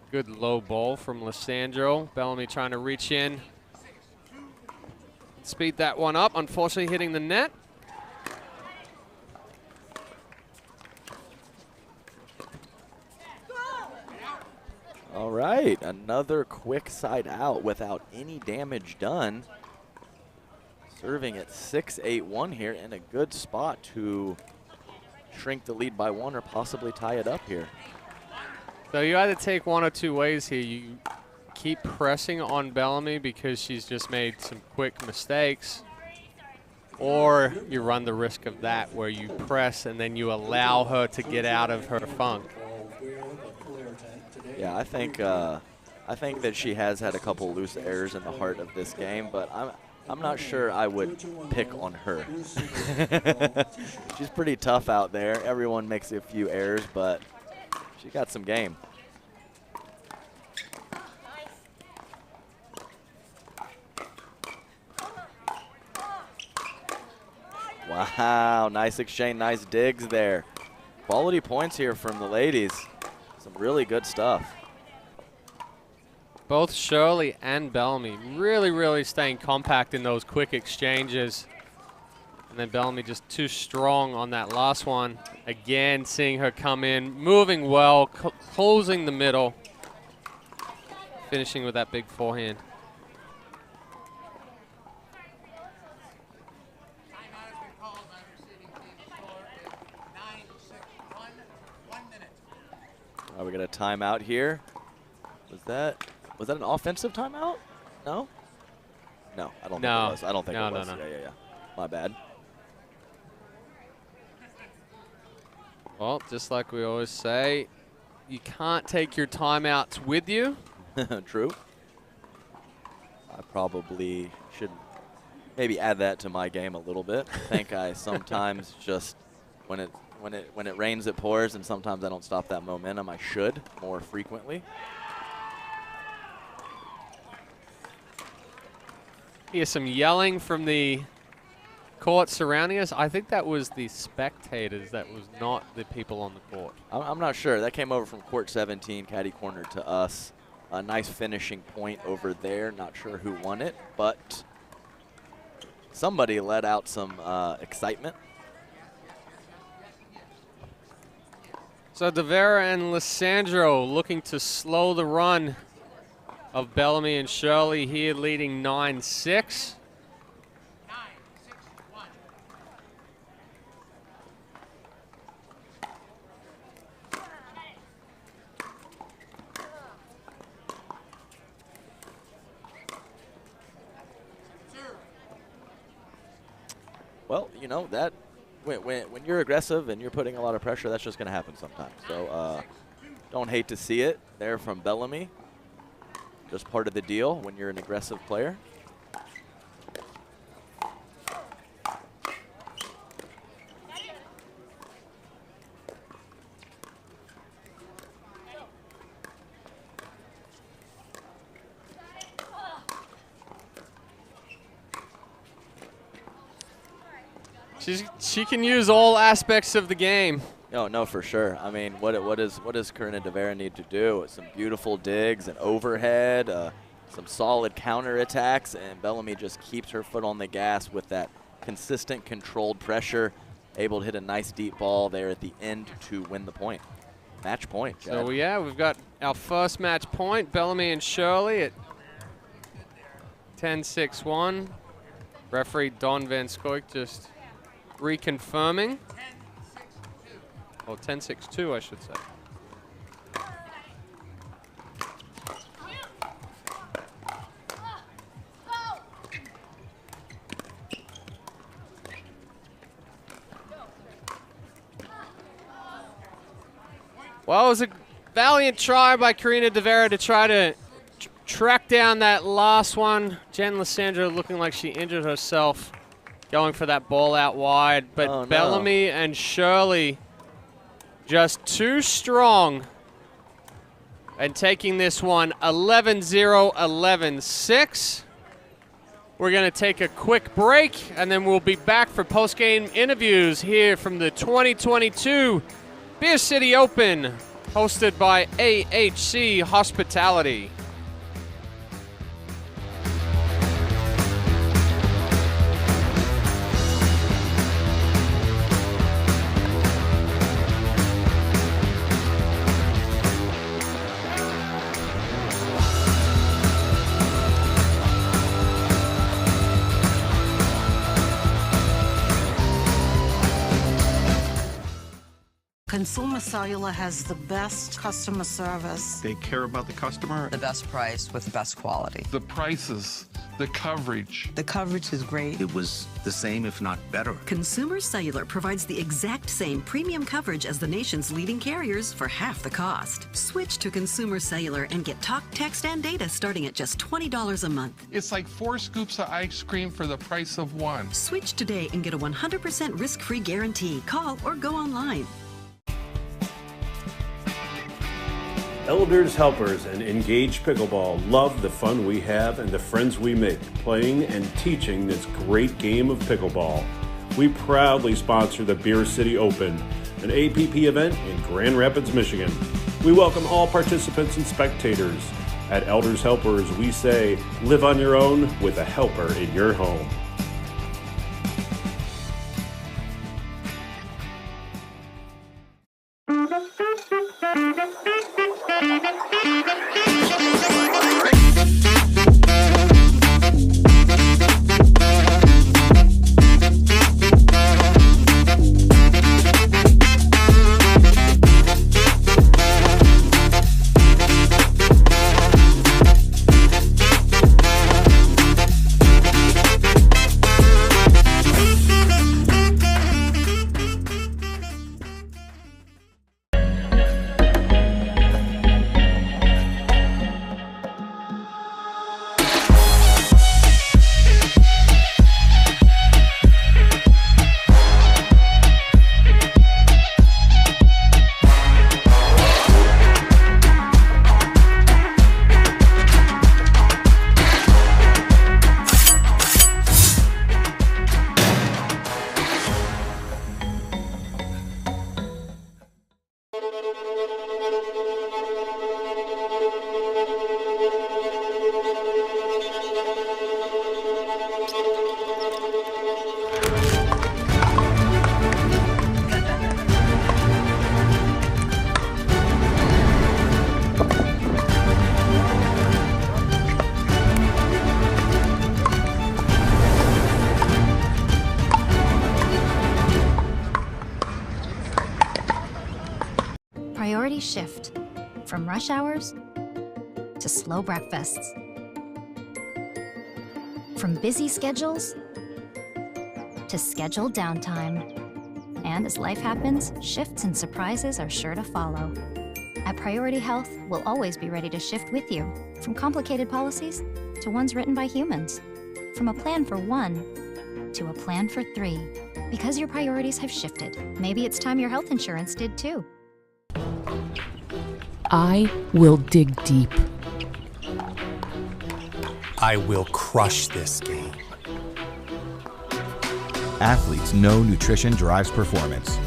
Good low ball from Lissandro. Bellamy trying to reach in. Speed that one up, unfortunately hitting the net. All right, another quick side out without any damage done. Serving at 6-8-1 here, in a good spot to shrink the lead by 1 or possibly tie it up here. So you either take one or two ways here. You keep pressing on Bellamy because she's just made some quick mistakes, or you run the risk of that where you press and then you allow her to get out of her funk. Yeah, I think that she has had a couple loose errors in the heart of this game, but I'm not sure I would pick on her. She's pretty tough out there. Everyone makes a few errors, but she got some game. Wow, nice exchange, nice digs there. Quality points here from the ladies. Some really good stuff. Both Shirley and Bellamy really staying compact in those quick exchanges. And then Bellamy just too strong on that last one. Again, seeing her come in, moving well, closing the middle, finishing with that big forehand. We got a timeout here. Was that an offensive timeout? No? No, I don't think it was. I don't think it was. No. Yeah. My bad. Well, just like we always say, you can't take your timeouts with you. True. I probably should maybe add that to my game a little bit. I think I sometimes just when it rains, it pours, and sometimes I don't stop that momentum. I should more frequently. Here's some yelling from the court surrounding us. I think that was the spectators. That was not the people on the court. I'm not sure. That came over from court 17, caddy corner to us. A nice finishing point over there. Not sure who won it, but somebody let out some excitement. So Devera and Lissandro looking to slow the run of Bellamy and Shirley here, leading 9-6. Well, you know, that when you're aggressive and you're putting a lot of pressure, that's just going to happen sometimes. So don't hate to see it there from Bellamy. Just part of the deal when you're an aggressive player. She can use all aspects of the game. No, for sure. I mean, what does Karina Devera need to do? Some beautiful digs and overhead, some solid counter attacks, and Bellamy just keeps her foot on the gas with that consistent, controlled pressure, able to hit a nice deep ball there at the end to win the point. Match point, Chad. So yeah, we've got our first match point, Bellamy and Shirley at 10-6-1. Referee Don Van Skoik just reconfirming. Or 10-6-2, I should say. Well, it was a valiant try by Karina Devera to try to track down that last one. Jen Lissandro looking like she injured herself going for that ball out wide. But Bellamy and Shirley just too strong and taking this one 11-0, 11-6. We're going to take a quick break, and then we'll be back for post-game interviews here from the 2022 Beer City Open, hosted by AHC Hospitality. Consumer Cellular has the best customer service. They care about the customer. The best price with the best quality. The prices, the coverage. The coverage is great. It was the same, if not better. Consumer Cellular provides the exact same premium coverage as the nation's leading carriers for half the cost. Switch to Consumer Cellular and get talk, text, and data starting at just $20 a month. It's like 4 scoops of ice cream for the price of 1. Switch today and get a 100% risk-free guarantee. Call or go online. Elders, Helpers, and Engaged Pickleball love the fun we have and the friends we make playing and teaching this great game of pickleball. We proudly sponsor the Beer City Open, an APP event in Grand Rapids, Michigan. We welcome all participants and spectators. At Elders, Helpers, we say, live on your own with a helper in your home. rush hours to slow breakfasts. From busy schedules to scheduled downtime. And as life happens, shifts and surprises are sure to follow. At Priority Health, we'll always be ready to shift with you, from complicated policies to ones written by humans. From a plan for one to a plan for three. Because your priorities have shifted, maybe it's time your health insurance did too. I will dig deep. I will crush this game. Athletes know nutrition drives performance.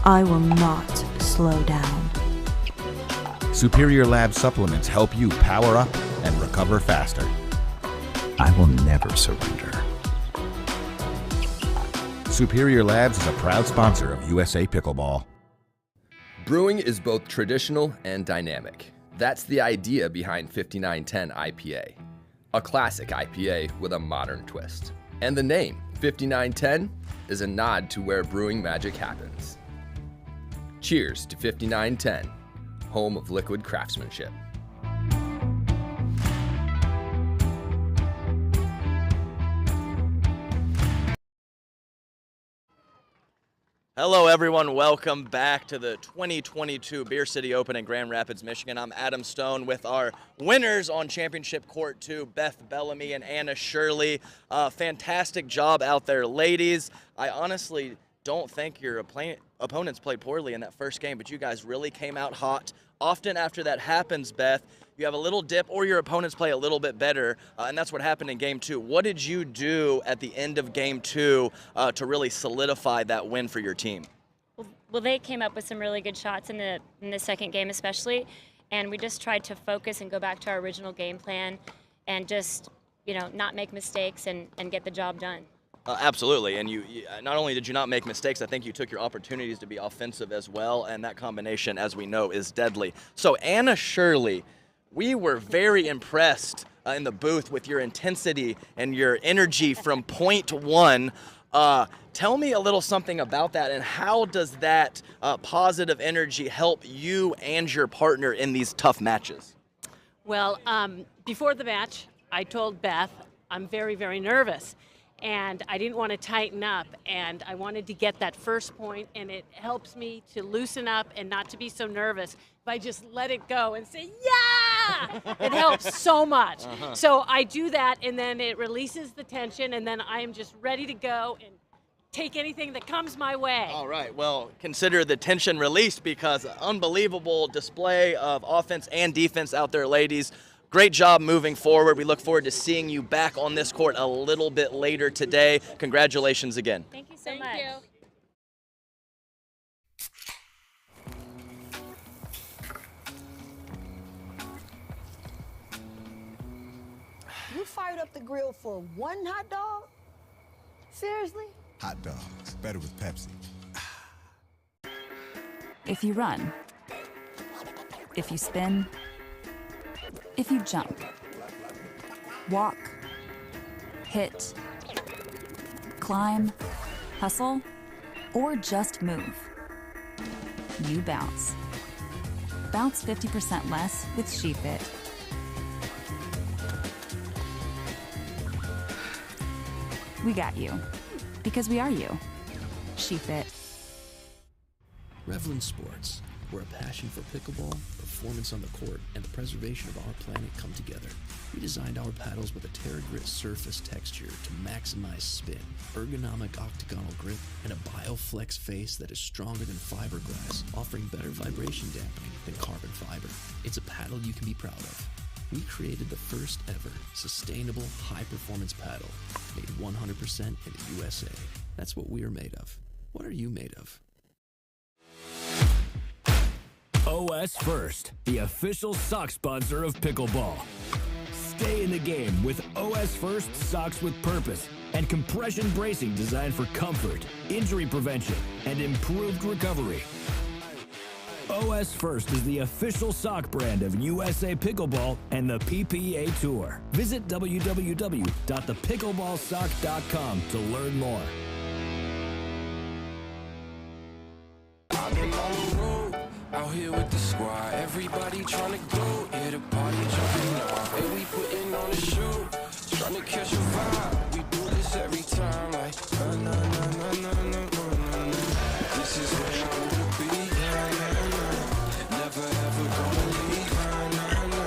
I will not slow down. Superior Lab supplements help you power up and recover faster. I will never surrender. Superior Labs is a proud sponsor of USA Pickleball. Brewing is both traditional and dynamic. That's the idea behind 5910 IPA, a classic IPA with a modern twist. And the name, 5910, is a nod to where brewing magic happens. Cheers to 5910, home of liquid craftsmanship. Hello everyone, welcome back to the 2022 Beer City Open in Grand Rapids, Michigan. I'm Adam Stone with our winners on Championship Court 2, Beth Bellamy and Anna Shirley. Fantastic job out there, ladies. I honestly don't think your opponents played poorly in that first game, but you guys really came out hot. Often after that happens, Beth, you have a little dip or your opponents play a little bit better, and that's what happened in Game 2. What did you do at the end of Game 2 to really solidify that win for your team? Well, they came up with some really good shots in the second game especially, and we just tried to focus and go back to our original game plan and just, not make mistakes and get the job done. Absolutely, and you not only did you not make mistakes, I think you took your opportunities to be offensive as well, and that combination, as we know, is deadly. So Anna Shirley, we were very impressed in the booth with your intensity and your energy from point one. Tell me a little something about that, and how does that positive energy help you and your partner in these tough matches? Well, before the match, I told Beth I'm very, very nervous. And I didn't want to tighten up, and I wanted to get that first point, and it helps me to loosen up and not to be so nervous if I just let it go and say, yeah! It helps so much. So I do that, and then it releases the tension, and then I am just ready to go and take anything that comes my way. All right, well, consider the tension released, because unbelievable display of offense and defense out there, ladies. Great job moving forward. We look forward to seeing you back on this court a little bit later today. Congratulations again. Thank you so much. You fired up the grill for one hot dog? Seriously? Hot dogs, better with Pepsi. If you run, if you spin, if you jump, walk, hit, climb, hustle, or just move, you bounce. Bounce 50% less with SheFit. We got you, because we are you. SheFit. Revlon Sports, where a passion for pickleball, performance on the court, and the preservation of our planet come together. We designed our paddles with a TerraGrit surface texture to maximize spin, ergonomic octagonal grip, and a BioFlex face that is stronger than fiberglass, offering better vibration dampening than carbon fiber. It's a paddle you can be proud of. We created the first ever sustainable high-performance paddle, made 100% in the USA. That's what we are made of. What are you made of? OS First, the official sock sponsor of pickleball. Stay in the game with OS First socks with purpose and compression bracing designed for comfort, injury prevention, and improved recovery. OS First is the official sock brand of USA Pickleball and the PPA Tour. Visit www.thepickleballsock.com to learn more. I've been on the road, out here with the squad. Every everybody trying to go. Yeah, the party jumping off. Hey, we putting on a show. Trying to catch a vibe. We do this every time. Like, na na na na na na na na. This is where I wanna be. Na na na. Never ever gonna leave. Na na na.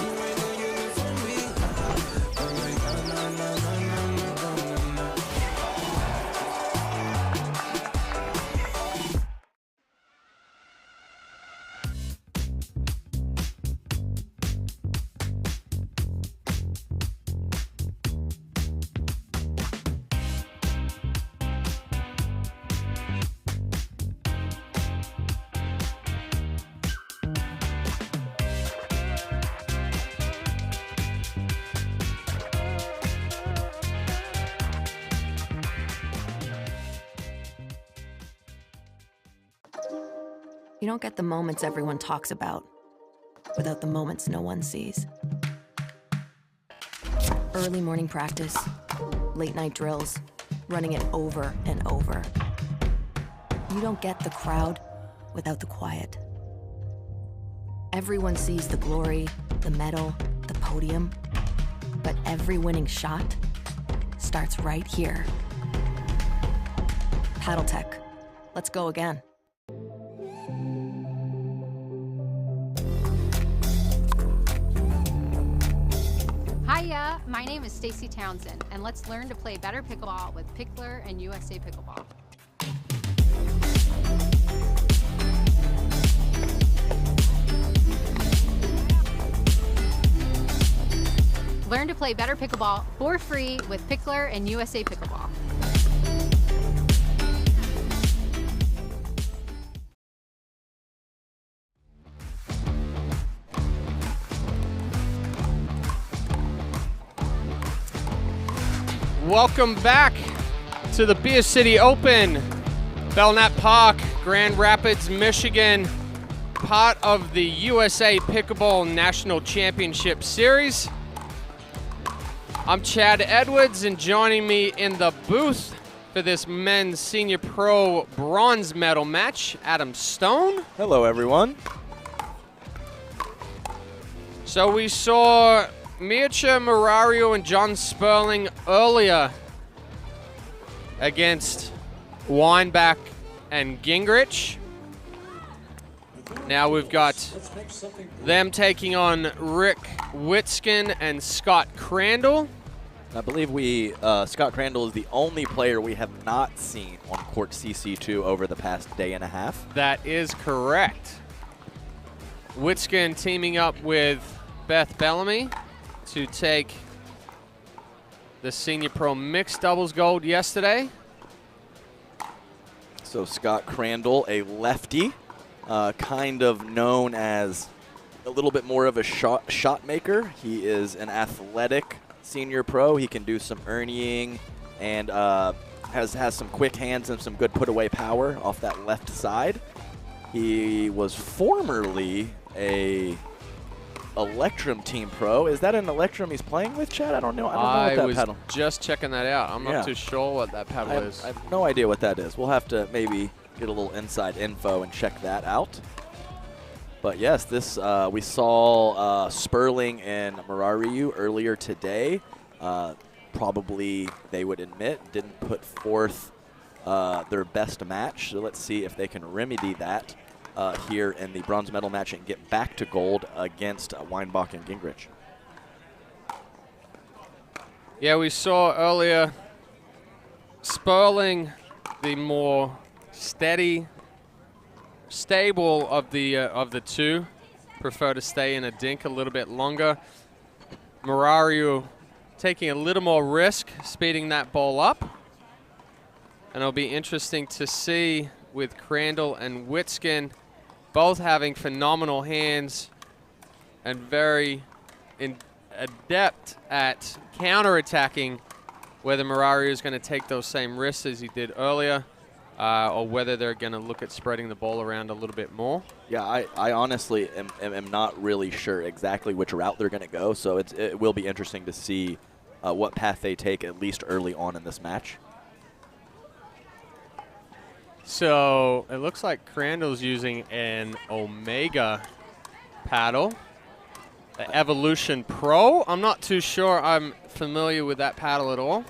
You ain't gonna get it from me. I'm like, na na na na na na na. You don't get the moments everyone talks about without the moments no one sees. Early morning practice, late night drills, running it over and over. You don't get the crowd without the quiet. Everyone sees the glory, the medal, the podium, but every winning shot starts right here. Paddle Tech, let's go again. Hiya, my name is Stacy Townsend, and let's learn to play better pickleball with Pickler and USA Pickleball. Learn to play better pickleball for free with Pickler and USA Pickleball. Welcome back to the Beer City Open, Belknap Park, Grand Rapids, Michigan, part of the USA Pickleball National Championship Series. I'm Chad Edwards, and joining me in the booth for this men's senior pro bronze medal match, Adam Stone. Hello, everyone. So we saw Mircea Murario and John Sperling earlier against Weinbach and Gingrich. Now we've got them taking on Rick Witskin and Scott Crandall. I believe Scott Crandall is the only player we have not seen on court CC2 over the past day and a half. That is correct. Witskin teaming up with Beth Bellamy to take the senior pro mixed doubles gold yesterday. So Scott Crandall, a lefty, kind of known as a little bit more of a shot maker. He is an athletic senior pro. He can do some earnying and has some quick hands and some good put away power off that left side. He was formerly a Electrum team pro. Is that an Electrum he's playing with, Chad? I don't know. I don't know what that paddle. I was just checking that out. I'm not too sure what that paddle is. I have no idea what that is. We'll have to maybe get a little inside info and check that out. But yes, this we saw Sperling and Murariu earlier today. Probably, they would admit, didn't put forth their best match. So let's see if they can remedy that here in the bronze medal match and get back to gold against Weinbach and Gingrich. Yeah, we saw earlier Sperling, the more stable of the two, prefer to stay in a dink a little bit longer. Murariu taking a little more risk, speeding that ball up. And it'll be interesting to see with Crandall and Witskin both having phenomenal hands and very adept at counterattacking, whether Murariu is going to take those same risks as he did earlier, or whether they're going to look at spreading the ball around a little bit more. Yeah, I honestly am not really sure exactly which route they're going to go, so it will be interesting to see what path they take, at least early on in this match. So it looks like Crandall's using an Omega paddle. The Evolution Pro. I'm not too sure I'm familiar with that paddle at all.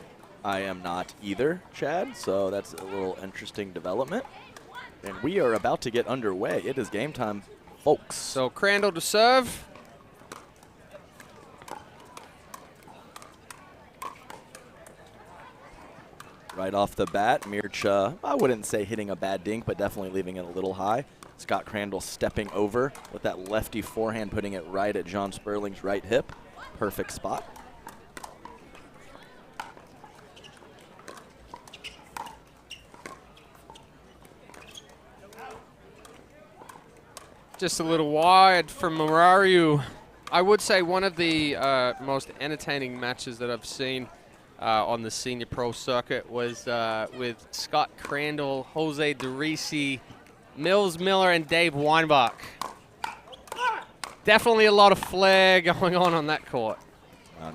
I am not either, Chad, so that's a little interesting development. And we are about to get underway. It is game time, folks. So Crandall to serve. Right off the bat, Mircha, I wouldn't say hitting a bad dink, but definitely leaving it a little high. Scott Crandall stepping over with that lefty forehand, putting it right at John Sperling's right hip. Perfect spot. Just a little wide from Murariu. I would say one of the most entertaining matches that I've seen on the senior pro circuit was with Scott Crandall, Jose DeRisi, Mills Miller, and Dave Weinbach. Definitely a lot of flair going on that court.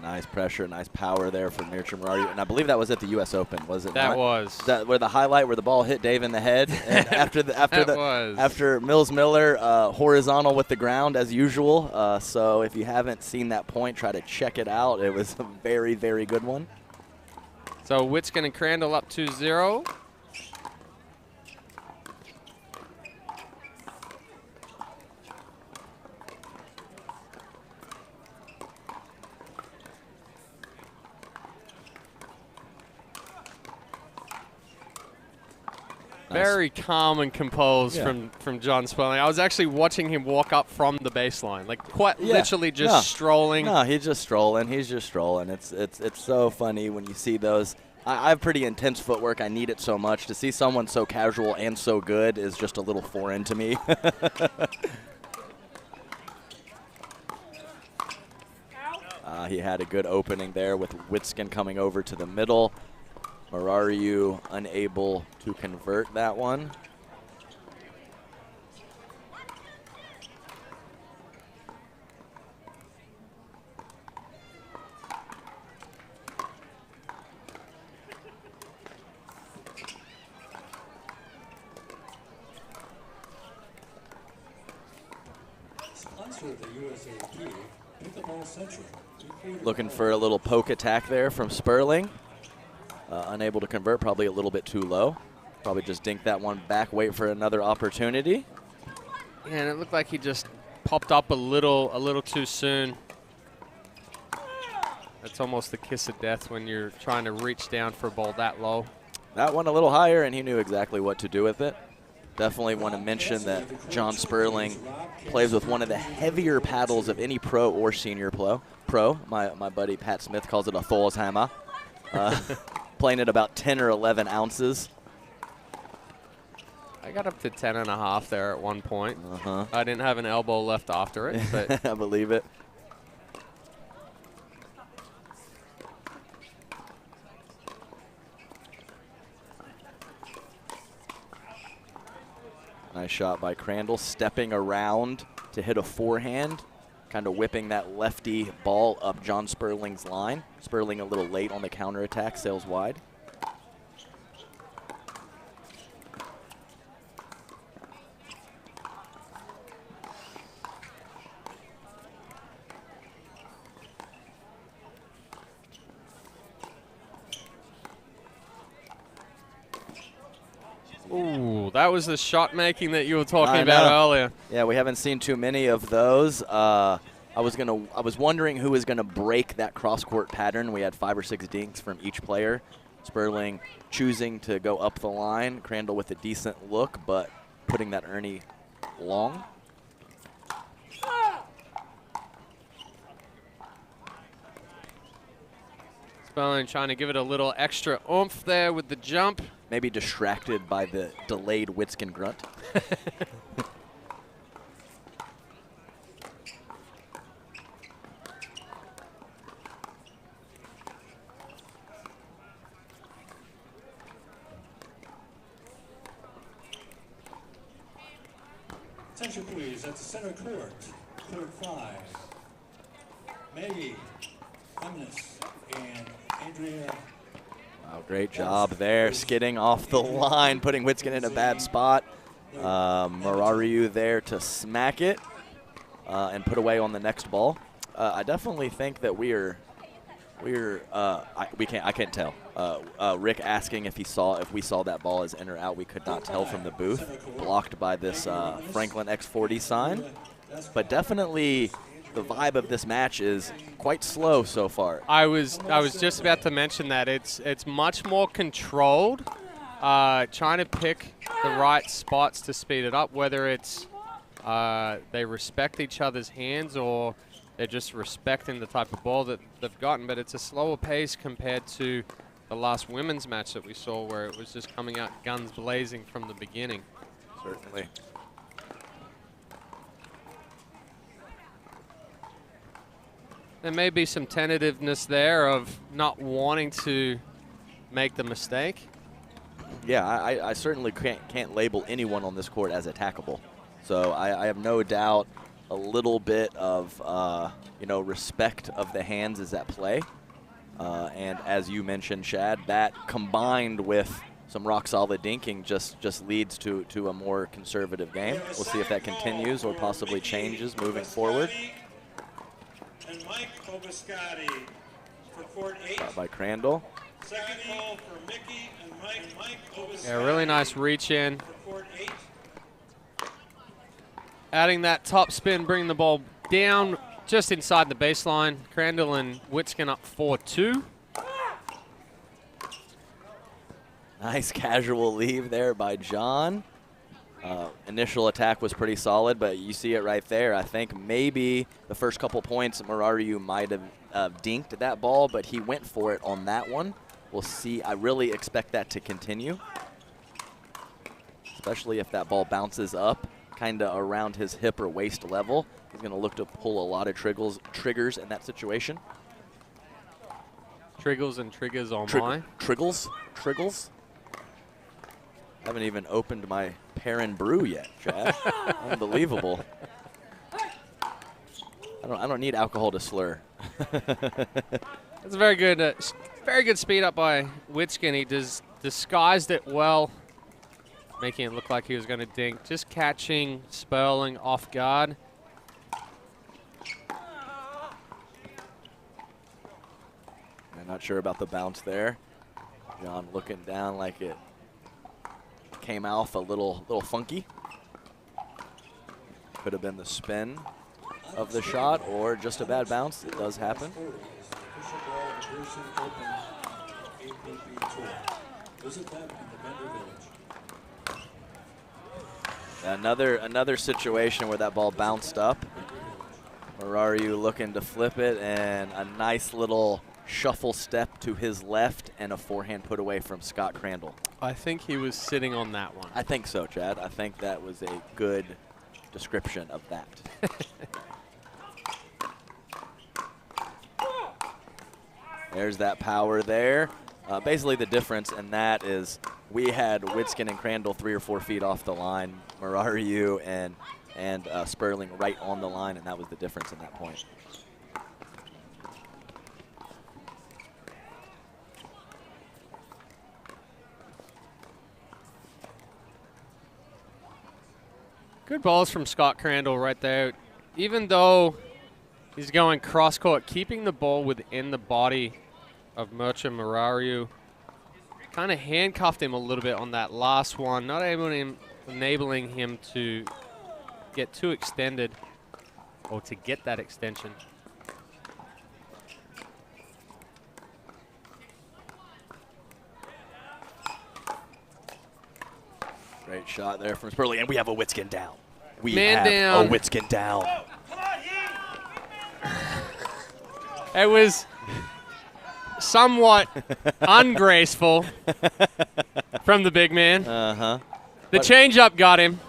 Nice pressure, nice power there from Mircha Murariu. And I believe that was at the U.S. Open, was it That not? was. Is that where the highlight where the ball hit Dave in the head? And was. After Mills Miller, horizontal with the ground as usual. So if you haven't seen that point, try to check it out. It was a very, very good one. So Witskin and Crandall up 2-0. Very calm and composed from John Sperling. I was actually watching him walk up from the baseline, like quite literally just strolling. No, he's just strolling. He's just strolling. It's so funny when you see those. I have pretty intense footwork. I need it so much. To see someone so casual and so good is just a little foreign to me. He had a good opening there with Witskin coming over to the middle. Murariu unable to convert that one. Looking for a little poke attack there from Sperling. Unable to convert, probably a little bit too low. Probably just dink that one back, wait for another opportunity. Yeah, and it looked like he just popped up a little too soon. That's almost the kiss of death when you're trying to reach down for a ball that low. That one a little higher, and he knew exactly what to do with it. Definitely want to mention that John Sperling plays with one of the heavier paddles of any pro or senior pro. My buddy Pat Smith calls it a Thor's hammer. Playing at about 10 or 11 ounces. I got up to 10.5 there at one point. I didn't have an elbow left after it, but I believe it. Nice shot by Crandall, stepping around to hit a forehand, kind of whipping that lefty ball up John Sperling's line. Sperling a little late on the counterattack, sails wide. ooh, that was the shot making that you were talking about earlier. Yeah, we haven't seen too many of those. I was wondering who was gonna break that cross-court pattern. We had 5 or 6 dinks from each player. Sperling choosing to go up the line. Crandall with a decent look, but putting that Ernie long. Sperling trying to give it a little extra oomph there with the jump. Maybe distracted by the delayed Witskin grunt. Attention please, at the center court, court 5. Maggie, Humness, and Andrea. Wow, great job there, skidding off the line, putting Witskin in a bad spot. Murariu there to smack it. and put away on the next ball. I definitely think that I can't tell. Rick asking if we saw that ball as in or out. We could not tell from the booth. Blocked by this Franklin X40 sign. But definitely the vibe of this match is quite slow so far. I was just about to mention that it's much more controlled. Trying to pick the right spots to speed it up, whether it's they respect each other's hands or they're just respecting the type of ball that they've gotten. But it's a slower pace compared to the last women's match that we saw, where it was just coming out guns blazing from the beginning. Certainly. There may be some tentativeness there of not wanting to make the mistake. Yeah, I certainly can't label anyone on this court as attackable. So I have no doubt a little bit of respect of the hands is at play. And as you mentioned, Shad, that combined with some rock-solid dinking just leads to a more conservative game. We'll see if that continues or possibly changes moving forward. And Mike Obiscotti for court 8. Shot by Crandall. Second ball for Mickey and Mike Obiscotti. Yeah, really nice reach in. For court 8. Adding that top spin, bringing the ball down just inside the baseline. Crandall and Witskin up 4-2. Nice casual leave there by John. Initial attack was pretty solid, but you see it right there. I think maybe the first couple points, Marariu might have dinked that ball, but he went for it on that one. We'll see. I really expect that to continue, especially if that ball bounces up kind of around his hip or waist level. He's going to look to pull a lot of triggers in that situation. Triggles and triggers on mine. Triggles? Haven't even opened my Perrin Brew yet, Chad. Unbelievable. I don't need alcohol to slur. That's a very good speed up by Witskin. He disguised it well, making it look like he was going to dink. Just catching Sperling off guard. I'm not sure about the bounce there. John looking down like it came off a little funky. Could have been the spin of the shot or just a bad bounce. It does happen. Another situation where that ball bounced up. Marariu looking to flip it, and a nice little shuffle step to his left and a forehand put away from Scott Crandall. I think he was sitting on that one. I think so, Chad. I think that was a good description of that. There's that power there. Basically the difference in that is we had Witskin and Crandall 3 or 4 feet off the line, Marariu and Sperling right on the line, and that was the difference in that point. Good balls from Scott Crandall right there. Even though he's going cross-court, keeping the ball within the body of Merchant Marariu. Kind of handcuffed him a little bit on that last one, not enabling him to get too extended or to get that extension. Great shot there from Sperling, and we have a Witskin down. We Man have down. a Witskin down. It was somewhat ungraceful from the big man. Uh-huh. The changeup got him.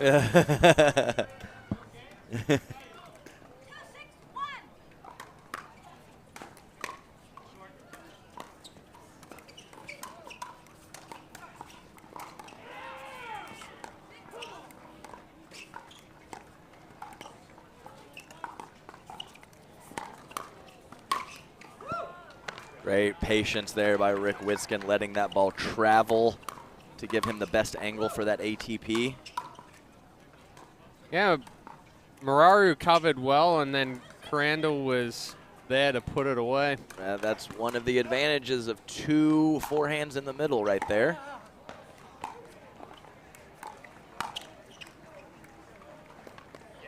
Great patience there by Rick Witskin, letting that ball travel to give him the best angle for that ATP. Yeah, Mararu covered well, and then Crandall was there to put it away. That's one of the advantages of 2 forehands in the middle right there.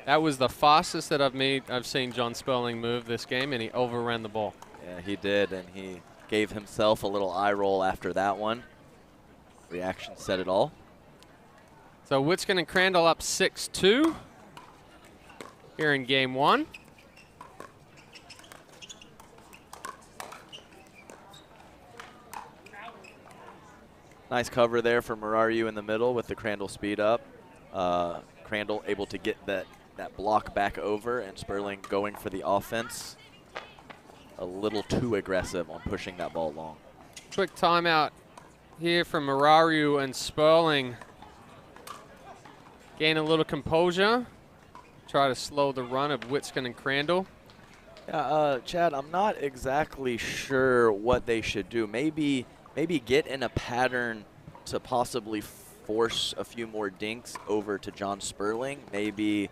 That was the fastest that I've seen John Sperling move this game, and he overran the ball. Yeah, he did, and he gave himself a little eye roll after that one. Reaction said it all. So Witskin and Crandall up 6-2 here in game 1. Nice cover there for Mararu in the middle with the Crandall speed up. Crandall able to get that block back over, and Sperling going for the offense. A little too aggressive on pushing that ball long. Quick timeout here from Mararu and Sperling. Gain a little composure. Try to slow the run of Witskin and Crandall. Yeah, Chad, I'm not exactly sure what they should do. Maybe get in a pattern to possibly force a few more dinks over to John Sperling. Maybe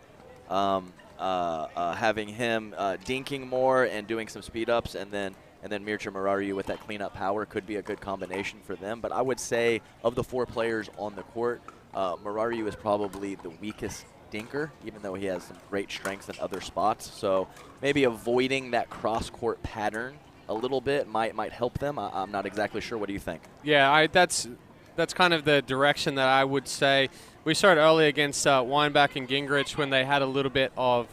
having him dinking more and doing some speed ups, and then Mircea Mararu with that cleanup power could be a good combination for them. But I would say of the 4 players on the court, Mararu is probably the weakest dinker, even though he has some great strengths in other spots. So maybe avoiding that cross-court pattern a little bit might help them. I'm not exactly sure. What do you think? Yeah, that's kind of the direction that I would say. We started early against Weinbach and Gingrich when they had a little bit of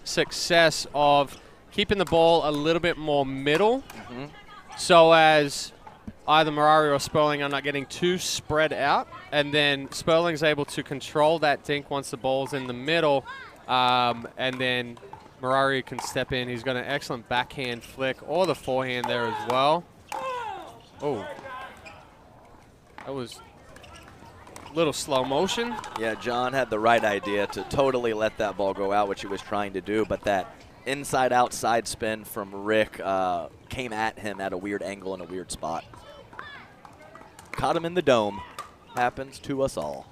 success of keeping the ball a little bit more middle, so as either Mararu or Sperling are not getting too spread out, and then Sperling's able to control that dink once the ball's in the middle, and then Mararu can step in. He's got an excellent backhand flick, or the forehand there as well. Oh, that was a little slow motion. Yeah, John had the right idea to totally let that ball go out, which he was trying to do, but that inside-outside spin from Rick came at him at a weird angle in a weird spot. Caught him in the dome. Happens to us all.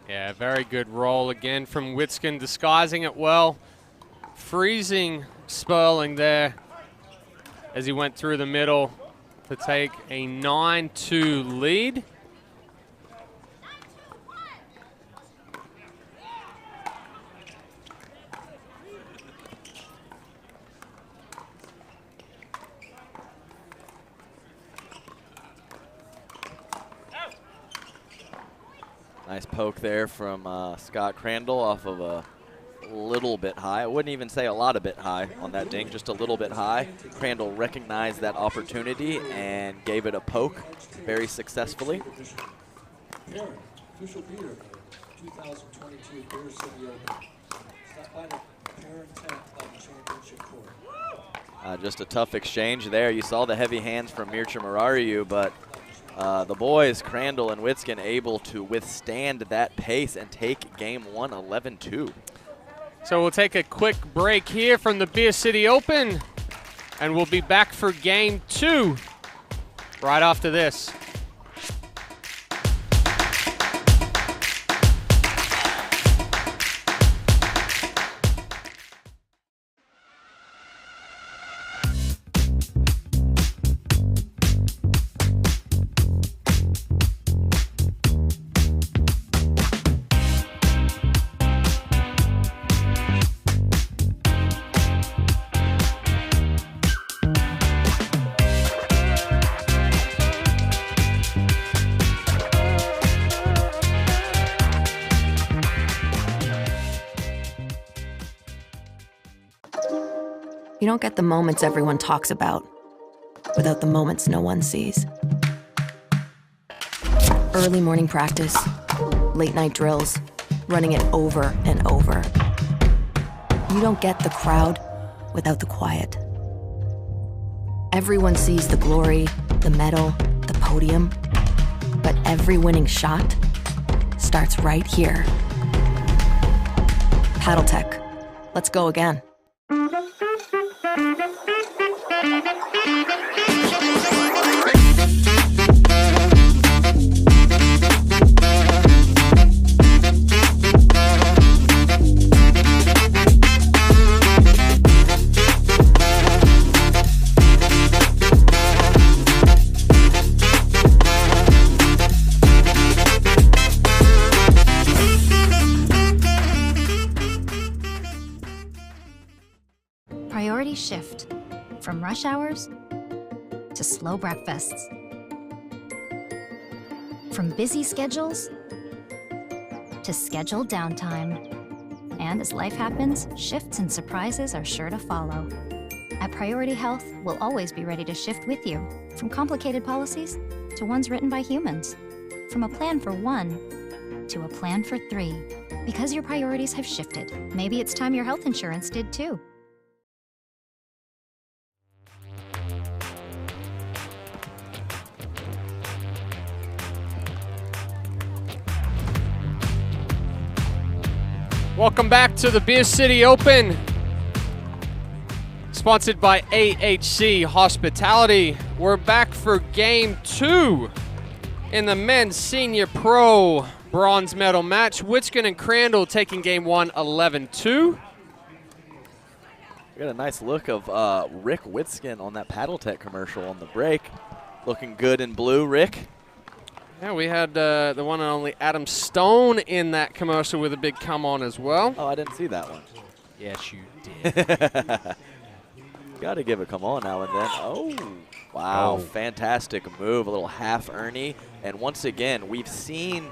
Yeah, very good roll again from Witskin, disguising it well. Freezing Sperling there as he went through the middle to take a 9-2 lead. Nice poke there from Scott Crandall off of a little bit high. I wouldn't even say a lot of bit high on that dink, just a little bit high. Crandall recognized that opportunity and gave it a poke very successfully. Official beer, 2022 Beer City Open. Stop by the parent tent of the championship court. Just a tough exchange there. You saw the heavy hands from Mircea Mararu, but the boys, Crandall and Witskin, able to withstand that pace and take game 1 11-2. So we'll take a quick break here from the Beer City Open, and we'll be back for game 2 right after this. You don't get the moments everyone talks about without the moments no one sees. Early morning practice, late night drills, running it over and over. You don't get the crowd without the quiet. Everyone sees the glory, the medal, the podium, but every winning shot starts right here. Paddle Tech. Let's go again. Priorities shift from rush hours to slow breakfasts, from busy schedules to scheduled downtime. And as life happens, shifts and surprises are sure to follow. At Priority Health, we'll always be ready to shift with you, from complicated policies to ones written by humans, from a plan for one to a plan for three. Because your priorities have shifted, maybe it's time your health insurance did too. Welcome back to the Beer City Open, sponsored by AHC Hospitality. We're back for Game 2 in the men's senior pro bronze medal match. Witskin and Crandall taking Game 1 11-2. We got a nice look of Rick Witskin on that Paddle Tech commercial on the break. Looking good in blue, Rick. Yeah, we had the one and only Adam Stone in that commercial with a big come on as well. Oh, I didn't see that one. Yes, you did. Got to give a come on now and then. Oh, wow. Oh. Fantastic move. A little half Ernie. And once again, we've seen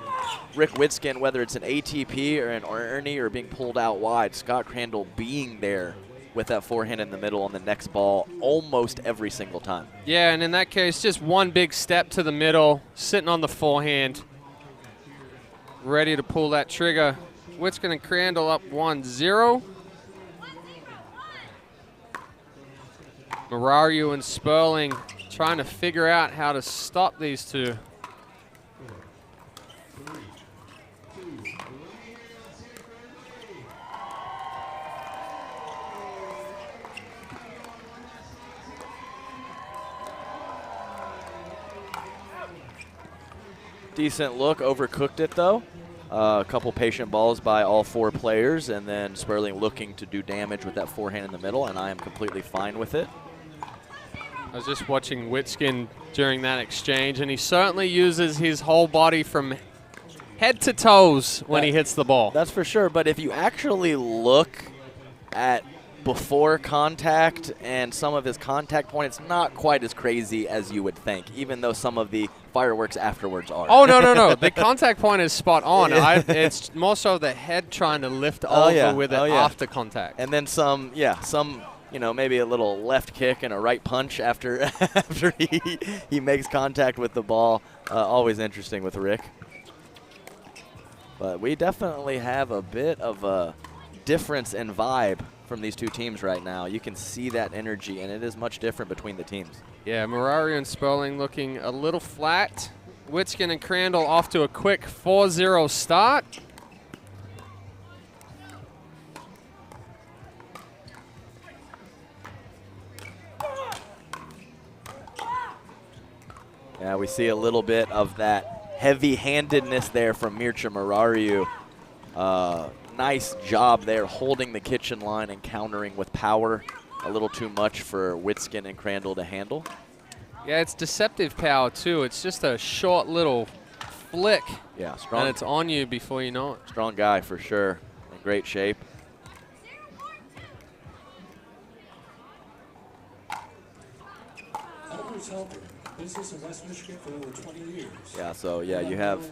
Rick Witskin, whether it's an ATP or an Ernie or being pulled out wide, Scott Crandall being there with that forehand in the middle on the next ball almost every single time. Yeah, and in that case, just one big step to the middle, sitting on the forehand, ready to pull that trigger. Witskin and Crandall up 1-0. Marario and Sperling trying to figure out how to stop these two. Decent look, overcooked it though. A couple patient balls by all four players, and then Sperling looking to do damage with that forehand in the middle, and I am completely fine with it. I was just watching Witskin during that exchange, and he certainly uses his whole body from head to toes when he hits the ball. That's for sure, but if you actually look at before contact and some of his contact point, it's not quite as crazy as you would think, even though some of the fireworks afterwards are. Oh, no. The contact point is spot on. It's more so the head trying to lift over with it after contact. And then some, maybe a little left kick and a right punch after after he makes contact with the ball. Always interesting with Rick. But we definitely have a bit of a difference in vibe from these two teams right now. You can see that energy, and it is much different between the teams. Yeah, Marario and Sperling looking a little flat. Witskin and Crandall off to a quick 4-0 start. Yeah, we see a little bit of that heavy-handedness there from Mircea Marario. Nice job there holding the kitchen line and countering with power. A little too much for Witskin and Crandall to handle. Yeah, it's deceptive power too. It's just a short little flick. Yeah, strong. And it's on you before you know it. Strong guy for sure. In great shape. Always helping. Business in West Michigan for over 20 years. Yeah, so yeah, you have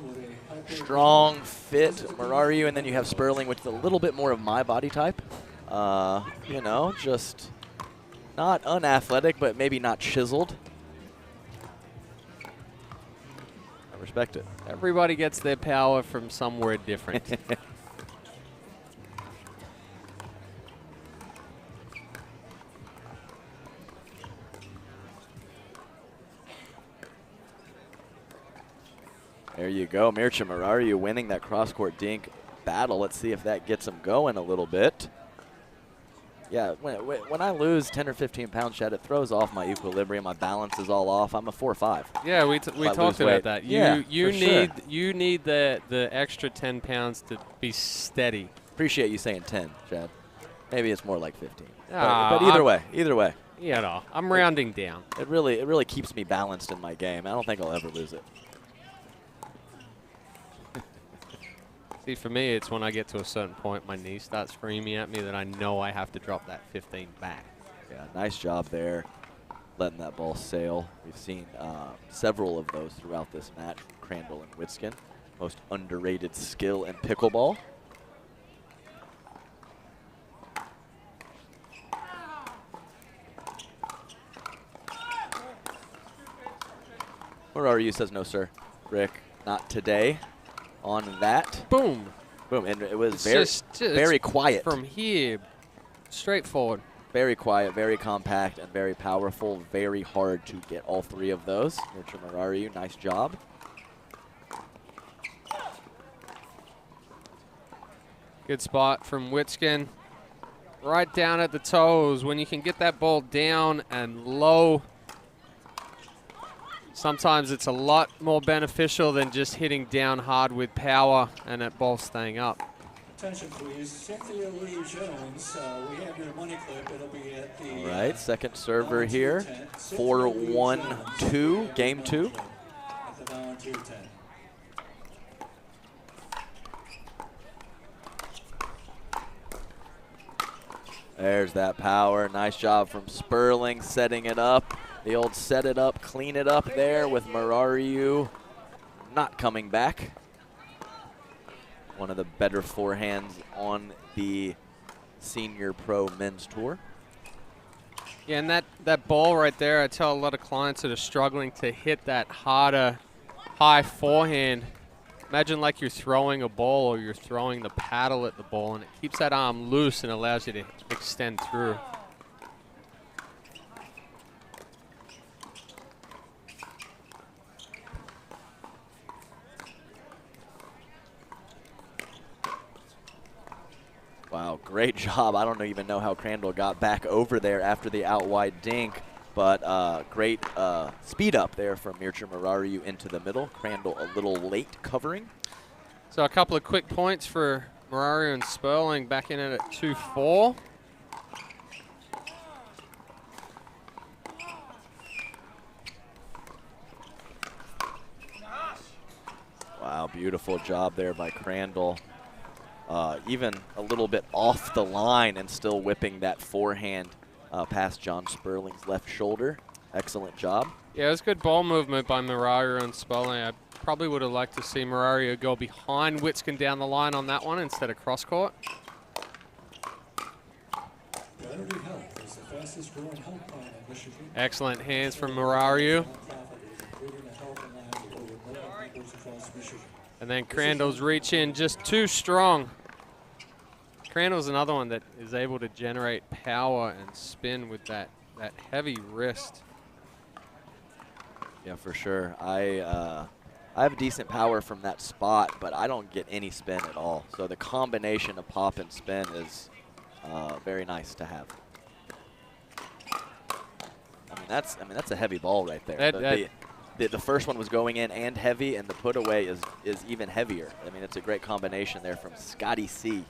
strong, fit Marario, and then you have Sperling, which is a little bit more of my body type. Just not unathletic, but maybe not chiseled. I respect it. Everybody gets their power from somewhere different. There you go. Mircea Marario winning that cross-court dink battle. Let's see if that gets him going a little bit. Yeah, when I lose 10 or 15 pounds, Chad, it throws off my equilibrium. My balance is all off. I'm a 4'5". Yeah, we talked about that. You need the extra 10 pounds to be steady. Appreciate you saying 10, Chad. Maybe it's more like 15. But either way. I'm rounding down. It really keeps me balanced in my game. I don't think I'll ever lose it. See, for me, it's when I get to a certain point, my knee starts screaming at me that I know I have to drop that 15 back. Yeah, nice job there, letting that ball sail. We've seen several of those throughout this match from Crandall and Witskin. Most underrated skill in pickleball. Where are you? Says no, sir. Rick, not today. On that. Boom. Boom. And it was It's very quiet. From here, straightforward. Very quiet, very compact, and very powerful. Very hard to get all three of those. Richard Marariu, nice job. Good spot from Witskin. Right down at the toes. When you can get that ball down and low, sometimes it's a lot more beneficial than just hitting down hard with power and that ball staying up. Attention, please. Cynthia Lee Jones, we have your money clip. It'll be at the. All right, second server here. 4-1-2, game 2. At the volunteer tent. There's that power. Nice job from Sperling setting it up. The old set it up, clean it up there with Marariu not coming back. One of the better forehands on the Senior Pro Men's Tour. Yeah, and that ball right there, I tell a lot of clients that are struggling to hit that harder, high forehand. Imagine like you're throwing a ball or you're throwing the paddle at the ball, and it keeps that arm loose and allows you to extend through. Wow, great job. I don't even know how Crandall got back over there after the out wide dink, but great speed up there from Mircea Marariu into the middle. Crandall a little late covering. So a couple of quick points for Marariu and Sperling, back in it at 2-4. Wow, beautiful job there by Crandall. Even a little bit off the line and still whipping that forehand past John Sperling's left shoulder. Excellent job. Yeah, it was good ball movement by Marariu and Sperling. I probably would have liked to see Marariu go behind Witskin down the line on that one instead of cross court. Battery Health is the fastest growing health plan in Michigan. Excellent hands from Marariu. And then Crandall's reach in just too strong. Crandall's another one that is able to generate power and spin with that heavy wrist. Yeah, for sure. I have decent power from that spot, but I don't get any spin at all. So the combination of pop and spin is very nice to have. I mean that's a heavy ball right there. The first one was going in and heavy, and the put away is even heavier. I mean, it's a great combination there from Scotty C.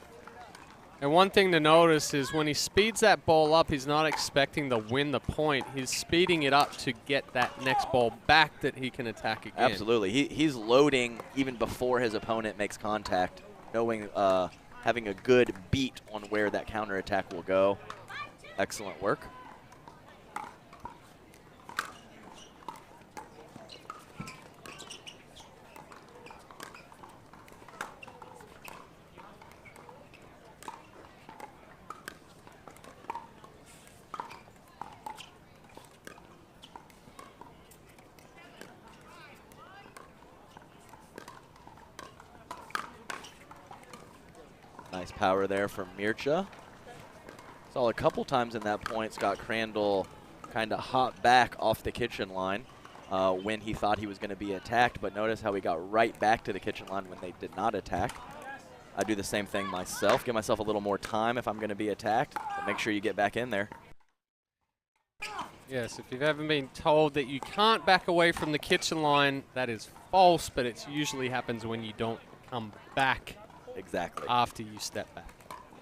And one thing to notice is when he speeds that ball up, he's not expecting to win the point. He's speeding it up to get that next ball back that he can attack again. Absolutely. He's loading even before his opponent makes contact, knowing, having a good beat on where that counterattack will go. Excellent work. Nice power there from Mircea. Saw a couple times in that point Scott Crandall kind of hop back off the kitchen line when he thought he was going to be attacked, but notice how he got right back to the kitchen line when they did not attack. I do the same thing myself, give myself a little more time if I'm going to be attacked, but make sure you get back in there. Yes, if you've ever been told that you can't back away from the kitchen line, that is false, but it usually happens when you don't come back. Exactly. After you step back.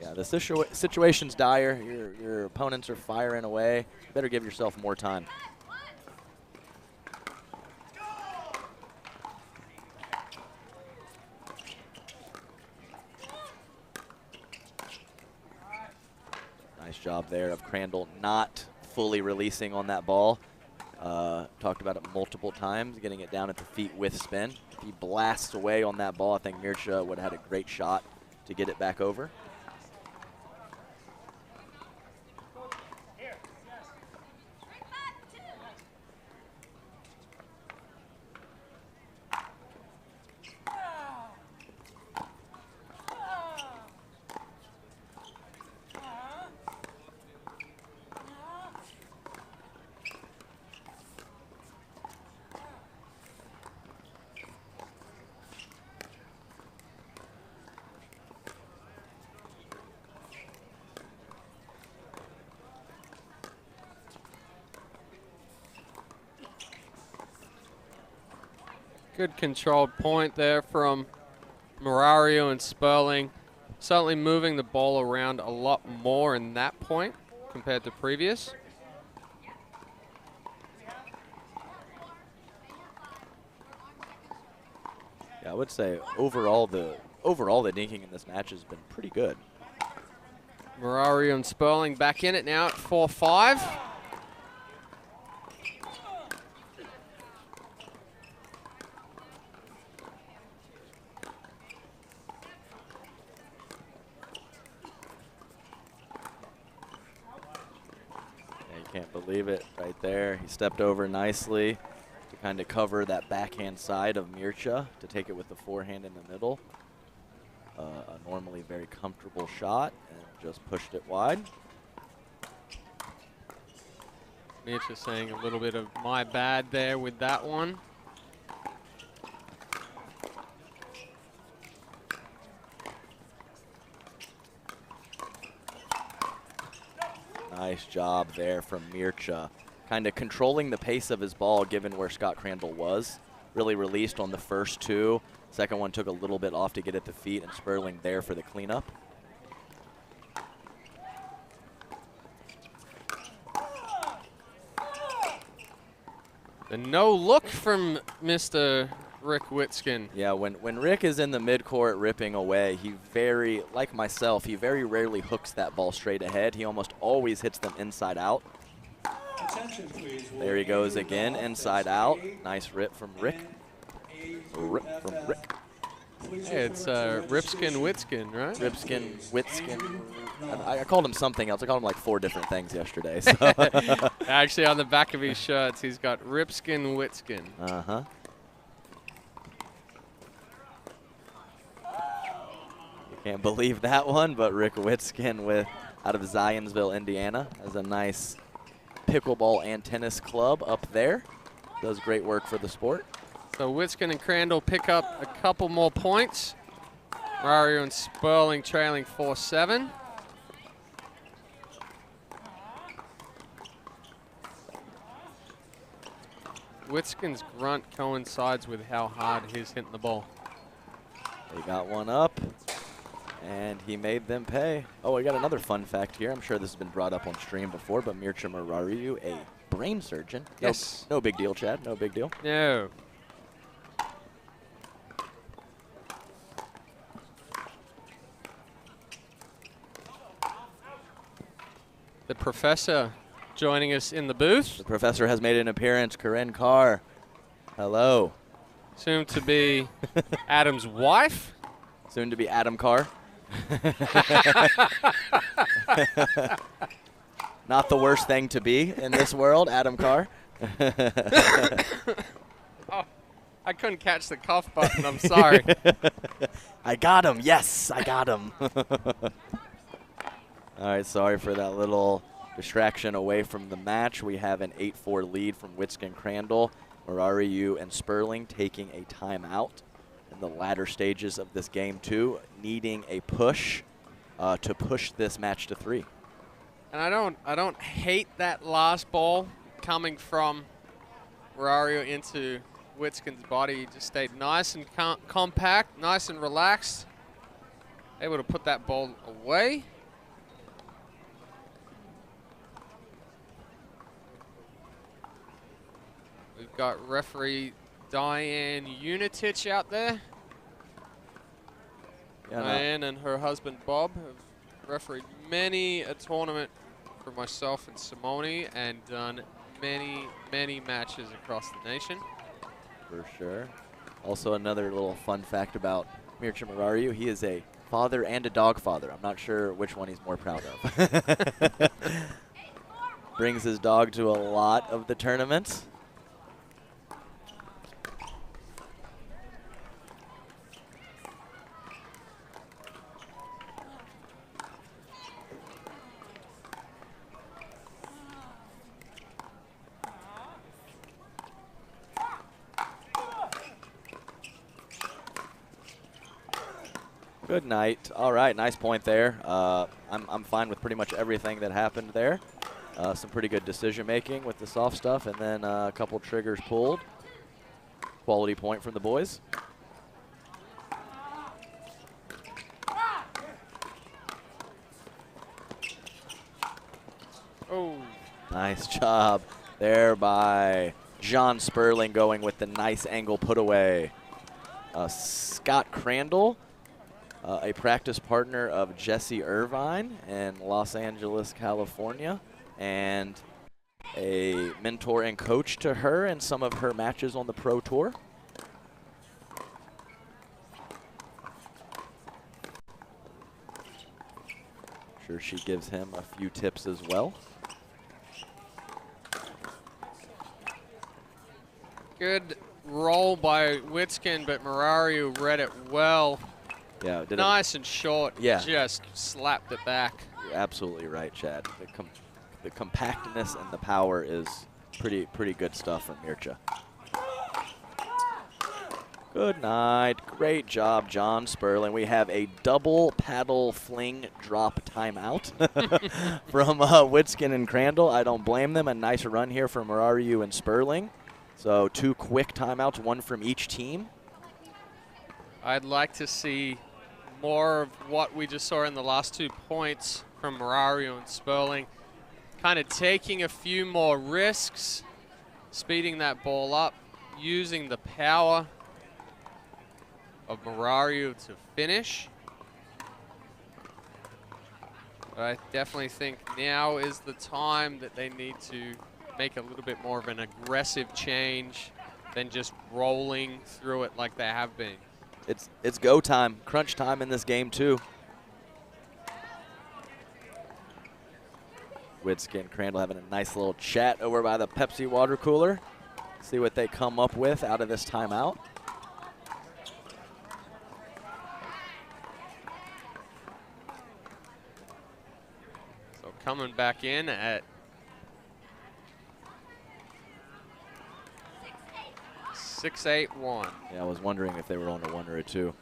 Yeah, the situation's dire. Your opponents are firing away. You better give yourself more time. Nice job there of Crandall not fully releasing on that ball. Talked about it multiple times, getting it down at the feet with spin. If he blasts away on that ball, I think Mircea would have had a great shot to get it back over. Good controlled point there from Murario and Sperling. Certainly moving the ball around a lot more in that point compared to previous. Yeah, I would say overall the dinking in this match has been pretty good. Murario and Sperling back in it now at 4-5. Can't believe it right there. He stepped over nicely to kind of cover that backhand side of Mircea to take it with the forehand in the middle. A normally very comfortable shot and just pushed it wide. Mircea saying a little bit of my bad there with that one. Nice job there from Mircea. Kind of controlling the pace of his ball given where Scott Crandall was. Really released on the first two. Second one took a little bit off to get at the feet, and Sperling there for the cleanup. The no look from Mr. Rick Witskin. Yeah, when Rick is in the midcourt ripping away, he like myself, he very rarely hooks that ball straight ahead. He almost always hits them inside out. Attention, please. There he goes again, inside out. Nice rip from Rick. Rip from Rick. Hey, it's Ripskin Witskin, right? Ripskin, Witskin. I called him something else. I called him like 4 different things yesterday. So. Actually, on the back of his shirts, he's got Ripskin Witskin. Uh-huh. Can't believe that one, but Rick Witskin out of Zionsville, Indiana, has a nice pickleball and tennis club up there. Does great work for the sport. So Witskin and Crandall pick up a couple more points. Murario and Sperling trailing 4-7. Witskin's grunt coincides with how hard he's hitting the ball. They got one up, and he made them pay. Oh, I got another fun fact here. I'm sure this has been brought up on stream before, but Mircea Murario, a brain surgeon. Yes. No big deal, Chad. No big deal. No. The professor joining us in the booth. The professor has made an appearance. Corinne Carr. Hello. Soon to be Adam's wife. Soon to be Adam Carr. Not the worst thing to be in this world, Adam Carr. Oh, I couldn't catch the cough button. I'm sorry. I got him. Yes, I got him. All right, sorry for that little distraction away from the match. We have an 8-4 lead from Witskin Crandall. Murario and Sperling taking a timeout in the latter stages of this game too, needing a push to push this match to 3. And I don't hate that last ball coming from Murario into Witskin's body. He just stayed nice and compact, nice and relaxed, able to put that ball away. We've got referee Diane Unitich out there. Yeah, Diane and her husband Bob have refereed many a tournament for myself and Simone, and done many, many matches across the nation. For sure. Also, another little fun fact about Mircea Marariu, he is a father and a dog father. I'm not sure which one he's more proud of. Brings his dog to a lot of the tournaments. Good night. All right, nice point there. I'm fine with pretty much everything that happened there. Some pretty good decision making with the soft stuff, and then a couple triggers pulled. Quality point from the boys. Oh. Nice job there by John Sperling, going with the nice angle put away. Scott Crandall, a practice partner of Jesse Irvine in Los Angeles, California, and a mentor and coach to her in some of her matches on the Pro Tour. Sure, she gives him a few tips as well. Good roll by Witskin, but Marariu read it well. Yeah, did nice and short. Yeah, just slapped it back. You're absolutely right, Chad. The compactness and the power is pretty good stuff from Mircea. Good night. Great job, John Sperling. We have a double paddle fling drop timeout from Witskin and Crandall. I don't blame them. A nice run here from Marariu and Sperling. So 2 quick timeouts, 1 from each team. I'd like to see more of what we just saw in the last 2 points from Marariu and Sperling. Kind of taking a few more risks, speeding that ball up, using the power of Marariu to finish. But I definitely think now is the time that they need to make a little bit more of an aggressive change than just rolling through it like they have been. It's go time, crunch time in this game too. Witskin, Crandall having a nice little chat over by the Pepsi water cooler. See what they come up with out of this timeout. So coming back in at 6-8-1. Yeah, I was wondering if they were on a 1 or a 2.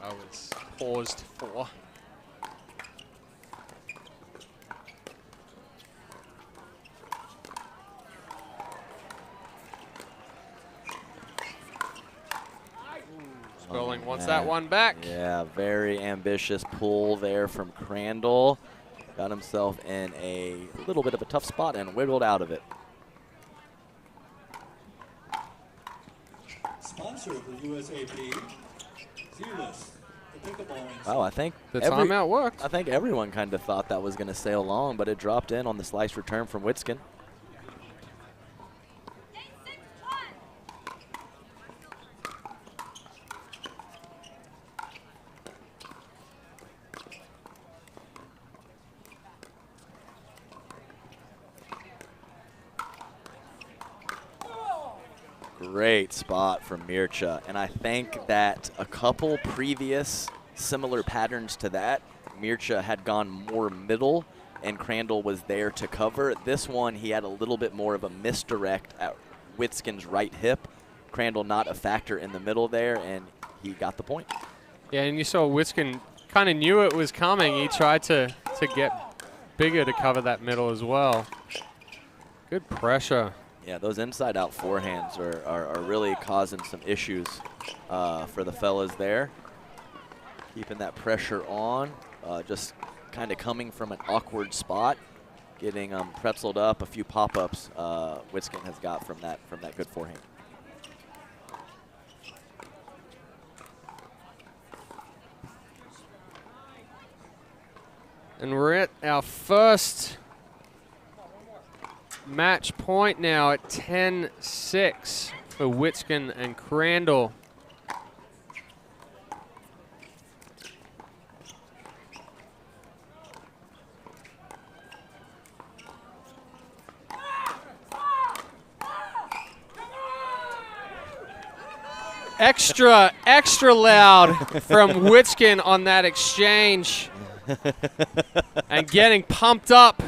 I was paused for. Sperling wants that one back. Yeah, very ambitious pull there from Crandall. Got himself in a little bit of a tough spot and wiggled out of it. Sponsor of the USAP, Zealous, the pickleball. Wow, I think the timeout worked. I think everyone kind of thought that was going to sail long, but it dropped in on the slice return from Witskin. Great spot from Mircea, and I think that a couple previous similar patterns to that, Mircea had gone more middle and Crandall was there to cover. This one, he had a little bit more of a misdirect at Witskin's right hip. Crandall not a factor in the middle there, and he got the point. Yeah, and you saw Witskin kind of knew it was coming. He tried to get bigger to cover that middle as well. Good pressure. Yeah, those inside-out forehands are really causing some issues for the fellas there. Keeping that pressure on, just kind of coming from an awkward spot, getting pretzeled up. A few pop-ups Witskin has got from that good forehand. And we're at our first match point now at 10-6 for Witskin and Crandall. Extra loud from Witskin on that exchange. And getting pumped up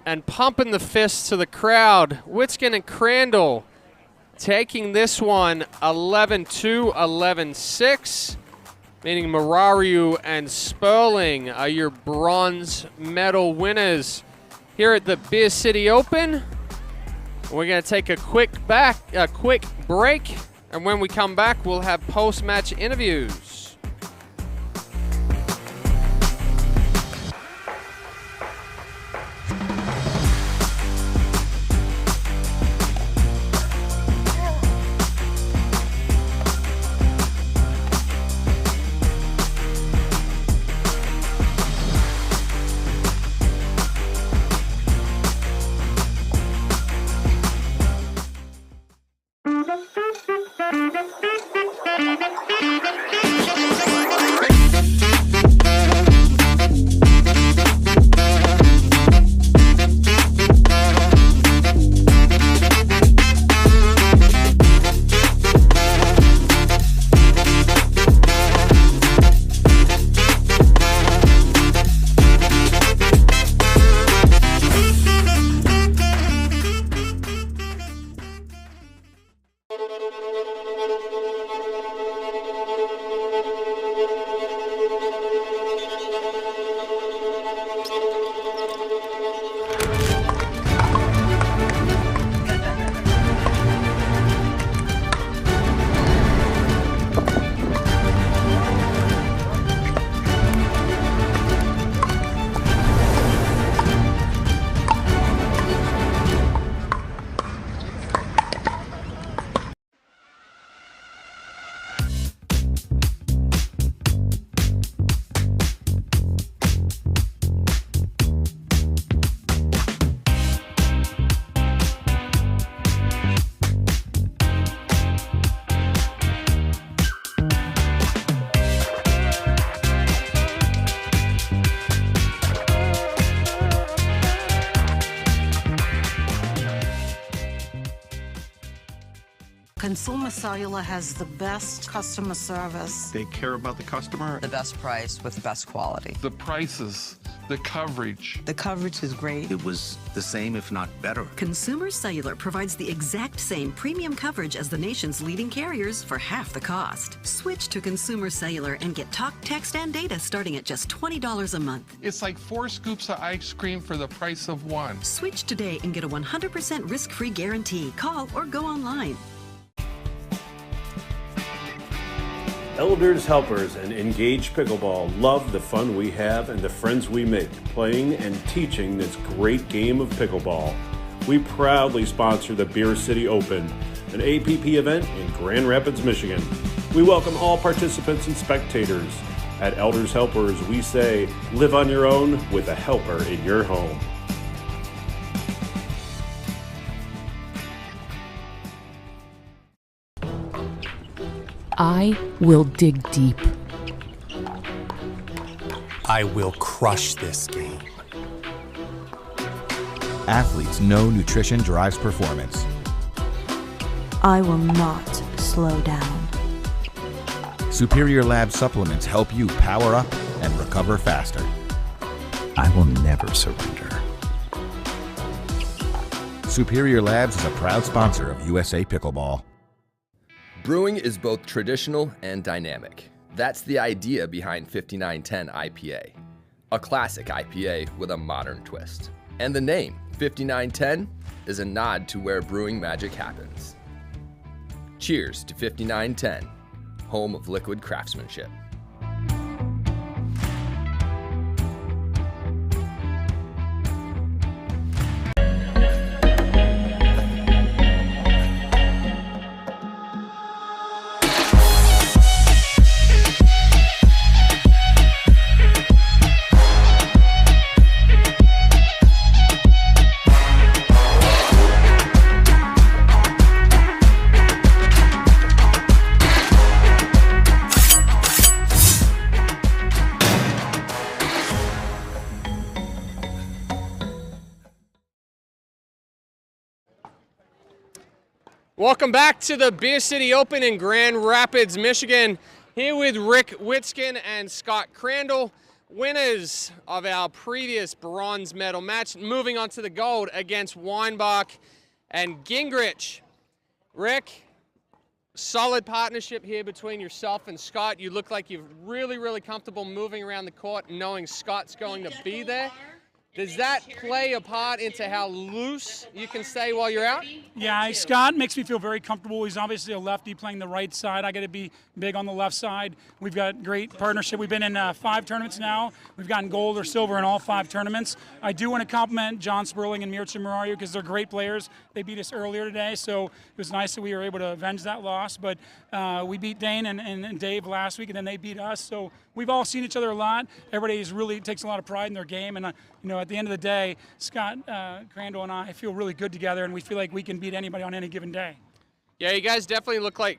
and pumping the fists to the crowd. Witskin and Crandall taking this one 11-2, 11-6. Meaning Marariu and Sperling are your bronze medal winners here at the Beer City Open. We're going to take a quick break. And when we come back, we'll have post-match interviews. Consumer Cellular has the best customer service. They care about the customer. The best price with the best quality. The prices, the coverage. The coverage is great. It was the same, if not better. Consumer Cellular provides the exact same premium coverage as the nation's leading carriers for half the cost. Switch to Consumer Cellular and get talk, text, and data starting at just $20 a month. It's like 4 scoops of ice cream for the price of 1. Switch today and get a 100% risk-free guarantee. Call or go online. Elders, helpers, and engaged pickleball love the fun we have and the friends we make playing and teaching this great game of pickleball. We proudly sponsor the Beer City Open, an APP event in Grand Rapids, Michigan. We welcome all participants and spectators. At Elders Helpers, we say, live on your own with a helper in your home. I will dig deep. I will crush this game. Athletes know nutrition drives performance. I will not slow down. Superior Lab supplements help you power up and recover faster. I will never surrender. Superior Labs is a proud sponsor of USA Pickleball. Brewing is both traditional and dynamic. That's the idea behind 5910 IPA, a classic IPA with a modern twist. And the name, 5910, is a nod to where brewing magic happens. Cheers to 5910, home of liquid craftsmanship. Welcome back to the Beer City Open in Grand Rapids, Michigan. Here with Rick Witskin and Scott Crandall, winners of our previous bronze medal match, moving on to the gold against Weinbach and Gingrich. Rick, solid partnership here between yourself and Scott. You look like you're really, really comfortable moving around the court, knowing Scott's going to be there. Does that play a part into how loose you can stay while you're out? Yeah, Scott makes me feel very comfortable. He's obviously a lefty playing the right side. I got to be big on the left side. We've got great partnership. We've been in 5 tournaments now. We've gotten gold or silver in all 5 tournaments. I do want to compliment John Sperling and Mircea Murario because they're great players. They beat us earlier today, so it was nice that we were able to avenge that loss. But we beat Dane and Dave last week, and then they beat us. So we've all seen each other a lot. Everybody really takes a lot of pride in their game, and at the end of the day, Scott Crandall and I feel really good together, and we feel like we can beat anybody on any given day. Yeah, you guys definitely look like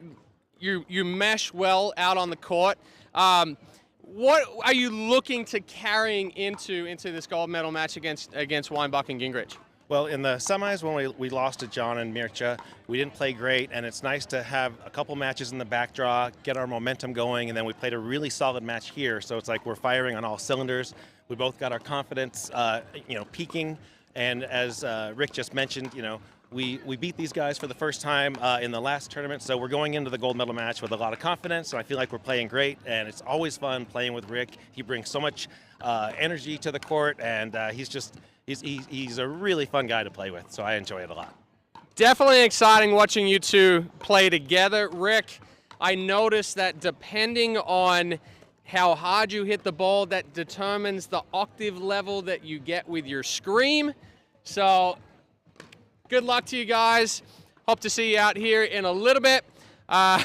you mesh well out on the court. What are you looking to carrying into this gold medal match against Weinbach and Gingrich? Well, in the semis when we lost to John and Mircea, we didn't play great, and it's nice to have a couple matches in the back draw, get our momentum going, and then we played a really solid match here. So it's like we're firing on all cylinders. We both got our confidence, peaking, and as Rick just mentioned, we beat these guys for the first time in the last tournament, so we're going into the gold medal match with a lot of confidence, and I feel like we're playing great, and it's always fun playing with Rick. He brings so much energy to the court, and he's a really fun guy to play with, so I enjoy it a lot. Definitely exciting watching you two play together. Rick, I noticed that depending on how hard you hit the ball, that determines the octave level that you get with your scream. So good luck to you guys. Hope to see you out here in a little bit. I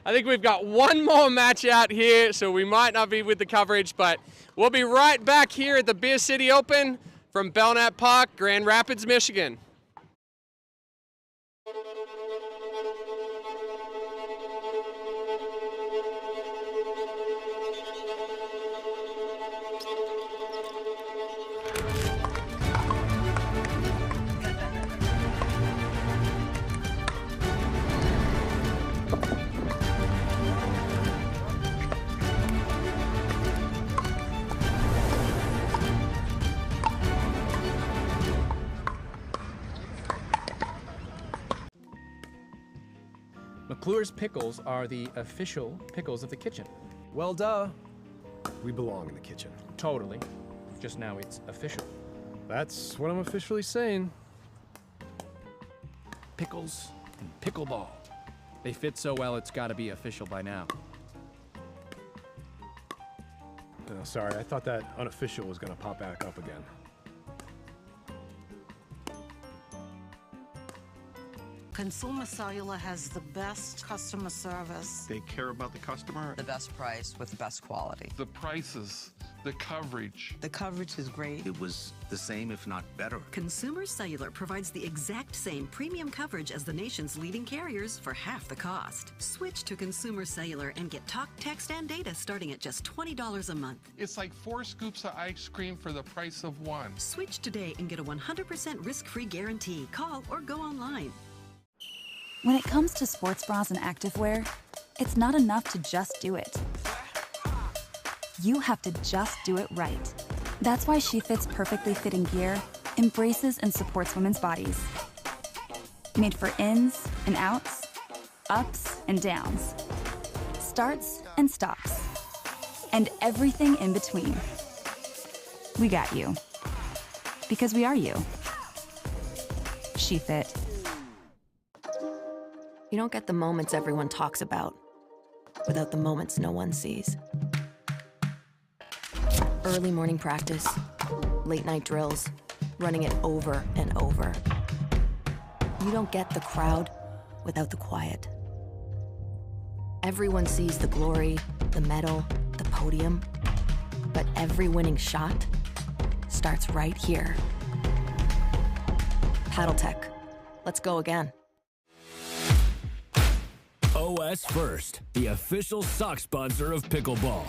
think we've got one more match out here, so we might not be with the coverage, but we'll be right back here at the Beer City Open from Belknap Park, Grand Rapids, Michigan. McClure's pickles are the official pickles of the kitchen. Well, duh. We belong in the kitchen. Totally. Just now it's official. That's what I'm officially saying. Pickles and pickleball. They fit so well it's gotta be official by now. Oh, sorry, I thought that unofficial was gonna pop back up again. Consumer Cellular has the best customer service. They care about the customer. The best price with the best quality. The prices, the coverage. The coverage is great. It was the same, if not better. Consumer Cellular provides the exact same premium coverage as the nation's leading carriers for half the cost. Switch to Consumer Cellular and get talk, text, and data starting at just $20 a month. It's like 4 scoops of ice cream for the price of 1. Switch today and get a 100% risk-free guarantee. Call or go online. When it comes to sports bras and activewear, it's not enough to just do it. You have to just do it right. That's why She Fit's perfectly fitting gear embraces and supports women's bodies. Made for ins and outs, ups and downs, starts and stops, and everything in between. We got you. Because we are you. She Fit. You don't get the moments everyone talks about without the moments no one sees. Early morning practice, late night drills, running it over and over. You don't get the crowd without the quiet. Everyone sees the glory, the medal, the podium, but every winning shot starts right here. Paddle Tech. Let's go again. OS First, the official sock sponsor of pickleball.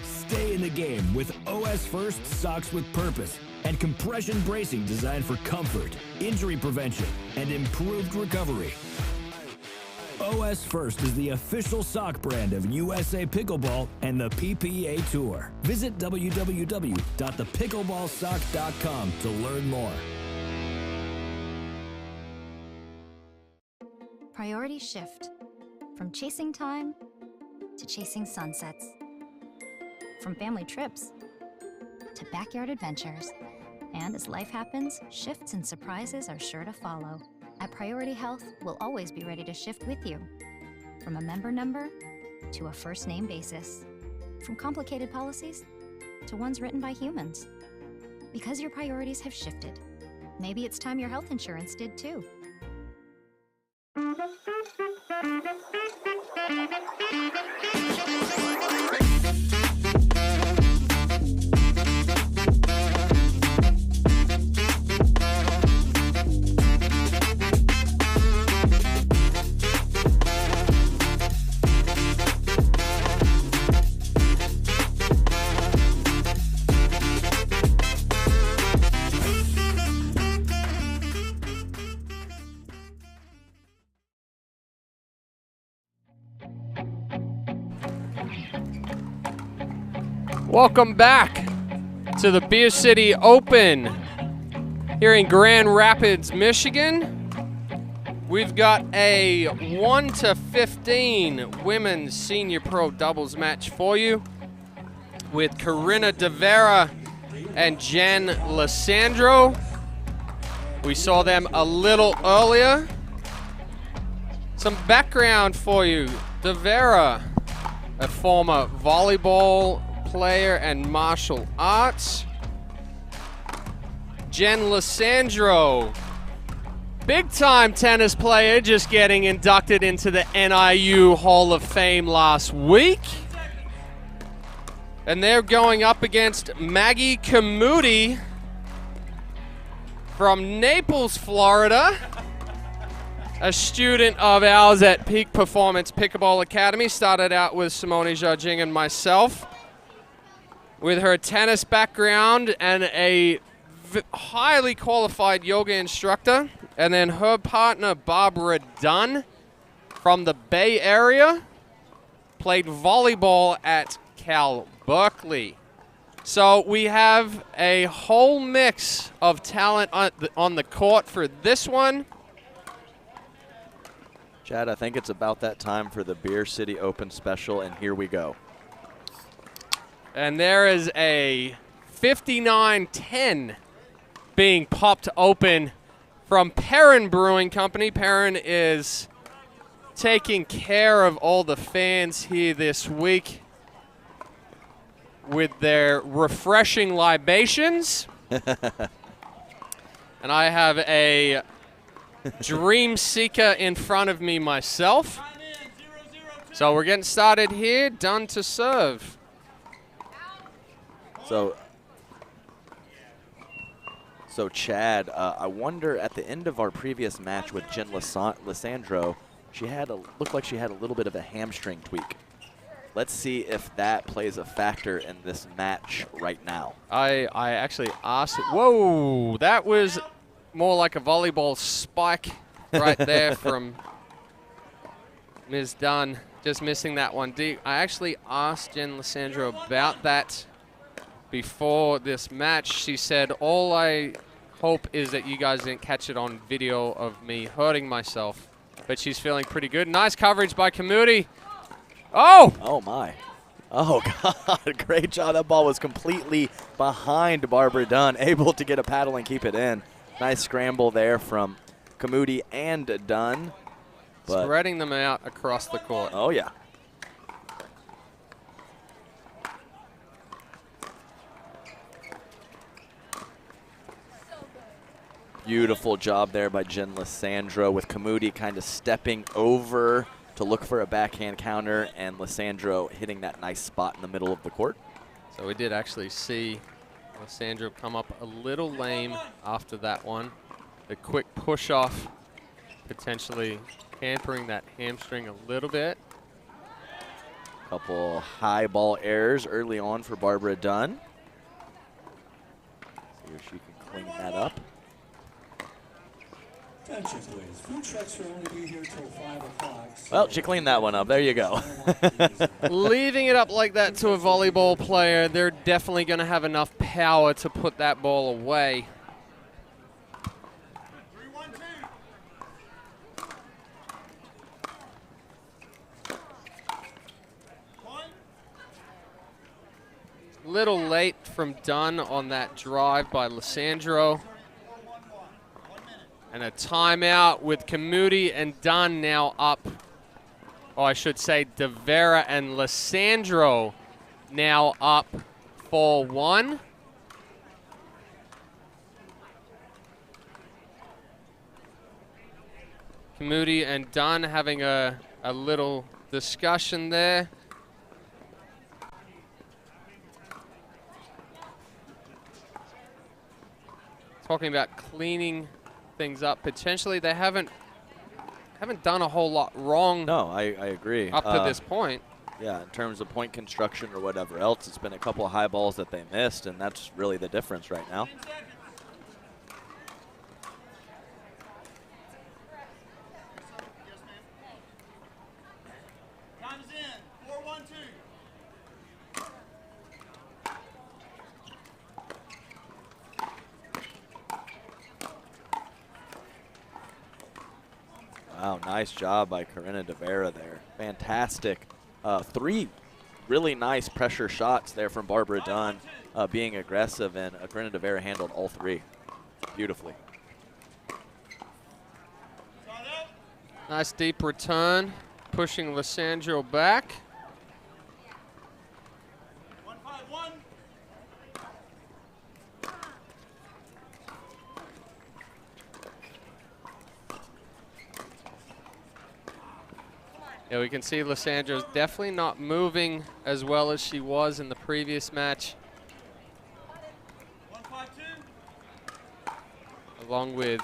Stay in the game with OS First socks with purpose and compression bracing designed for comfort, injury prevention, and improved recovery. OS First is the official sock brand of USA Pickleball and the PPA Tour. Visit www.thepickleballsock.com to learn more. Priorities shift from chasing time to chasing sunsets. From family trips to backyard adventures. And as life happens, shifts and surprises are sure to follow. At Priority Health, we'll always be ready to shift with you. From a member number to a first name basis. From complicated policies to ones written by humans. Because your priorities have shifted. Maybe it's time your health insurance did too. Welcome back to the Beer City Open here in Grand Rapids, Michigan. We've got a 1-15 women's senior pro doubles match for you with Corinna De Vera and Jen Lissandro. We saw them a little earlier. Some background for you. De Vera, a former volleyball player and martial arts. Jen Lissandro, big time tennis player, just getting inducted into the NIU Hall of Fame last week. And they're going up against Maggie Camuti from Naples, Florida. A student of ours at Peak Performance Pickleball Academy. Started out with Simone Jarging and myself. With her tennis background and a highly qualified yoga instructor. And then her partner, Barbara Dunn, from the Bay Area, played volleyball at Cal Berkeley. So we have a whole mix of talent on the court for this one. Chad, I think it's about that time for the Beer City Open special, and here we go. And there is a 59-10 being popped open from Perrin Brewing Company. Perrin is taking care of all the fans here this week with their refreshing libations. And I have a Dream Seeker in front of me myself. So we're getting started here. Done to serve. So Chad, I wonder at the end of our previous match with Jen Lissandro, looked like she had a little bit of a hamstring tweak. Let's see if that plays a factor in this match right now. I actually asked, whoa, that was more like a volleyball spike right there from Ms. Dunn. Just missing that one. I actually asked Jen Lissandro about that before this match. She said, all I hope is that you guys didn't catch it on video of me hurting myself. But she's feeling pretty good. Nice coverage by Camuti. Oh! Oh, my. Oh, God. Great job. That ball was completely behind Barbara Dunn, able to get a paddle and keep it in. Nice scramble there from Camuti and Dunn. Spreading them out across the court. Oh, yeah. Beautiful job there by Jen Lissandro, with Camuti kind of stepping over to look for a backhand counter, and Lissandro hitting that nice spot in the middle of the court. So we did actually see Lissandro come up a little lame after that one. The quick push off potentially hampering that hamstring a little bit. Couple high ball errors early on for Barbara Dunn. See if she can clean that up. Attention, please. Food trucks will only be here till 5 o'clock. Well, she cleaned that one up. There you go. Leaving it up like that to a volleyball player, they're definitely going to have enough power to put that ball away. Little late from Dunn on that drive by Lissandro. And a timeout with Kamudi and Dunn now up. Or I should say De Vera and Lissandro now up 4-1. Kamudi and Dunn having a little discussion there. Talking about cleaning things up potentially. They haven't done a whole lot wrong. No, I agree. Up to this point. Yeah, in terms of point construction or whatever else, it's been a couple of high balls that they missed, and that's really the difference right now. Wow, nice job by Corinna De Vera there. Fantastic. 3 really nice pressure shots there from Barbara Dunn, being aggressive, and Corinna De Vera handled all 3 beautifully. Nice deep return, pushing Lissandro back. Yeah, we can see Lissandro's definitely not moving as well as she was in the previous match. Along with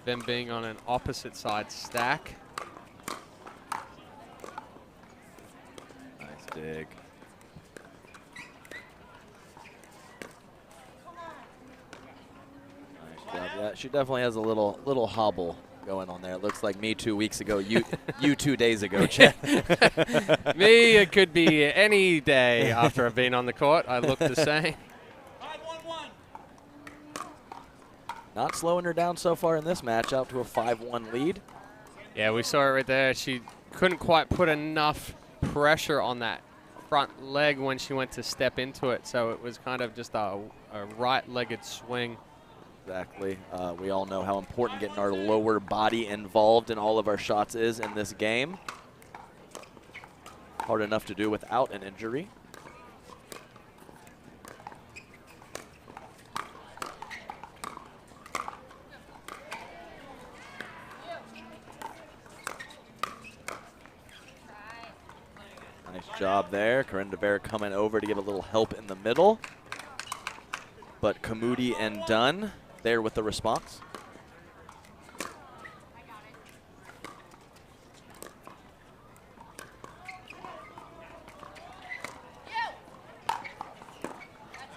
them being on an opposite side stack. Nice dig. Nice job. Yeah, she definitely has a little hobble going on there. It looks like me 2 weeks ago, you 2 days ago, Chad. Me, it could be any day after I've been on the court. I look the same. Not slowing her down so far in this match, out to a 5-1 lead. Yeah, we saw it right there. She couldn't quite put enough pressure on that front leg when she went to step into it, so it was kind of just a right-legged swing. Exactly. We all know how important getting our lower body involved in all of our shots is in this game. Hard enough to do without an injury. Nice job there. Corinna De Vera coming over to get a little help in the middle. But Kamudi and Dunn there with the response.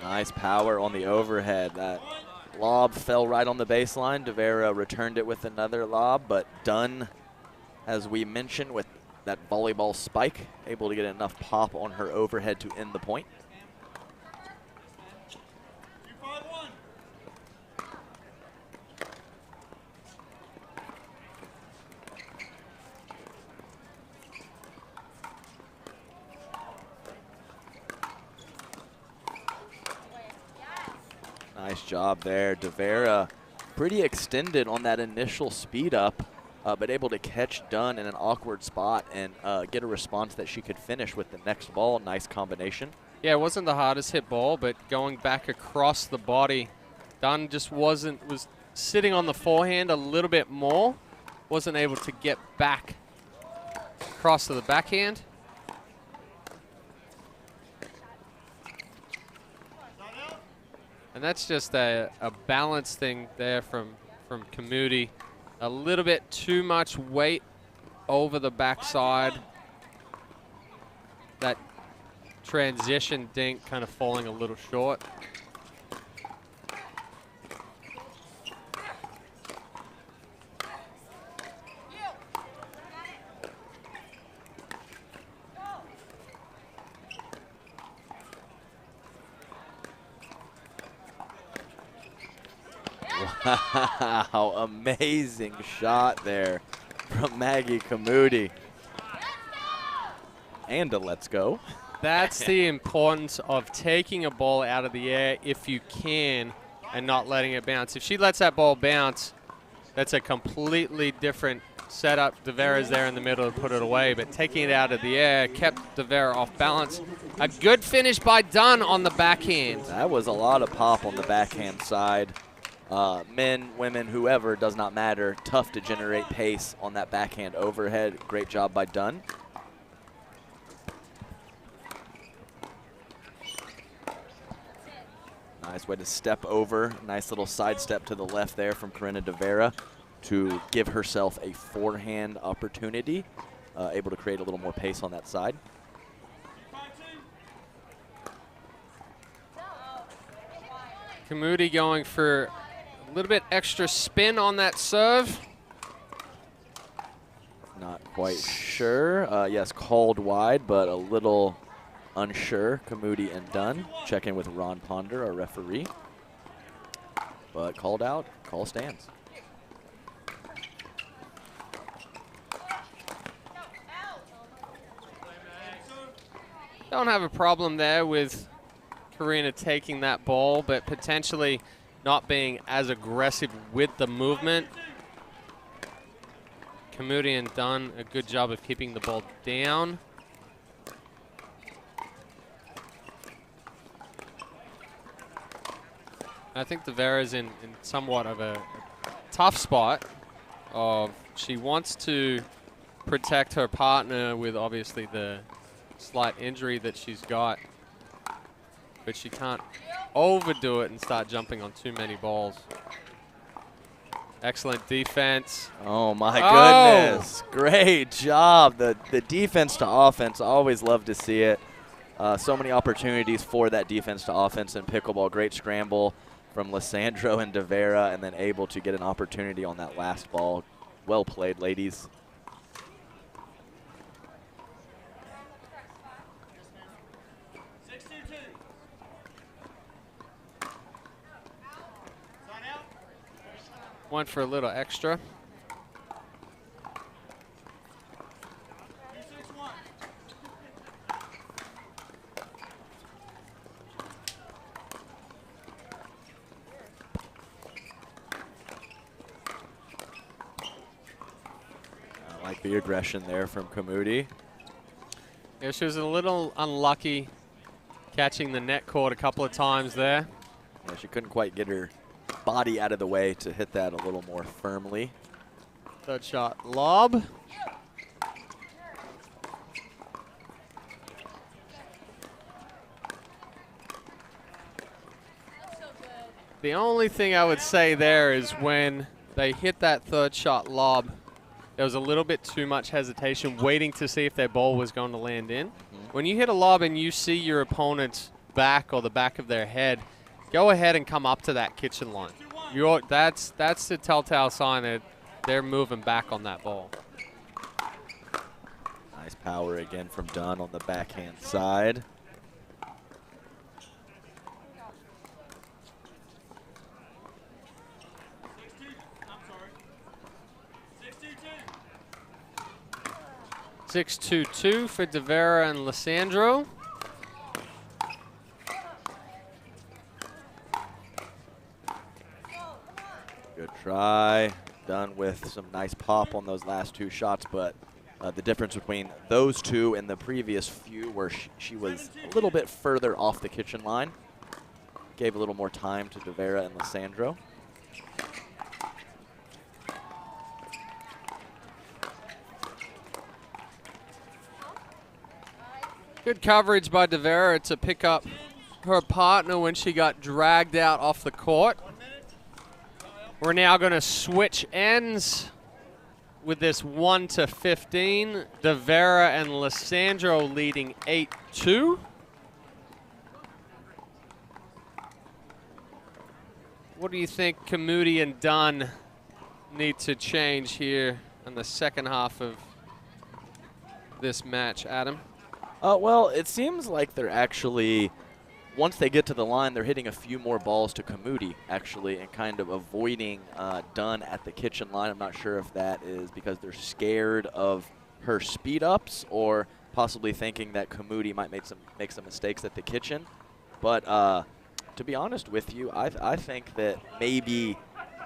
Nice power on the overhead. That lob fell right on the baseline. De Vera returned it with another lob, but Dunn, as we mentioned, with that volleyball spike, able to get enough pop on her overhead to end the point. Nice job there. De Vera pretty extended on that initial speed up, but able to catch Dunn in an awkward spot and get a response that she could finish with the next ball. Nice combination. Yeah, it wasn't the hardest hit ball, but going back across the body, Dunn just was sitting on the forehand a little bit more, wasn't able to get back across to the backhand. And that's just a balance thing there from Kamudi. A little bit too much weight over the backside. That transition dink kind of falling a little short. Wow, amazing shot there from Maggie Kamudi. And a let's go. That's the importance of taking a ball out of the air if you can and not letting it bounce. If she lets that ball bounce, that's a completely different setup. Devera's there in the middle to put it away, but taking it out of the air kept Devera off balance. A good finish by Dunn on the backhand. That was a lot of pop on the backhand side. Men, women, whoever, does not matter. Tough to generate pace on that backhand overhead. Great job by Dunn. Nice way to step over. Nice little side step to the left there from Corinna Devera to give herself a forehand opportunity. Able to create a little more pace on that side. Kamudi going for a little bit extra spin on that serve. Not quite sure. Yes, called wide, but a little unsure. Kamudi and Dunn. Check in with Ron Ponder, our referee. But called out, call stands. Don't have a problem there with Corinna taking that ball, but potentially not being as aggressive with the movement. Kamudi and Dunn a good job of keeping the ball down. I think Devera's in somewhat of a tough spot. She wants to protect her partner with obviously the slight injury that she's got, but she can't overdo it and start jumping on too many balls. Excellent defense. Oh my goodness. Great job. The defense to offense, always love to see it. So many opportunities for that defense to offense in pickleball. Great scramble from Lissandro and Devera, and then able to get an opportunity on that last ball. Well played, ladies. Went for a little extra. I like the aggression there from Kamudi. Yeah, she was a little unlucky catching the net cord a couple of times there. Yeah, she couldn't quite get her body out of the way to hit that a little more firmly. Third shot lob. The only thing I would say there is when they hit that third shot lob, there was a little bit too much hesitation, waiting to see if their ball was going to land in. When you hit a lob and you see your opponent's back or the back of their head, go ahead and come up to that kitchen line. That's the telltale sign that they're moving back on that ball. Nice power again from Dunn on the backhand side. Six 6-2-2 for Devera and Lissandro. Good try. Done with some nice pop on those last two shots, but the difference between those two and the previous few where she was a little bit further off the kitchen line. Gave a little more time to Devera and Lissandro. Good coverage by Devera to pick up her partner when she got dragged out off the court. We're now going to switch ends with this 1-15. Devera and Lissandro leading 8-2. What do you think Kamudi and Dunn need to change here in the second half of this match, Adam? Well, it seems like they're actually once they get to the line, they're hitting a few more balls to Kamudi, actually, and kind of avoiding Dunn at the kitchen line. I'm not sure if that is because they're scared of her speed ups or possibly thinking that Kamudi might make some mistakes at the kitchen. But to be honest with you, I think that maybe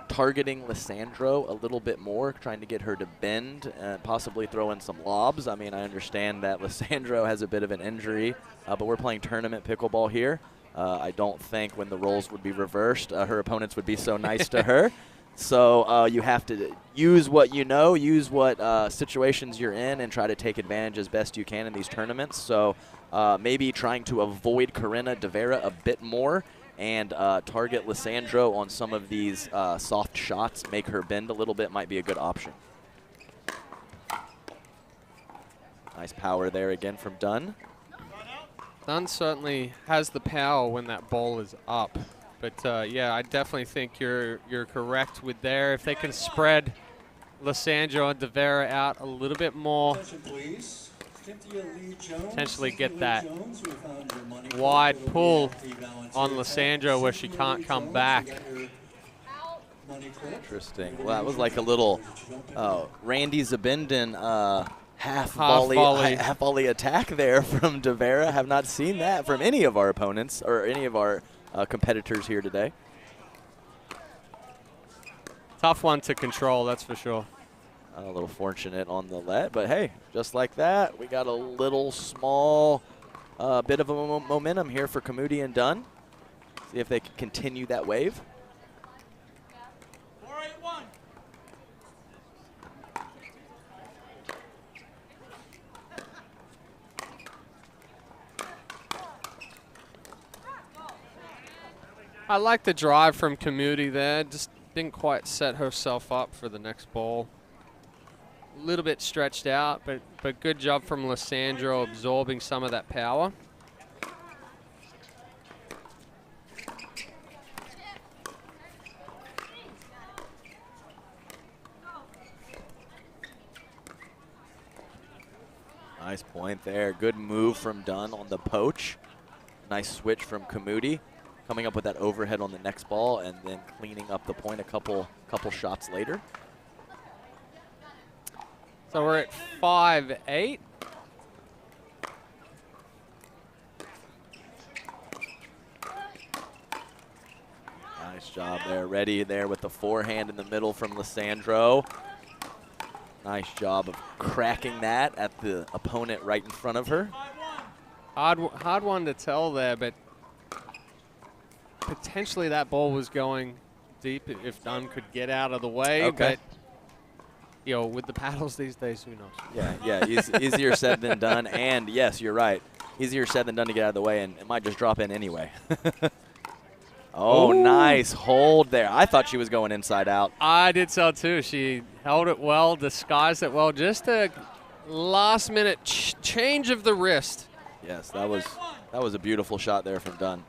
targeting Lissandro a little bit more, trying to get her to bend and possibly throw in some lobs. I mean, I understand that Lissandro has a bit of an injury, but we're playing tournament pickleball here. I don't think when the roles would be reversed, her opponents would be so nice to her. So you have to use what you know, use what situations you're in, and try to take advantage as best you can in these tournaments. So maybe trying to avoid Corinna de Vera a bit more and target Lissandro on some of these soft shots, make her bend a little bit, might be a good option. Nice power there again from Dunn. Dunn certainly has the power when that ball is up. But yeah, I definitely think you're correct with there. If they can spread Lissandro and de Vera out a little bit more, potentially get that wide pull on Lissandro where she can't come back. Interesting. Well, that was like a little Randy Zabinden half volley attack there from de Vera. Have not seen that from any of our opponents or any of our competitors here today. Tough one to control, that's for sure. A little fortunate on the let, but hey, just like that, we got a little small bit of a momentum here for Kamudi and Dunn. See if they can continue that wave. I like the drive from Kamudi there. Just didn't quite set herself up for the next ball. A little bit stretched out, but good job from Lissandro absorbing some of that power. Nice point there. Good move from Dunn on the poach. Nice switch from Kamudi. Coming up with that overhead on the next ball and then cleaning up the point a couple shots later. So we're at 5-8. Nice job there. Ready there with the forehand in the middle from Lissandro. Nice job of cracking that at the opponent right in front of her. Hard one to tell there, but potentially that ball was going deep if Dunn could get out of the way. Okay. But, you know, with the paddles these days, who knows? Yeah, easier said than done. And, yes, you're right. Easier said than done to get out of the way, and it might just drop in anyway. Oh, ooh. Nice hold there. I thought she was going inside out. I did so, too. She held it well, disguised it well. Just a last-minute change of the wrist. Yes, that was a beautiful shot there from Dunn.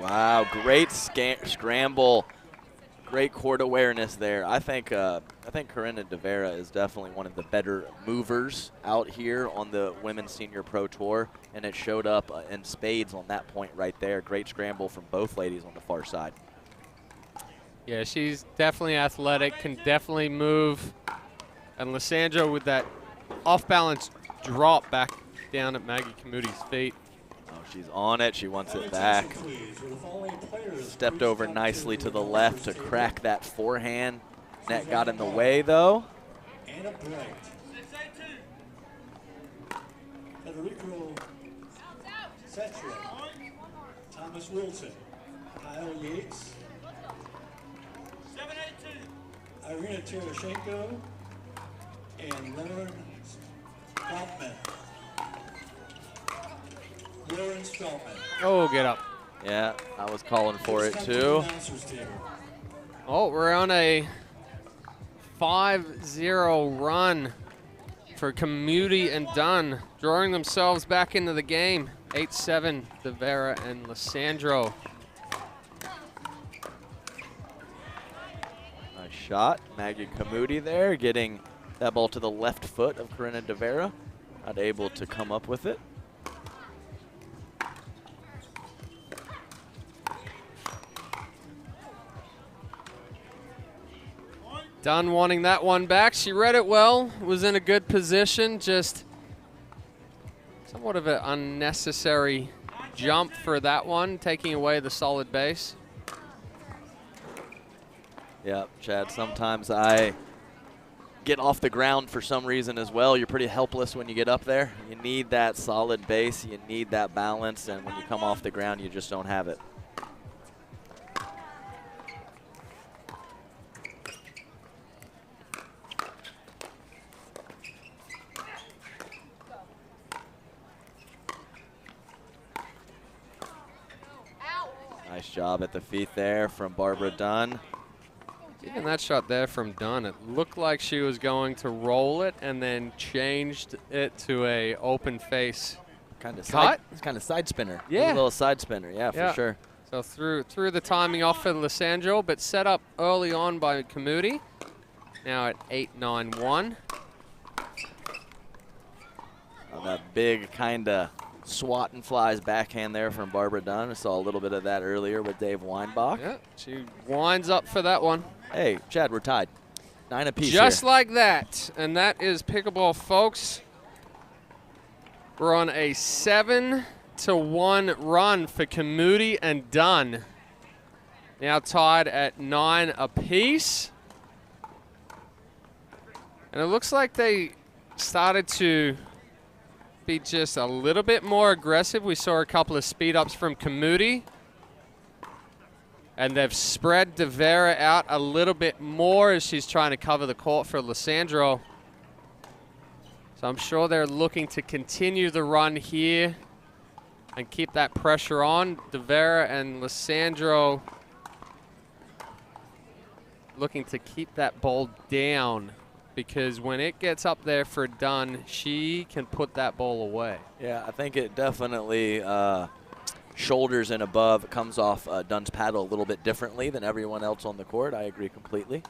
Wow, great scramble, great court awareness there. I think Corinna de Vera is definitely one of the better movers out here on the Women's Senior Pro Tour, and it showed up in spades on that point right there. Great scramble from both ladies on the far side. Yeah, she's definitely athletic, can definitely move, and Lissandro with that off-balance drop back down at Maggie Kamudi's feet. Oh, she's on it. She wants it back. Stepped over nicely to the left to crack that forehand. Net got in the way, though. Anna Bright. Federico Cetra. Thomas Wilson. Kyle Yates. Irina Teroshenko. And Lauren Stoutman. Oh, get up. Yeah, I was calling for it too. Oh, we're on a 5-0 run for Community and Dunn, drawing themselves back into the game. 8-7, Devera and Lissandro. Nice shot. Maggie Kamudi there, getting that ball to the left foot of Corinna Devera. Not able to come up with it. Dunn wanting that one back. She read it well, was in a good position, just somewhat of an unnecessary jump for that one, taking away the solid base. Yeah, Chad, sometimes I get off the ground for some reason as well. You're pretty helpless when you get up there. You need that solid base, you need that balance, and when you come off the ground, you just don't have it. Nice job at the feet there from Barbara Dunn. Even that shot there from Dunn, it looked like she was going to roll it and then changed it to a open face kind of cut. It's kind of side spinner. Yeah. A little side spinner, yeah, for sure. So threw the timing off for Lissandro, but set up early on by Kamudi. Now at 8-9-1. That big kind of swat and flies backhand there from Barbara Dunn. I saw a little bit of that earlier with Dave Weinbach. Yeah, she winds up for that one. Hey, Chad, we're tied. 9 apiece Just here. like that. And that is pickleball, folks. We're on a 7-1 run for Kamudi and Dunn. Now tied at 9 apiece. And it looks like they started to be just a little bit more aggressive. We saw a couple of speed ups from Kamudi. And they've spread Devera out a little bit more as she's trying to cover the court for Lissandro. So I'm sure they're looking to continue the run here and keep that pressure on. Devera and Lissandro looking to keep that ball down, because when it gets up there for Dunn, she can put that ball away. Yeah, I think it definitely shoulders and above. It comes off Dunn's paddle a little bit differently than everyone else on the court. I agree completely.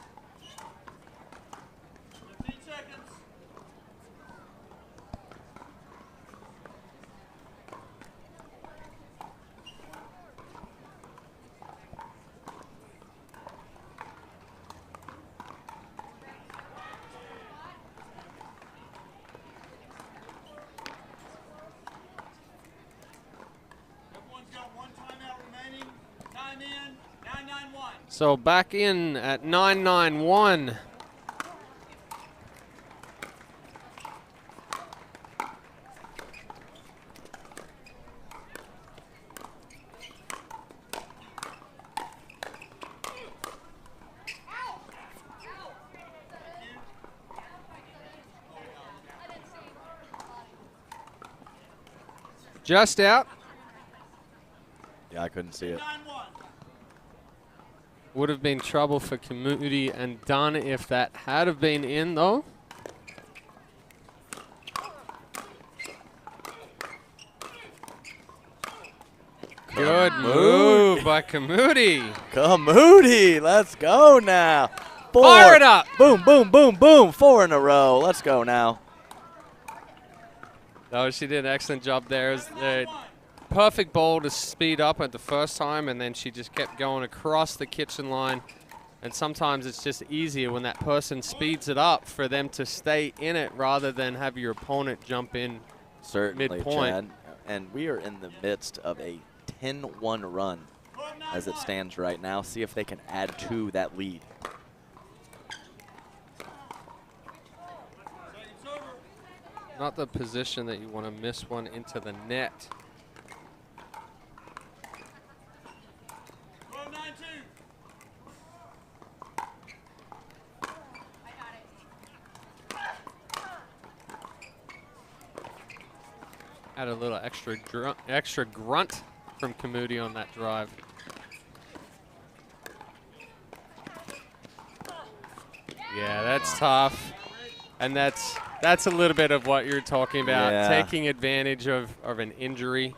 So back in at 9-9-1. Just out. Yeah, I couldn't see it. Would have been trouble for Kamudi and Dunn if that had have been in, though. Good move by Kamudi. Kamudi, let's go now. Fire it up. Boom, boom, boom, boom. 4 in a row. Let's go now. Oh, she did an excellent job there. It was, perfect ball to speed up at the first time, and then she just kept going across the kitchen line. And sometimes it's just easier when that person speeds it up for them to stay in it rather than have your opponent jump in midpoint. Chad. And we are in the midst of a 10-1 run as it stands right now. See if they can add to that lead. Not the position that you want to miss one into the net. Had a little extra grunt from Kamudi on that drive. Yeah, that's tough. And that's That's a little bit of what you're talking about, Yeah. taking advantage of an injury.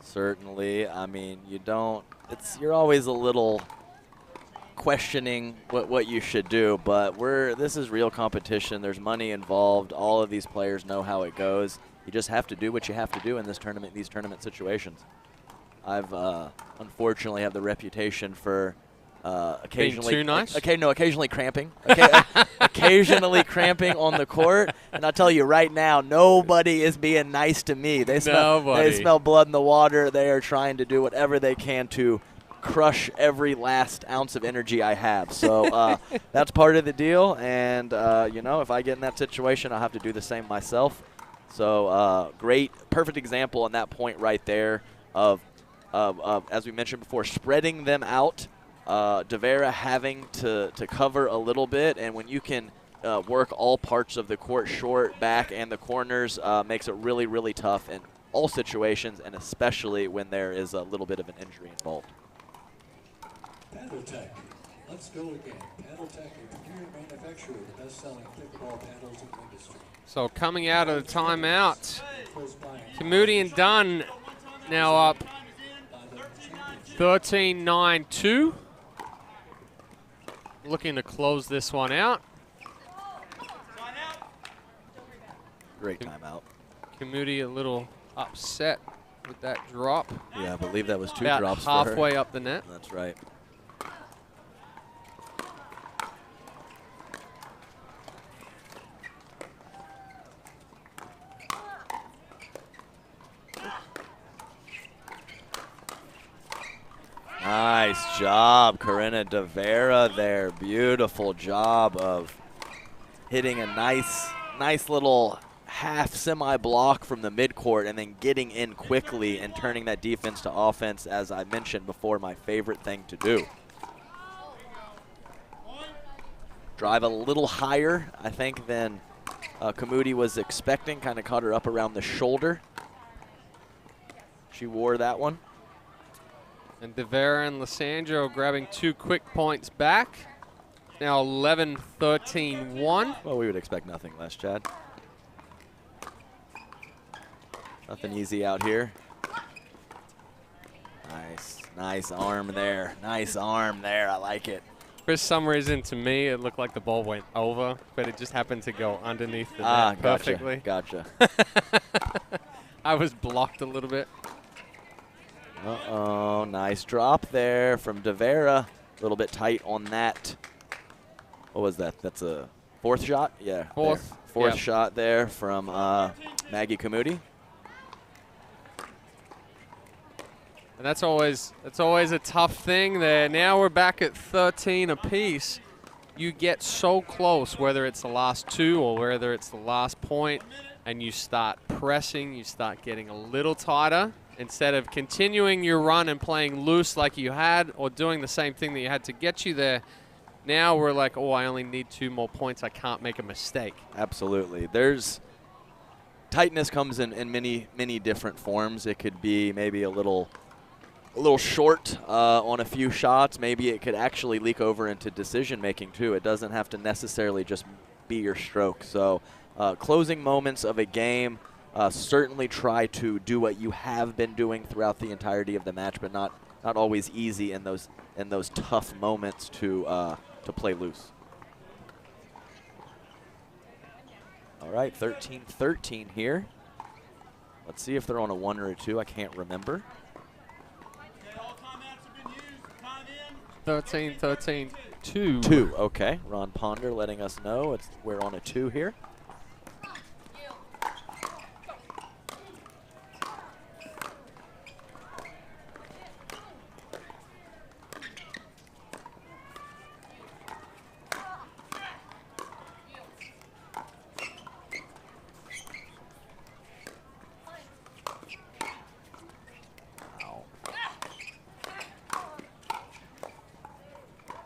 Certainly. I mean, you're always a little questioning what you should do, but this is real competition. There's money involved. All of these players know how it goes. You just have to do what you have to do in these tournament situations. I've unfortunately have the reputation for occasionally too nice? occasionally cramping. Occasionally cramping on the court. And I'll tell you right now, nobody is being nice to me. They smell blood in the water. They are trying to do whatever they can to crush every last ounce of energy I have. So that's part of the deal. And, if I get in that situation, I'll have to do the same myself. So perfect example on that point right there of as we mentioned before, spreading them out. Devera having to cover a little bit, and when you can work all parts of the court, short, back, and the corners, makes it really, really tough in all situations, and especially when there is a little bit of an injury involved. PaddleTech. Let's go again. PaddleTech, a premier manufacturer of the best-selling pickleball paddles in the industry. So coming out of the timeout, Kamudi and Dunn now up 13-9-2. Looking to close this one out. Great timeout. Kamudi a little upset with that drop. Yeah, I believe that was two about drops halfway for her. Up the net. That's right. Nice job, Corinna Devera there. Beautiful job of hitting a nice little half semi-block from the midcourt and then getting in quickly and turning that defense to offense, as I mentioned before, my favorite thing to do. Drive a little higher, I think, than Kamudi was expecting. Kind of caught her up around the shoulder. She wore that one. And Devera and Lissandro grabbing 2 quick points back. Now 11-13-1. Well, we would expect nothing less, Chad. Nothing easy out here. Nice arm there. Nice arm there. I like it. For some reason, to me, it looked like the ball went over, but it just happened to go underneath the net perfectly. Gotcha. I was blocked a little bit. Uh-oh, nice drop there from Devera. A little bit tight on that. What was that? That's a fourth shot? Yeah. Fourth shot there from Maggie Kamudi. And that's always a tough thing there. Now we're back at 13 apiece. You get so close, whether it's the last 2 or whether it's the last point, and you start pressing, you start getting a little tighter. Instead of continuing your run and playing loose like you had or doing the same thing that you had to get you there, now we're like, oh, I only need 2 more points. I can't make a mistake. Absolutely. Tightness comes in many different forms. It could be maybe a little short on a few shots. Maybe it could actually leak over into decision making too. It doesn't have to necessarily just be your stroke. So closing moments of a game, certainly try to do what you have been doing throughout the entirety of the match, but not always easy in those tough moments to play loose. All right, 13-13 here. Let's see if they're on a 1 or a 2. I can't remember. 13-13-2. 2, okay. Ron Ponder letting us know we're on a 2 here.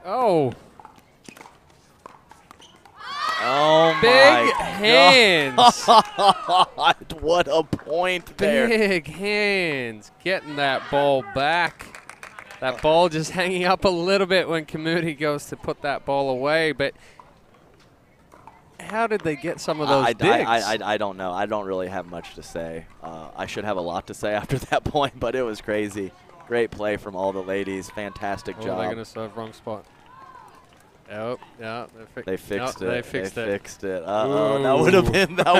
Oh. Oh, big my hands. God. What a point there. Big hands. Getting that ball back. That ball just hanging up a little bit when Kamudi goes to put that ball away. But how did they get some of those digs? I don't know. I don't really have much to say. I should have a lot to say after that point, but it was crazy. Great play from all the ladies. Fantastic job. They're going to serve wrong spot. Oh, yeah. They fixed it. They fixed it. Uh-oh. That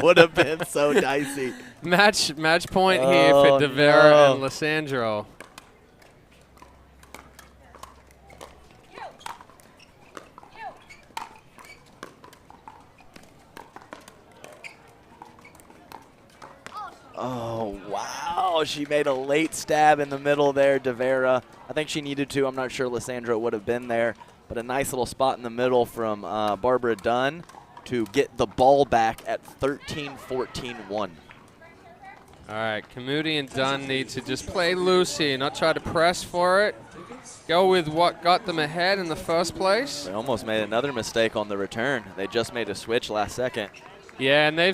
would have been so dicey. Match point here for De Vera and Lissandro. Oh, wow. She made a late stab in the middle there, De Vera. I think she needed to. I'm not sure Lissandro would have been there. But a nice little spot in the middle from Barbara Dunn to get the ball back at 13-14-1. All right, Kamudi and Dunn need to just play loose here, not try to press for it. Go with what got them ahead in the first place. They almost made another mistake on the return. They just made a switch last second. Yeah, and they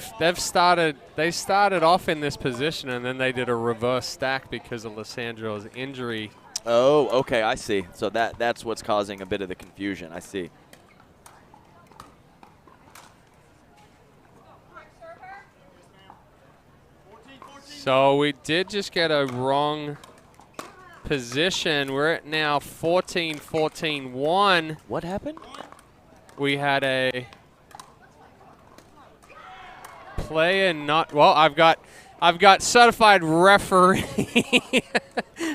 started off in this position, and then they did a reverse stack because of Lissandro's injury. Oh, okay, I see. So that's what's causing a bit of the confusion. I see. So we did just get a wrong position. We're at now 14-14-1. What happened? We had a player not, well, I've got certified referee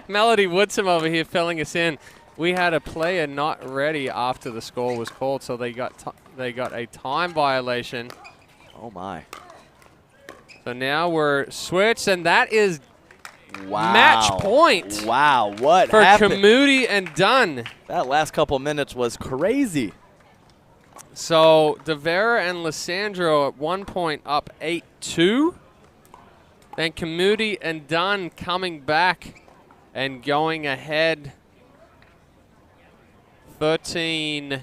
Melody Woodson over here filling us in. We had a player not ready after the score was called, so they got a time violation. Oh my! So now we're switched, and that is match point. Wow, what for happened? Kamudi and Dunn. That last couple minutes was crazy. So De Vera and Lissandro at one point up 8-2. Then Kamudi and Dunn coming back and going ahead 13-8,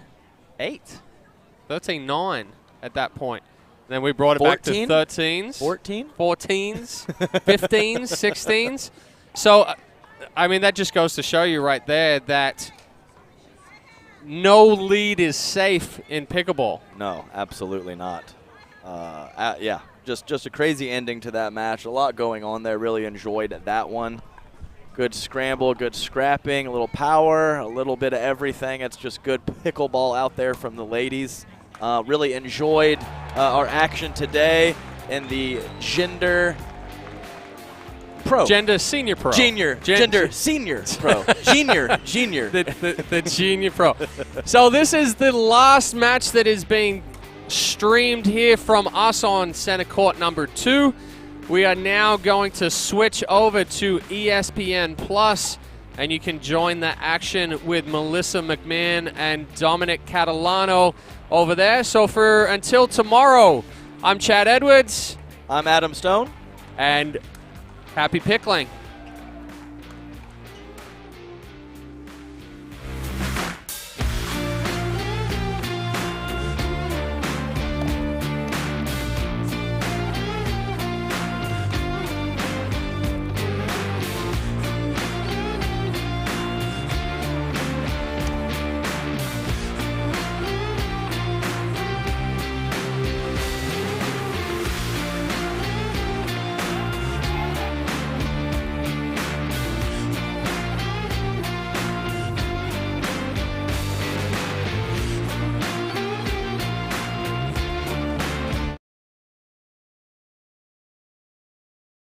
13-9 at that point. Then we brought it back to 13s. 14s, 15s, 16s. So, I mean, that just goes to show you right there that no lead is safe in pickleball. No, absolutely not. Yeah. Just a crazy ending to that match. A lot going on there. Really enjoyed that one. Good scramble, good scrapping, a little power, a little bit of everything. It's just good pickleball out there from the ladies. Really enjoyed our action today in the Gender Pro. Gender Senior Pro. Gender Senior Pro. Junior. The Junior Pro. So this is the last match that is being streamed here from us on Center Court number 2. We are now going to switch over to ESPN Plus, and you can join the action with Melissa McMahon and Dominic Catalano over there. So until tomorrow, I'm Chad Edwards. I'm Adam Stone. And happy pickling.